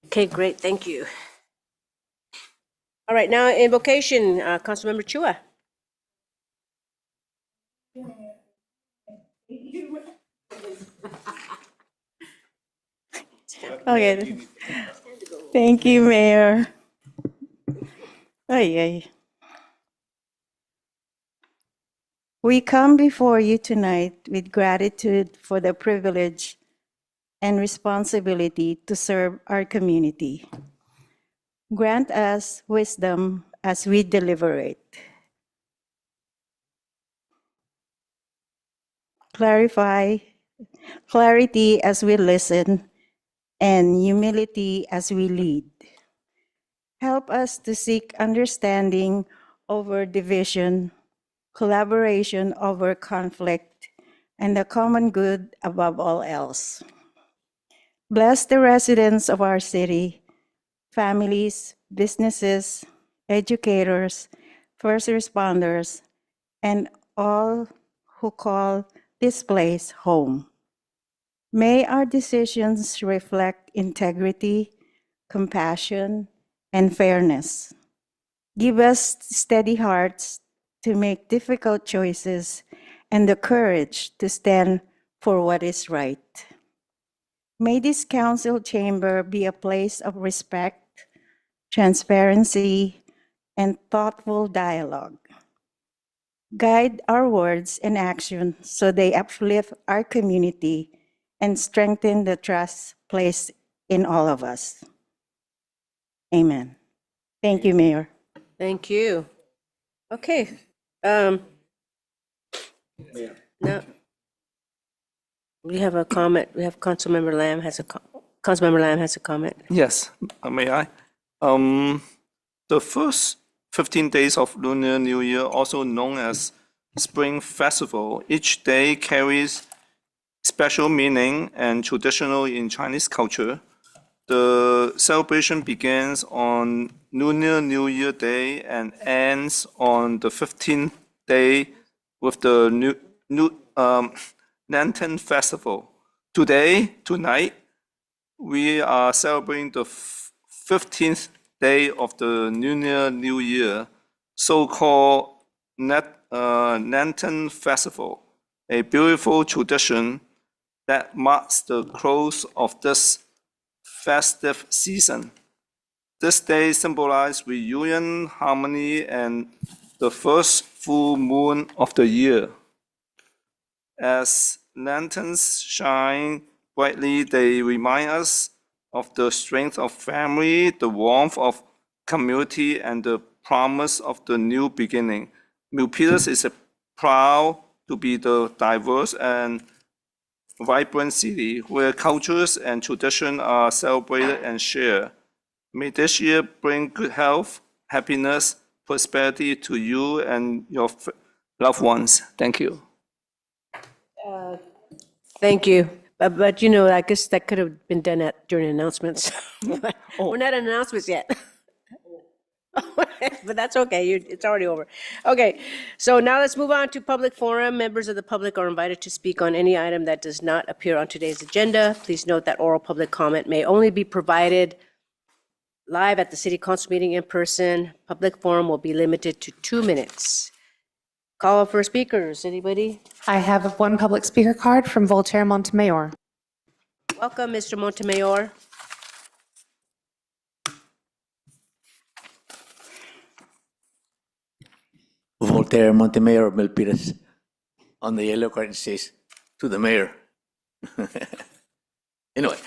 S1: Okay, great, thank you. All right, now invocation, Councilmember Chua.
S7: Okay. Thank you, Mayor. Ay, ay. We come before you tonight with gratitude for the privilege and responsibility to serve our community. Grant us wisdom as we deliberate. Clarity as we listen, and humility as we lead. Help us to seek understanding over division, collaboration over conflict, and the common good above all else. Bless the residents of our city, families, businesses, educators, first responders, and all who call this place home. May our decisions reflect integrity, compassion, and fairness. Give us steady hearts to make difficult choices and the courage to stand for what is right. May this council chamber be a place of respect, transparency, and thoughtful dialogue. Guide our words and actions so they uplift our community and strengthen the trust placed in all of us. Amen. Thank you, Mayor.
S1: Thank you. Okay. Now, we have a comment. We have Councilmember Lamb has a comment.
S5: Yes, may I? The first 15 days of Lunar New Year, also known as Spring Festival, each day carries special meaning and traditional in Chinese culture. The celebration begins on Lunar New Year Day and ends on the 15th day with the Lantern Festival. Tonight, we are celebrating the 15th day of the Lunar New Year, so-called Lantern Festival, a beautiful tradition that marks the close of this festive season. This day symbolizes reunion, harmony, and the first full moon of the year. As lanterns shine brightly, they remind us of the strength of family, the warmth of community, and the promise of the new beginning. Milpitas is proud to be the diverse and vibrant city where cultures and tradition are celebrated and shared. May this year bring good health, happiness, prosperity to you and your loved ones. Thank you.
S1: Thank you. But you know, I guess that could have been done during announcements. We're not in announcements yet. But that's okay, it's already over. Okay, so now let's move on to public forum. Members of the public are invited to speak on any item that does not appear on today's agenda. Please note that oral public comment may only be provided live at the city council meeting in person. Public forum will be limited to 2 minutes. Call for speakers, anybody?
S2: I have one public speaker card from Voltaire Montemayor.
S1: Welcome, Mr. Montemayor.
S15: Montemayor of Milpitas. On the yellow card it says, to the mayor. Anyway,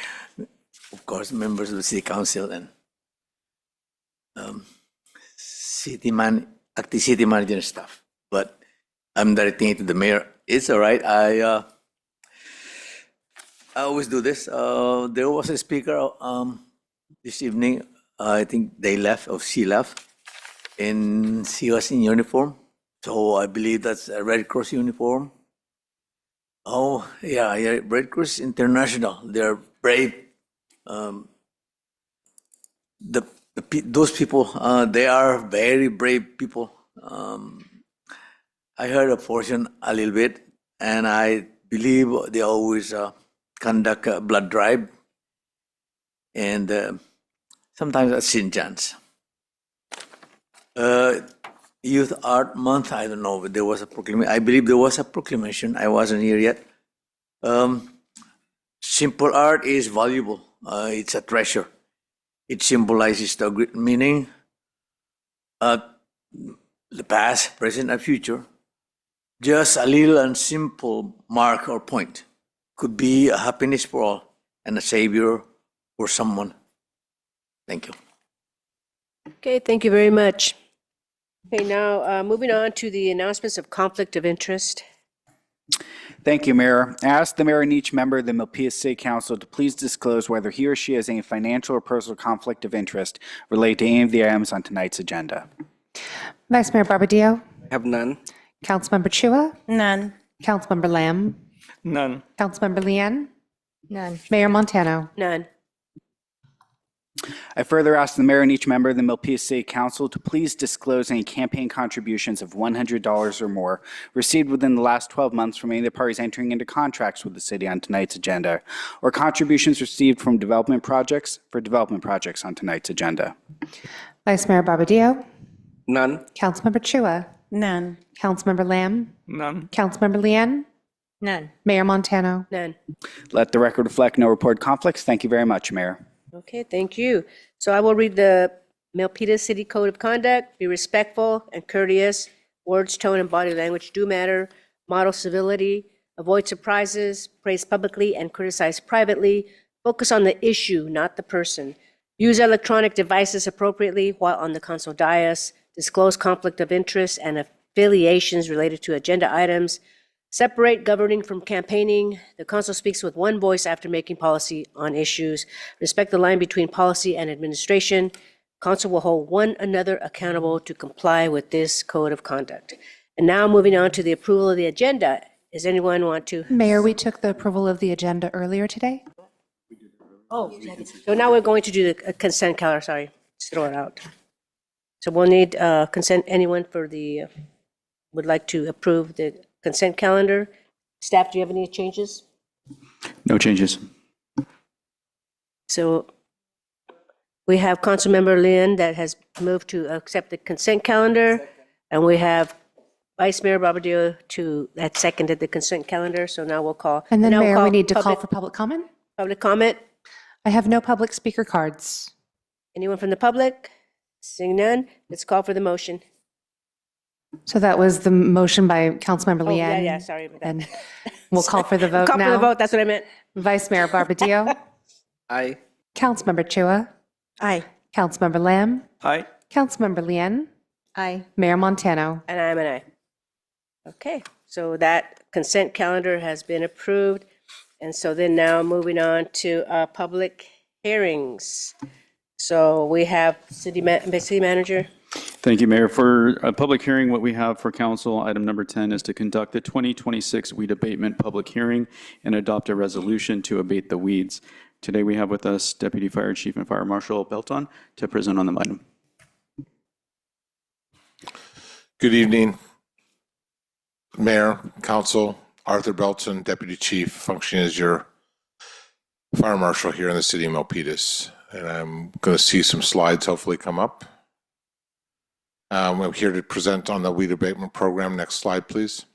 S15: of course, members of the city council and acting city manager and stuff. But I'm directing it to the mayor. It's all right. I always do this. There was a speaker this evening. I think they left or she left, and she was in uniform. So I believe that's a Red Cross uniform. Oh, yeah, Red Cross International. They're brave. Those people, they are very brave people. I heard a portion a little bit, and I believe they always conduct a blood drive, and sometimes at St. John's. Youth Art Month, I don't know, but there was a proclamation. I believe there was a proclamation. I wasn't here yet. Simple art is valuable. It's a treasure. It symbolizes the great meaning, the past, present, and future. Just a little and simple mark or point could be a happiness for all and a savior for someone. Thank you.
S1: Okay, thank you very much. Okay, now moving on to the announcements of conflict of interest.
S14: Thank you, Mayor. I ask the mayor and each member of the Milpitas City Council to please disclose whether he or she has any financial or personal conflict of interest related to any of the items on tonight's agenda.
S2: Vice Mayor Barbadillo?
S11: Have none.
S2: Councilmember Chua?
S7: None.
S2: Councilmember Lamb?
S5: None.
S2: Councilmember Leanne?
S8: None.
S2: Mayor Montano?
S1: None.
S14: I further ask the mayor and each member of the Milpitas City Council to please disclose any campaign contributions of $100 or more received within the last 12 months from any of the parties entering into contracts with the city on tonight's agenda, or contributions received from development projects for development projects on tonight's agenda.
S2: Vice Mayor Barbadillo?
S11: None.
S2: Councilmember Chua?
S7: None.
S2: Councilmember Lamb?
S5: None.
S2: Councilmember Leanne?
S8: None.
S2: Mayor Montano?
S1: None.
S14: Let the record reflect no reported conflicts. Thank you very much, Mayor.
S1: Okay, thank you. So I will read the Milpitas City Code of Conduct. Be respectful and courteous. Words, tone, and body language do matter. Model civility. Avoid surprises. Praise publicly and criticize privately. Focus on the issue, not the person. Use electronic devices appropriately while on the council dais. Disclose conflict of interest and affiliations related to agenda items. Separate governing from campaigning. The council speaks with one voice after making policy on issues. Respect the line between policy and administration. Council will hold one another accountable to comply with this code of conduct. And now moving on to the approval of the agenda. Does anyone want to?
S2: Mayor, we took the approval of the agenda earlier today.
S1: Oh, so now we're going to do the consent calendar, sorry, just throw it out. So we'll need consent, anyone for the, would like to approve the consent calendar? Staff, do you have any changes?
S3: No changes.
S1: So we have Councilmember Lynn that has moved to accept the consent calendar, and we have Vice Mayor Barbadillo that seconded the consent calendar, so now we'll call.
S2: And then,
S1: now we'll
S2: Mayor, we need to call
S1: public-
S2: for public comment.
S1: Public comment.
S2: I have no public speaker cards.
S1: Anyone from the public? Seeing none, let's call for the motion.
S2: So that was the motion by Councilmember
S1: Oh,
S2: Leanne.
S1: yeah, sorry about that.
S2: And we'll call for the vote
S1: Call for the
S2: now.
S1: vote, that's what I meant.
S2: Vice Mayor Barbadillo?
S11: Aye.
S2: Councilmember Chua?
S7: Aye.
S2: Councilmember Lamb?
S5: Aye.
S2: Councilmember Leanne?
S8: Aye.
S2: Mayor Montano?
S1: And I'm an aye. Okay, so that consent calendar has been approved. And so then now moving on to public hearings. So we have city manager.
S3: Thank you, Mayor. For a public hearing, what we have for council, item number 10, is to conduct the 2026 weed abatement public hearing and adopt a resolution to abate the weeds. Today we have with us Deputy Fire Chief and Fire Marshal Belton to present on the item.
S13: Good evening, Mayor, Council, Arthur Belton, Deputy Chief, functioning as your Fire Marshal here in the city of Milpitas. And I'm going to see some slides hopefully come up. I'm here to present on the weed abatement program. Next slide, please.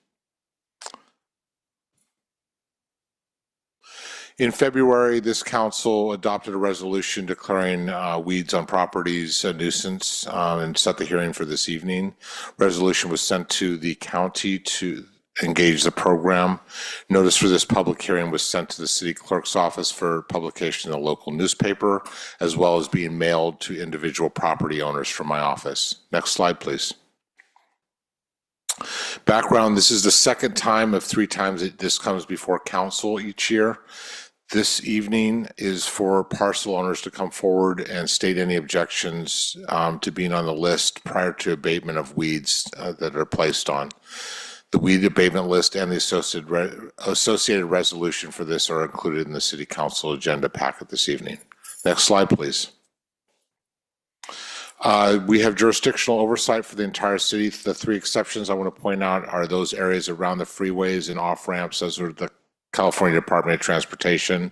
S13: In February, this council adopted a resolution declaring weeds on properties a nuisance and set the hearing for this evening. Resolution was sent to the county to engage the program. Notice for this public hearing was sent to the city clerk's office for publication in the local newspaper, as well as being mailed to individual property owners from my office. Next slide, please. Background, this is the second time of 3 times that this comes before council each year. This evening is for parcel owners to come forward and state any objections to being on the list prior to abatement of weeds that are placed on. The weed abatement list and the associated resolution for this are included in the city council agenda packet this evening. Next slide, please. We have jurisdictional oversight for the entire city. The 3 exceptions I want to point out are those areas around the freeways and off-ramps. Those are the California Department of Transportation.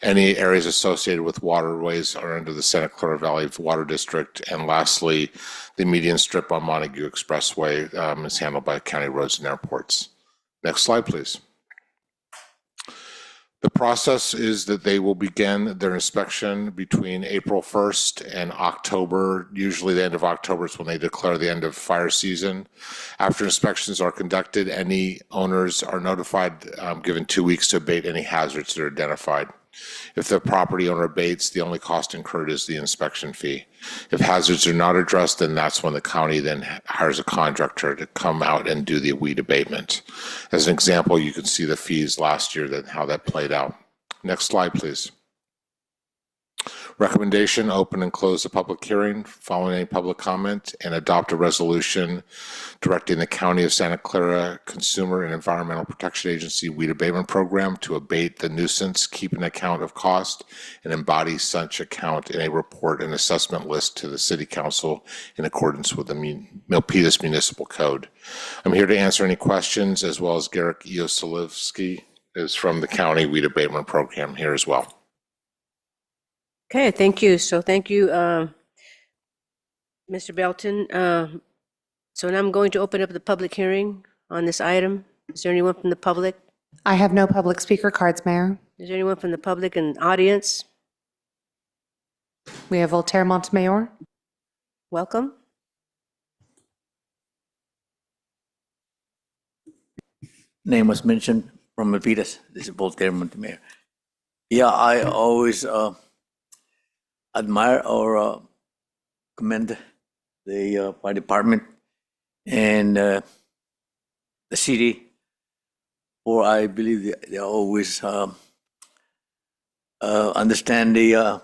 S13: Any areas associated with waterways are under the Santa Clara Valley Water District. And lastly, the median strip on Montague Expressway is handled by County Roads and Airports. Next slide, please. The process is that they will begin their inspection between April 1st and October. Usually the end of October is when they declare the end of fire season. After inspections are conducted, any owners are notified, given 2 weeks to abate any hazards that are identified. If the property owner abates, the only cost incurred is the inspection fee. If hazards are not addressed, then that's when the county then hires a contractor to come out and do the weed abatement. As an example, you can see the fees last year, that how that played out. Next slide, please. Recommendation, open and close the public hearing following any public comment and adopt a resolution directing the County of Santa Clara Consumer and Environmental Protection Agency weed abatement program to abate the nuisance, keep an account of cost, and embody such account in a report and assessment list to the City Council in accordance with the Milpitas Municipal Code. I'm here to answer any questions, as well as Garrick Iosolivsky is from the County Weed Abatement Program here as well.
S1: Okay, thank you. So thank you, Mr. Belton. So now I'm going to open up the public hearing on this item. Is there anyone from the public?
S2: I have no public speaker cards, Mayor.
S1: Is there anyone from the public and audience?
S2: We have Voltaire Montemayor.
S1: Welcome.
S15: Name was mentioned from Milpitas. This is Voltaire Montemayor. Yeah, I always admire or commend the fire department and the city, for I believe they always understand the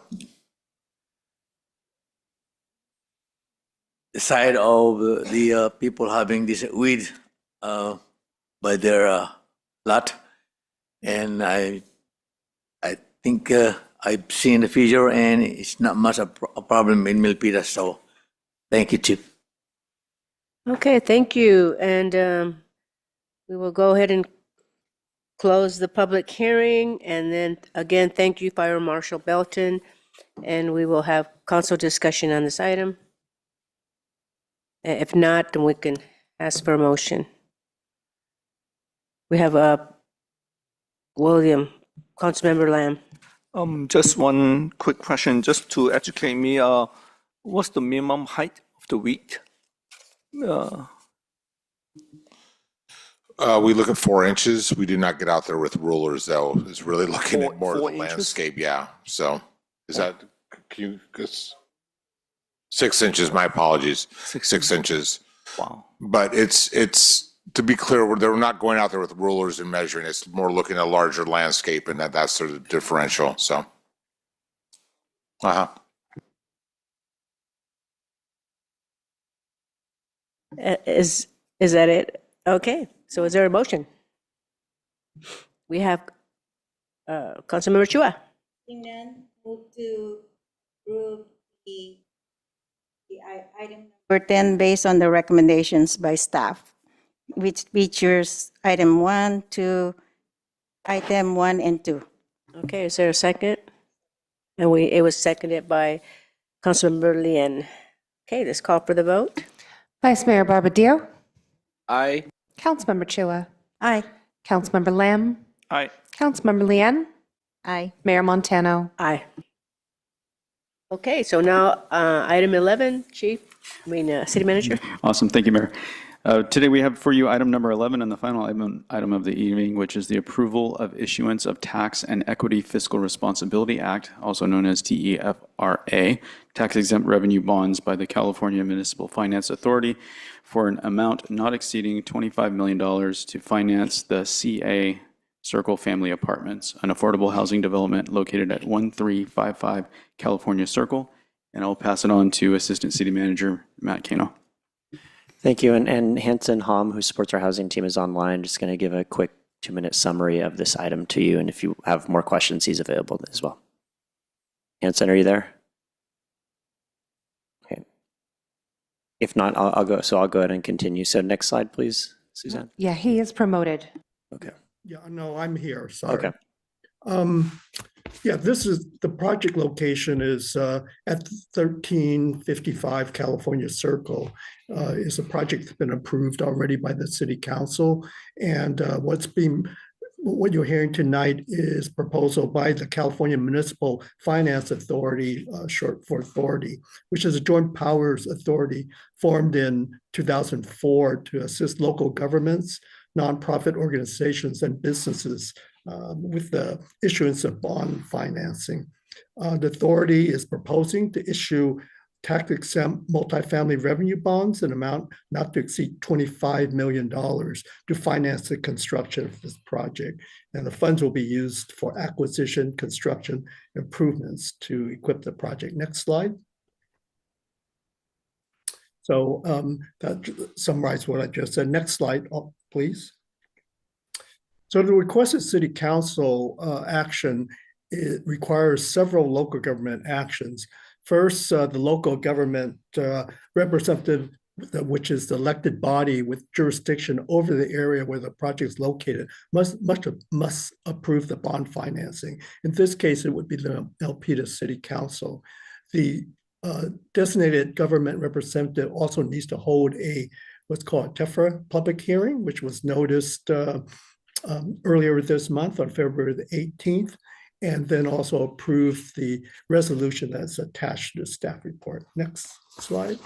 S15: side of the people having this weed by their lot, and I think I've seen the future, and it's not much a problem in Milpitas. So, thank you, Chief.
S1: Okay, thank you. And we will go ahead and close the public hearing. And then again, thank you, Fire Marshal Belton. And we will have council discussion on this item. If not, then we can ask for a motion. We have William, Councilmember Lamb.
S5: Just one quick question, just to educate me. What's the minimum height of the weed?
S13: We look at 4 inches. We do not get out there with rulers, though. It's really looking at more of the landscape. Yeah. So is that, can you, 6 inches, my apologies. 6 inches.
S5: Wow.
S13: But it's, to be clear, they're not going out there with rulers and measuring. It's more looking at a larger landscape, and that's sort of differential. So,
S1: Is that it? Okay. So is there a motion? We have Councilmember Chua.
S7: Move to approve the item number 10 based on the recommendations by staff, which features item 1 to item 1 and 2.
S1: Okay, is there a second? And it was seconded by Councilmember Lien. Okay, let's call for the vote.
S2: Vice Mayor Barbadillo.
S11: Aye.
S2: Councilmember Chua.
S7: Aye.
S2: Councilmember Lamb.
S5: Aye.
S2: Councilmember Lien.
S8: Aye.
S2: Mayor Montano.
S1: Aye. Okay, so now, item 11, City Manager.
S3: Awesome. Thank you, Mayor. Today we have for you item number 11 and the final item of the evening, which is the approval of issuance of Tax and Equity Fiscal Responsibility Act, also known as TEFRA, tax-exempt revenue bonds by the California Municipal Finance Authority for an amount not exceeding $25 million to finance the CA Circle Family Apartments, an affordable housing development located at 1355 California Circle. And I'll pass it on to Assistant City Manager Matt Cano.
S6: Thank you. And Hanson Hom, who supports our housing team, is online. Just going to give a quick 2-minute summary of this item to you. And if you have more questions, he's available as well. Hanson, are you there? Okay. If not, I'll go. So I'll go ahead and continue. So next slide, please, Suzanne.
S2: Yeah, he is promoted.
S6: Okay.
S16: Yeah, no, I'm here, sorry.
S6: Okay.
S16: Yeah, this is, the project location is at 1355 California Circle. Is a project that's been approved already by the city council. And what you're hearing tonight is proposal by the California Municipal Finance Authority, short for Authority, which is a joint powers authority formed in 2004 to assist local governments, nonprofit organizations, and businesses with the issuance of bond financing. The authority is proposing to issue tax-exempt multifamily revenue bonds in amount not to exceed $25 million to finance the construction of this project. And the funds will be used for acquisition, construction, improvements to equip the project. Next slide. So that summarizes what I just said. Next slide, please. So the requested city council action, it requires several local government actions. First, the local government representative, which is the elected body with jurisdiction over the area where the project is located, must approve the bond financing. In this case, it would be the Milpitas City Council. The designated government representative also needs to hold what's called TEFRA public hearing, which was noticed earlier this month on February the 18th, and then also approve the resolution that's attached to the staff report. Next slide.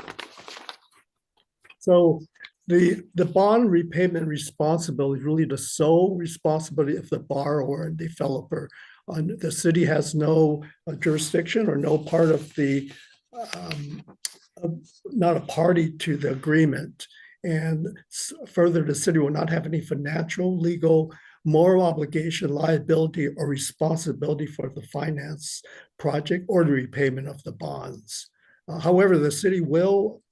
S16: So the bond repayment responsibility is really the sole responsibility of the borrower and developer. The city has no jurisdiction or no part of the, not a party to the agreement. And further, the city will not have any financial, legal, moral obligation, liability, or responsibility for the finance project or the repayment of the bonds. However, the city will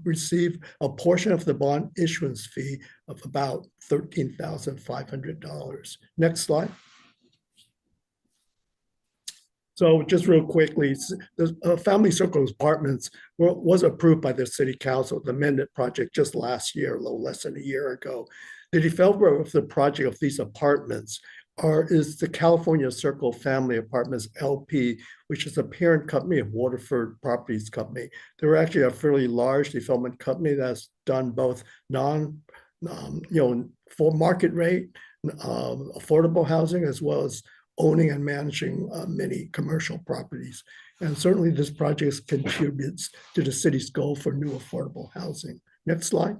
S16: receive a portion of the bond issuance fee of about $13,500. Next slide. So just real quickly, the Family Circle Apartments was approved by the city council, the amended project just last year, a little less than a year ago. The developer of the project of these apartments is the California Circle Family Apartments LP, which is a parent company of Waterford Properties Company. They're actually a fairly large development company that's done both full market rate, affordable housing, as well as owning and managing many commercial properties. And certainly this project contributes to the city's goal for new affordable housing. Next slide.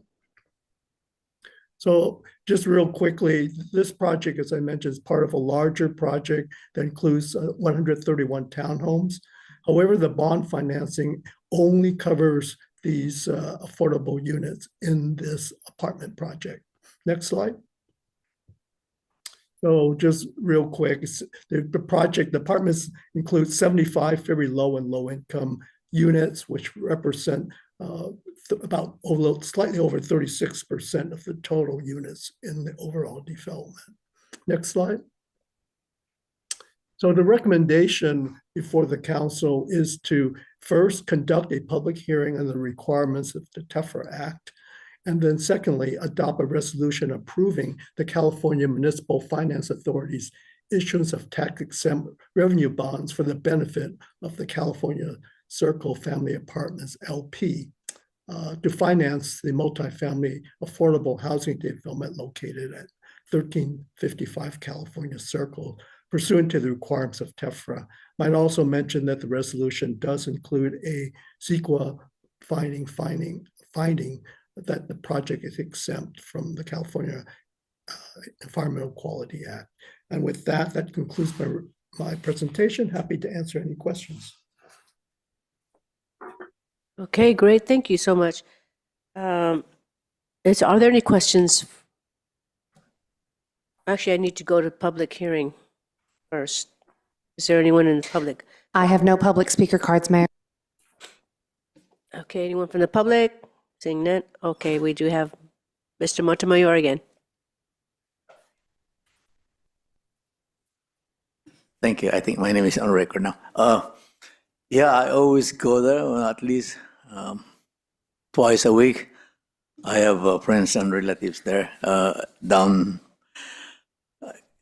S16: So just real quickly, this project, as I mentioned, is part of a larger project that includes 131 townhomes. However, the bond financing only covers these affordable units in this apartment project. Next slide. So just real quick, the apartments include 75 very low and low income units, which represent slightly over 36% of the total units in the overall development. Next slide. So the recommendation before the council is to first conduct a public hearing on the requirements of the TEFRA Act. And then secondly, adopt a resolution approving the California Municipal Finance Authority's issuance of tax-exempt revenue bonds for the benefit of the California Circle Family Apartments LP to finance the multifamily affordable housing development located at 1355 California Circle pursuant to the requirements of TEFRA. Might also mention that the resolution does include a CEQA finding that the project is exempt from the California Environmental Quality Act. And with that, that concludes my presentation. Happy to answer any questions.
S1: Okay, great. Thank you so much. Are there any questions? Actually, I need to go to public hearing first. Is there anyone in the public?
S2: I have no public speaker cards, Mayor.
S1: Okay, anyone from the public? Seeing none? Okay, we do have Mr. Montemayor again.
S15: Thank you. I think my name is on record now. Yeah, I always go there at least twice a week. I have friends and relatives there. Down,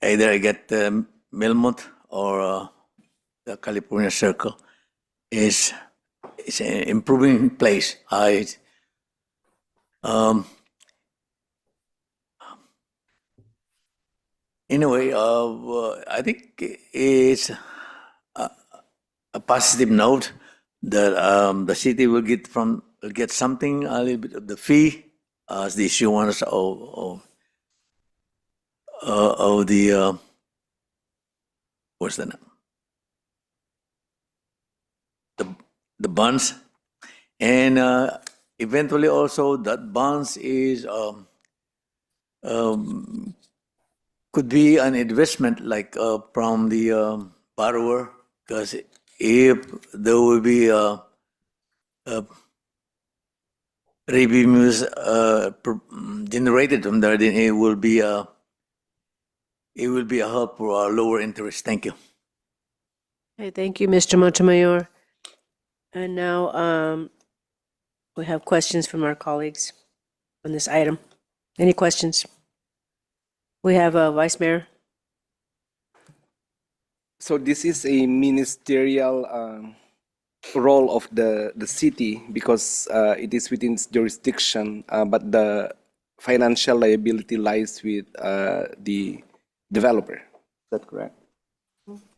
S15: either I get Milmont or the California Circle. It's an improving place. Anyway, I think it's a positive note that the city will get something, a little bit of the fee as the issuance of the what's the name? The bonds, and eventually also that bonds is could be an investment like from the borrower, because if there will be revenues generated from there, then it will be a help for lower interest. Thank you.
S1: Okay, thank you, Mr. Montemayor. And now we have questions from our colleagues on this item. Any questions? We have a Vice Mayor.
S11: So this is a ministerial role of the city because it is within its jurisdiction, but the financial liability lies with the developer. Is that correct?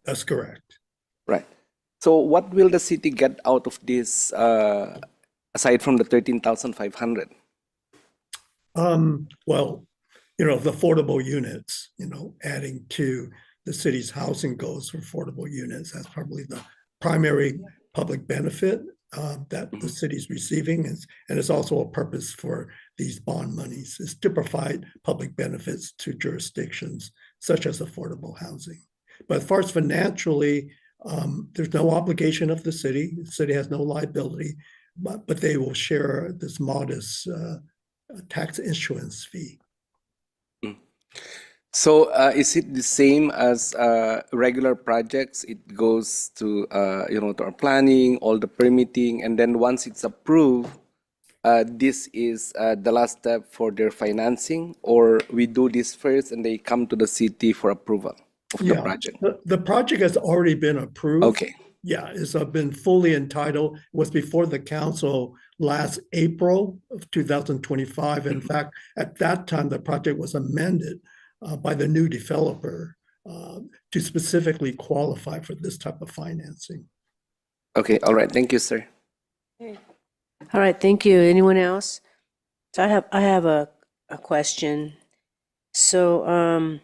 S16: That's correct.
S11: Right. So what will the city get out of this aside from the 13,500?
S16: Well, the affordable units, adding to the city's housing goals for affordable units. That's probably the primary public benefit that the city's receiving. And it's also a purpose for these bond monies, is to provide public benefits to jurisdictions such as affordable housing. But as far as financially, there's no obligation of the city. The city has no liability, but they will share this modest tax issuance fee.
S11: So is it the same as regular projects? It goes to to our planning, all the permitting, and then once it's approved, this is the last step for their financing, or we do this first and they come to the city for approval of the project?
S16: The project has already been approved.
S11: Okay.
S16: Yeah, it's been fully entitled. It was before the council last April of 2025. In fact, at that time, the project was amended by the new developer to specifically qualify for this type of financing.
S11: Okay, all right. Thank you, sir.
S1: All right, thank you. Anyone else? So I have a question. So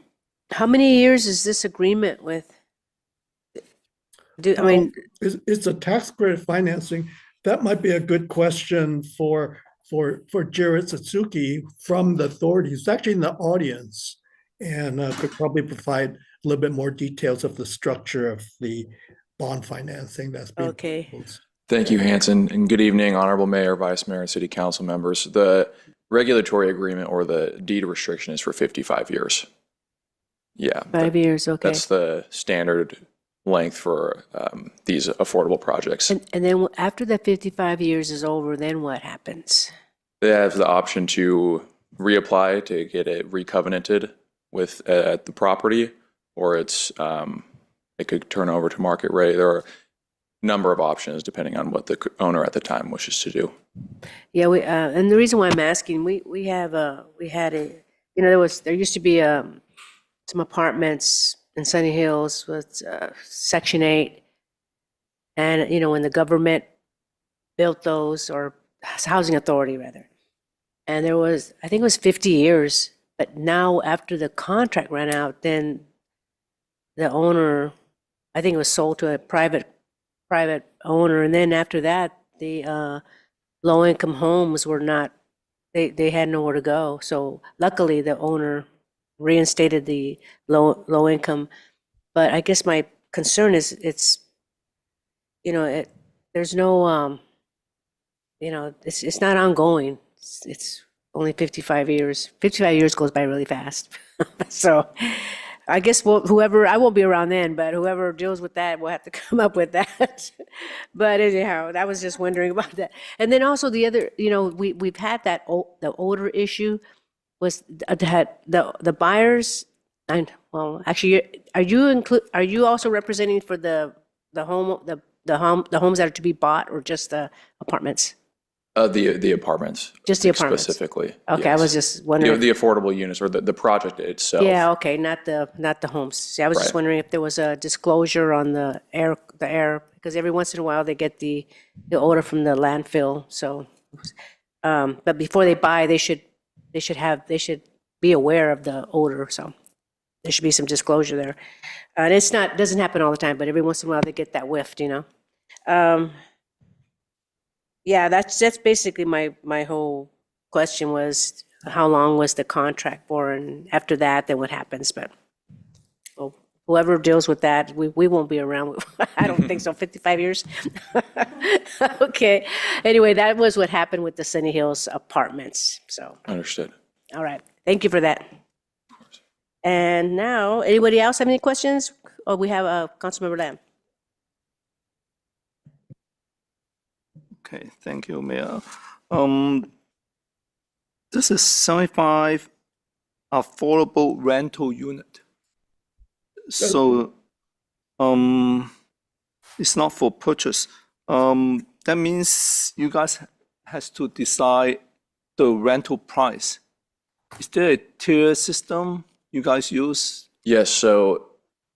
S1: how many years is this agreement with?
S16: It's a tax credit financing. That might be a good question for Jared Satsuki from the authorities. He's actually in the audience and could probably provide a little bit more details of the structure of the bond financing that's being proposed.
S17: Thank you, Hanson, and good evening, Honorable Mayor, Vice Mayor, and City Council members. The regulatory agreement or the deed restriction is for 55 years. Yeah.
S1: 5 years, okay.
S17: That's the standard length for these affordable projects.
S1: And then after the 55 years is over, then what happens?
S17: They have the option to reapply to get it recovenanted with the property, or it could turn over to market rate. There are a number of options depending on what the owner at the time wishes to do.
S1: Yeah, and the reason why I'm asking, we had a there used to be some apartments in Sunny Hills with Section 8. And, when the government built those, or Housing Authority rather, and there was, I think it was 50 years, but now after the contract ran out, then the owner, I think it was sold to a private owner, and then after that, the low-income homes were not, they had nowhere to go. So luckily, the owner reinstated the low income. But I guess my concern is there's no, it's not ongoing. It's only 55 years. 55 years goes by really fast. So I guess whoever, I won't be around then, but whoever deals with that will have to come up with that. But anyhow, I was just wondering about that. And then also the other, we've had that, the odor issue was that the buyers, and well, actually, are you also representing for the homes that are to be bought, or just the apartments?
S17: The apartments.
S1: Just the apartments.
S17: Specifically.
S1: Okay, I was just wondering.
S17: The affordable units or the project itself.
S1: Yeah, okay, not the homes. See, I was just
S17: Right.
S1: wondering if there was a disclosure on the air, because every once in a while they get the odor from the landfill. So, but before they buy, they should be aware of the odor. So there should be some disclosure there. And doesn't happen all the time, but every once in a while they get that whiffed, Yeah, that's basically my whole question was, how long was the contract for, and after that, then what happens? But whoever deals with that, we won't be around. I don't think so. 55 years. Okay. Anyway, that was what happened with the Sunny Hills apartments. So,
S17: Understood.
S1: all right. Thank you for that. And now, anybody else have any questions? Oh, we have Councilmember Lamb.
S5: Okay, thank you, Mayor. This is 75 affordable rental unit. So, it's not for purchase. That means you guys has to decide the rental price. Is there a tier system you guys use?
S17: Yes, so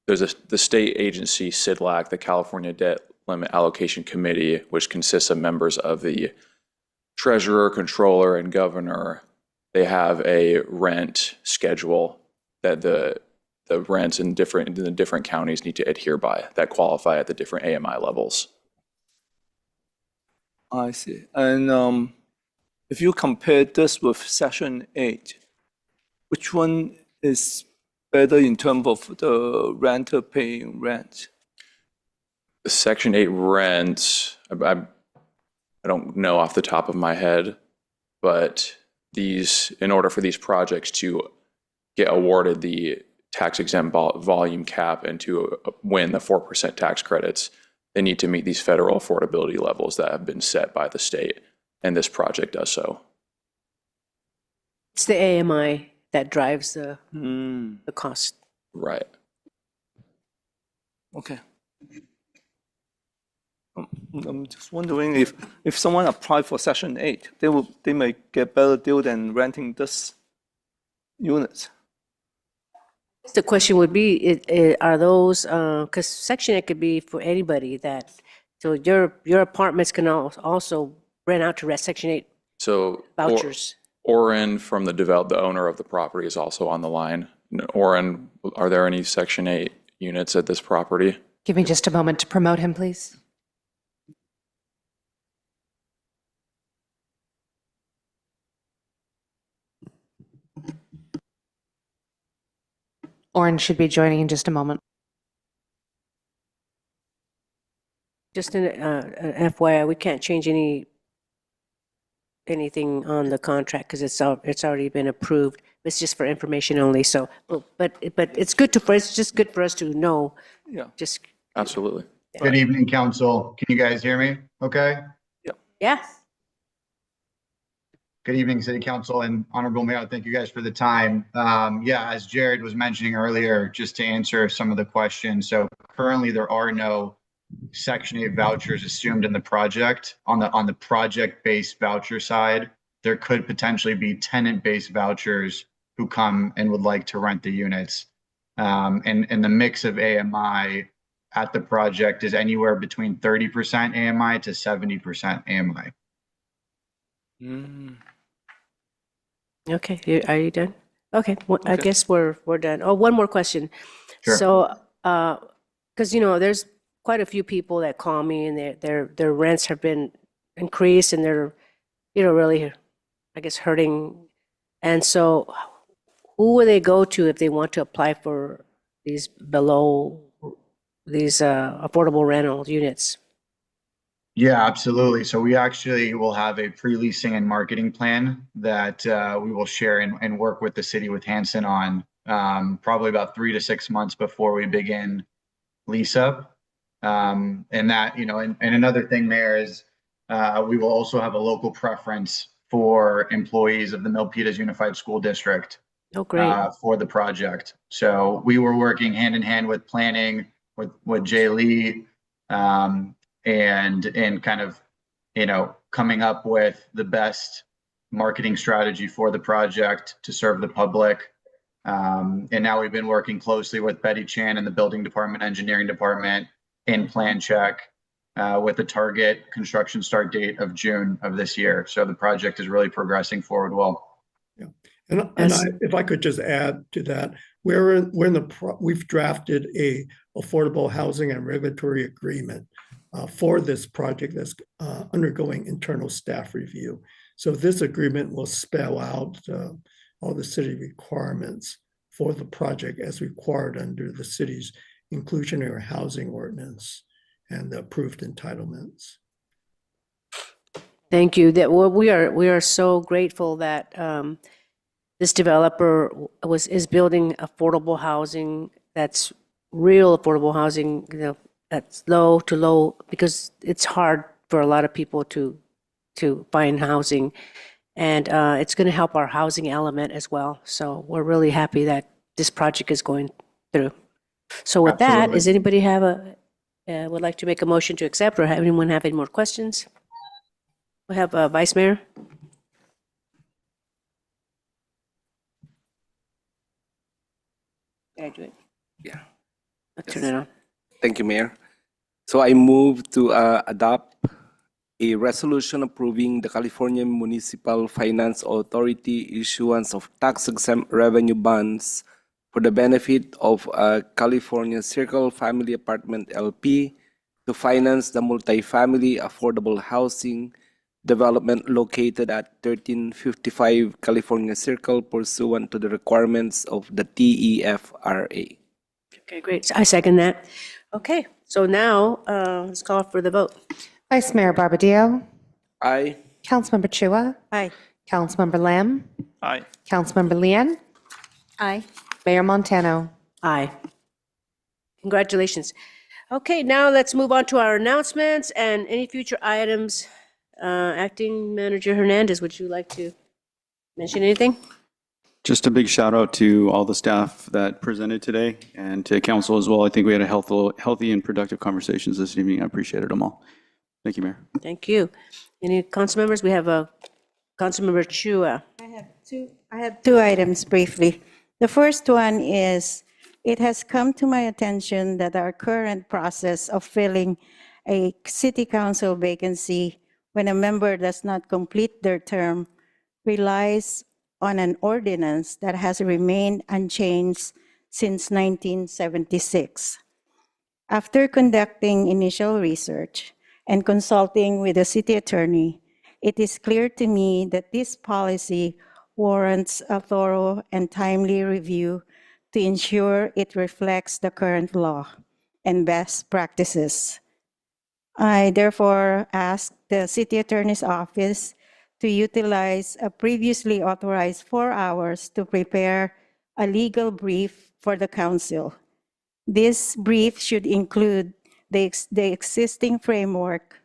S17: there's the state agency, CIDLAC, the California Debt Limit Allocation Committee, which consists of members of the treasurer, controller, and governor. They have a rent schedule that the rents in the different counties need to adhere by that qualify at the different AMI levels.
S5: I see. And if you compare this with Section 8, which one is better in terms of the renter paying rent?
S17: The Section 8 rent, I don't know off the top of my head, but in order for these projects to get awarded the tax exempt volume cap and to win the 4% tax credits, they need to meet these federal affordability levels that have been set by the state, and this project does so.
S1: It's the AMI that drives the cost.
S17: Right.
S5: Okay. I'm just wondering if someone applied for Section 8, they may get better deal than renting this unit.
S1: The question would be, are those, because Section 8 could be for anybody so your apartments can also rent out to Section 8
S17: So
S1: vouchers.
S17: Oren from the owner of the property is also on the line. Oren, are there any Section 8 units at this property?
S2: Give me just a moment to promote him, please. Oren should be joining in just a moment.
S1: Just an FYI, we can't change anything on the contract because it's already been approved. It's just for information only. So, but it's just good for us to know.
S5: Yeah.
S1: Just
S17: Absolutely.
S18: Good evening, council. Can you guys hear me? Okay.
S1: yeah.
S18: Good evening, City Council and Honorable Mayor. Thank you guys for the time. Yeah, as Jared was mentioning earlier, just to answer some of the questions. So currently there are no Section 8 vouchers assumed in the project. On the project-based voucher side, there could potentially be tenant-based vouchers who come and would like to rent the units. And the mix of AMI at the project is anywhere between 30% AMI to 70% AMI.
S1: Okay, are you done? Okay, well, I
S18: Okay.
S1: guess we're done. Oh, one more question.
S18: Sure.
S1: So, because there's quite a few people that call me and their rents have been increased and they're, really, I guess, hurting. And so, who will they go to if they want to apply for these affordable rental units?
S18: Yeah, absolutely. So we actually will have a pre-leasing and marketing plan that we will share and work with the city with Hanson on probably about 3 to 6 months before we begin lease up. And that, and another thing, Mayor, is we will also have a local preference for employees of the Milpitas Unified School District
S1: Oh, great.
S18: for the project. So we were working hand in hand with planning with Jay Lee and kind of, coming up with the best marketing strategy for the project to serve the public. And now we've been working closely with Betty Chan and the building department, engineering department in plan check with the target construction start date of June of this year. So the project is really progressing forward well.
S16: If I could just add to that, we've drafted a affordable housing and regulatory agreement for this project that's undergoing internal staff review. So this agreement will spell out all the city requirements for the project as required under the city's inclusionary housing ordinance and the approved entitlements.
S1: Thank you. We are so grateful that this developer is building affordable housing that's real affordable housing, that's low to low, because it's hard for a lot of people to find housing, and it's going to help our housing element as well. So we're really happy that this project is going through. So with that,
S18: Absolutely.
S1: does anybody would like to make a motion to accept, or anyone have any more questions? We have Vice Mayor. Can I do it?
S11: Yeah.
S1: I'll turn it on.
S11: Thank you, Mayor. So I move to adopt a resolution approving the California Municipal Finance Authority issuance of tax-exempt revenue bonds for the benefit of California Circle Family Apartment LP to finance the multifamily affordable housing development located at 1355 California Circle pursuant to the requirements of the TEFRA.
S1: Okay, great. I second that. Okay, so now let's call for the vote.
S2: Vice Mayor Barbadillo,
S11: Aye.
S2: Councilmember Chua,
S7: Aye.
S2: Councilmember Lam,
S5: Aye.
S2: Councilmember Lian,
S8: Aye.
S2: Mayor Montano.
S1: Aye. Congratulations. Okay, now let's move on to our announcements and any future items. Acting Manager Hernandez, would you like to mention anything?
S3: Just a big shout out to all the staff that presented today and to council as well. I think we had a healthy and productive conversations this evening. I appreciated them all. Thank you, Mayor.
S1: Thank you. Any council members? We have a Councilmember Chua.
S7: I have two items briefly. The first one is, it has come to my attention that our current process of filling a city council vacancy when a member does not complete their term relies on an ordinance that has remained unchanged since 1976. After conducting initial research and consulting with the city attorney, it is clear to me that this policy warrants a thorough and timely review to ensure it reflects the current law and best practices. I therefore ask the city attorney's office to utilize a previously authorized 4 hours to prepare a legal brief for the council. This brief should include the existing framework,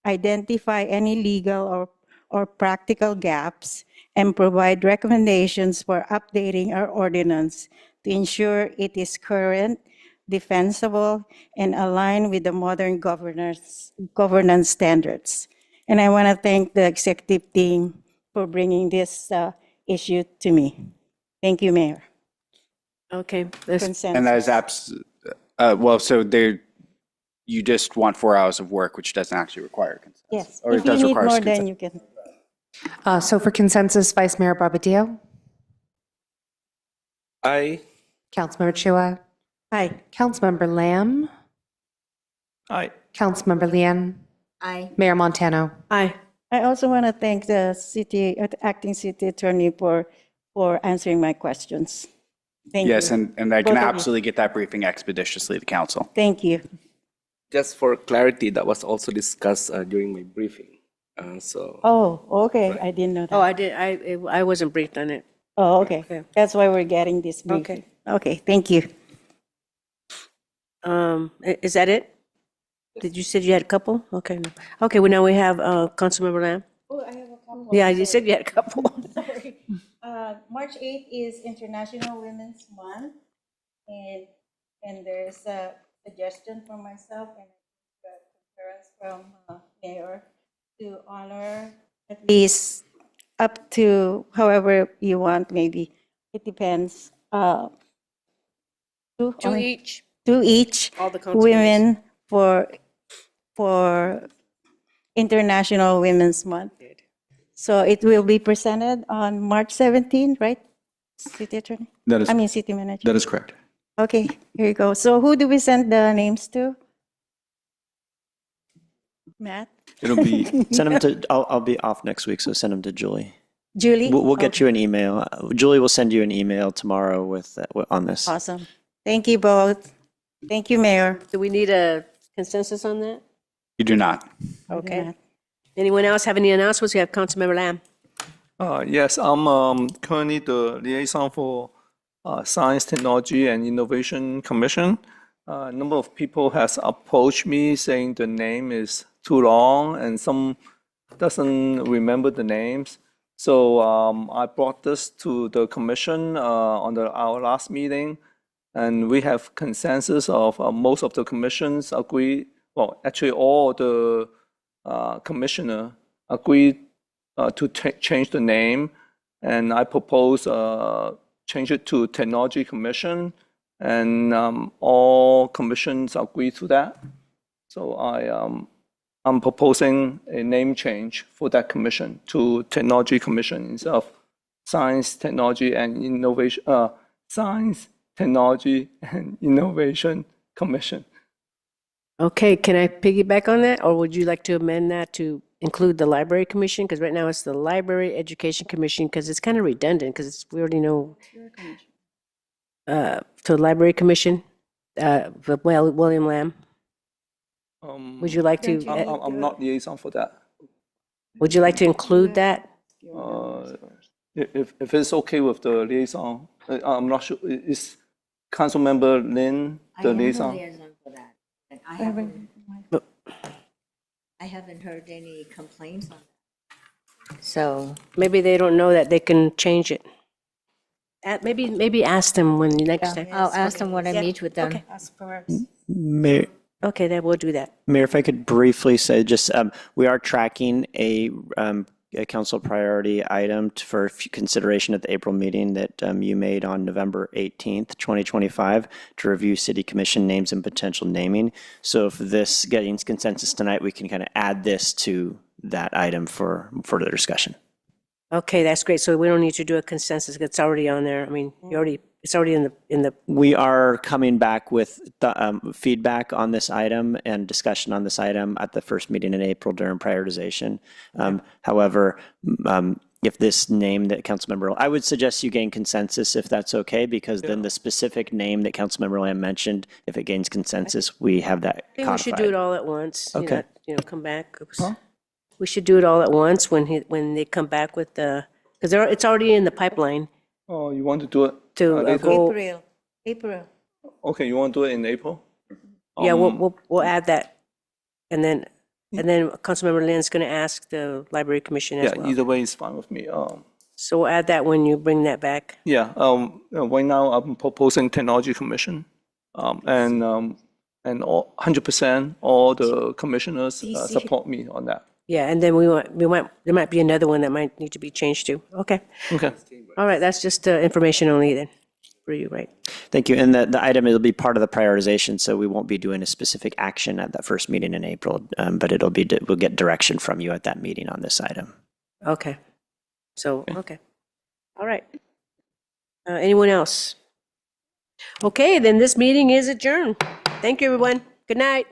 S7: identify any legal or practical gaps, and provide recommendations for updating our ordinance to ensure it is current, defensible, and aligned with the modern governance standards. And I want to thank the executive team for bringing this issue to me. Thank you, Mayor.
S1: Okay, this,
S7: Consensus.
S14: And that is well, so there, you just want 4 hours of work, which doesn't actually require consensus.
S7: Yes,
S14: Or it
S7: if you
S14: does
S7: need
S14: require
S7: more,
S14: consent.
S7: then you can.
S2: So for consensus, Vice Mayor Barbadillo,
S11: Aye.
S2: Councilmember Chua,
S7: Aye.
S2: Councilmember Lamb,
S5: Aye.
S2: Councilmember Lian,
S8: Aye.
S2: Mayor Montano.
S1: aye.
S7: I also want to thank the acting city attorney for answering my questions. Thank
S14: Yes,
S7: you.
S14: and I can
S7: Both of you.
S14: absolutely get that briefing expeditiously to council.
S7: Thank you.
S11: Just for clarity, that was also discussed during my briefing. So
S7: Oh, okay. I didn't know that.
S1: Oh, I wasn't briefed on it.
S7: Oh, okay.
S1: Okay.
S7: That's why we're getting this briefing. Okay, thank you.
S1: Is that it? Did you said you had a couple? Okay, no. Okay, well, now we have Councilmember Lamb.
S7: Oh, I have a couple.
S1: Yeah, you said you had a couple.
S7: Sorry. March 8th is International Women's Month, and there's a suggestion from myself and concurrence from Mayor to honor at least up to however you want, maybe. It depends.
S1: Two each.
S7: Two each
S1: All the council
S7: women for International Women's Month. So it will be presented on March 17th, right? City Attorney?
S3: That is,
S7: I mean, City Manager.
S3: that is correct.
S7: Okay, here you go. So who do we send the names to? Matt?
S3: It'll be,
S6: Send them to, I'll be off next week, so send them to Julie.
S7: Julie?
S6: We'll get you an email. Julie will send you an email tomorrow with, on this.
S7: Awesome. Thank you both. Thank you, Mayor.
S1: Do we need a consensus on that?
S3: you do not.
S1: Okay. Anyone else have any announcements? We have Councilmember Lamb.
S5: Yes, I'm currently the liaison for Science, Technology, and Innovation Commission. A number of people has approached me saying the name is too long and some doesn't remember the names. So I brought this to the commission on our last meeting, and we have consensus of most of the commissions agree. Well, actually, all the commissioner agreed to change the name, and I propose change it to Technology Commission, and all commissions agree to that. So I'm proposing a name change for that commission to Technology Commission instead of Science, Technology, and Innovation. Science, Technology, and Innovation Commission.
S1: Okay, can I piggyback on that, or would you like to amend that to include the Library Commission? Because right now it's the Library Education Commission, because it's kind of redundant, because we already know. To the Library Commission, William Lamb. Would you like to?
S5: I'm not liaison for that.
S1: Would you like to include that?
S5: If it's okay with the liaison, I'm not sure. Is Councilmember Lin the liaison?
S8: For that. And I haven't heard any complaints on that. So,
S1: Maybe they don't know that they can change it. Maybe ask them when next time.
S8: I'll ask them when I
S1: Yeah,
S8: meet with them.
S1: Okay.
S6: Mayor,
S1: Okay, then we'll do that.
S6: Mayor, if I could briefly say, just, we are tracking a council priority item for consideration at the April meeting that you made on November 18th, 2025, to review city commission names and potential naming. So if this getting consensus tonight, we can kind of add this to that item for further discussion.
S1: Okay, that's great. So we don't need to do a consensus. It's already on there. I mean, it's already in the.
S6: We are coming back with feedback on this item and discussion on this item at the first meeting in April during prioritization. However, if this name that Councilmember, I would suggest you gain consensus if that's okay, because then the specific name that Councilmember Lamb mentioned, if it gains consensus, we have that
S1: I think we should do it
S6: codified.
S1: all at once.
S6: Okay.
S1: Come back. We should do it all at once when they come back with the, because it's already in the pipeline
S5: Oh, you want to do it?
S1: to
S5: later?
S1: go.
S7: April.
S5: Okay, you want to do it in April?
S1: Yeah, we'll add that. And then Councilmember Lynn's going to ask the Library Commission as
S5: Yeah,
S1: well.
S5: either way is fine with me.
S1: So we'll add that when you bring that back.
S5: Yeah, right now I'm proposing Technology Commission, and all 100% all the commissioners support me on that.
S1: Yeah, and then there might be another one that might need to be changed too. Okay.
S5: Okay.
S1: All right, that's just information only then for you, right?
S6: Thank you. And the item, it'll be part of the prioritization, so we won't be doing a specific action at that first meeting in April, but we'll get direction from you at that meeting on this item.
S1: Okay. So, okay. All right. Anyone else? Okay, then this meeting is adjourned. Thank you, everyone. Good night.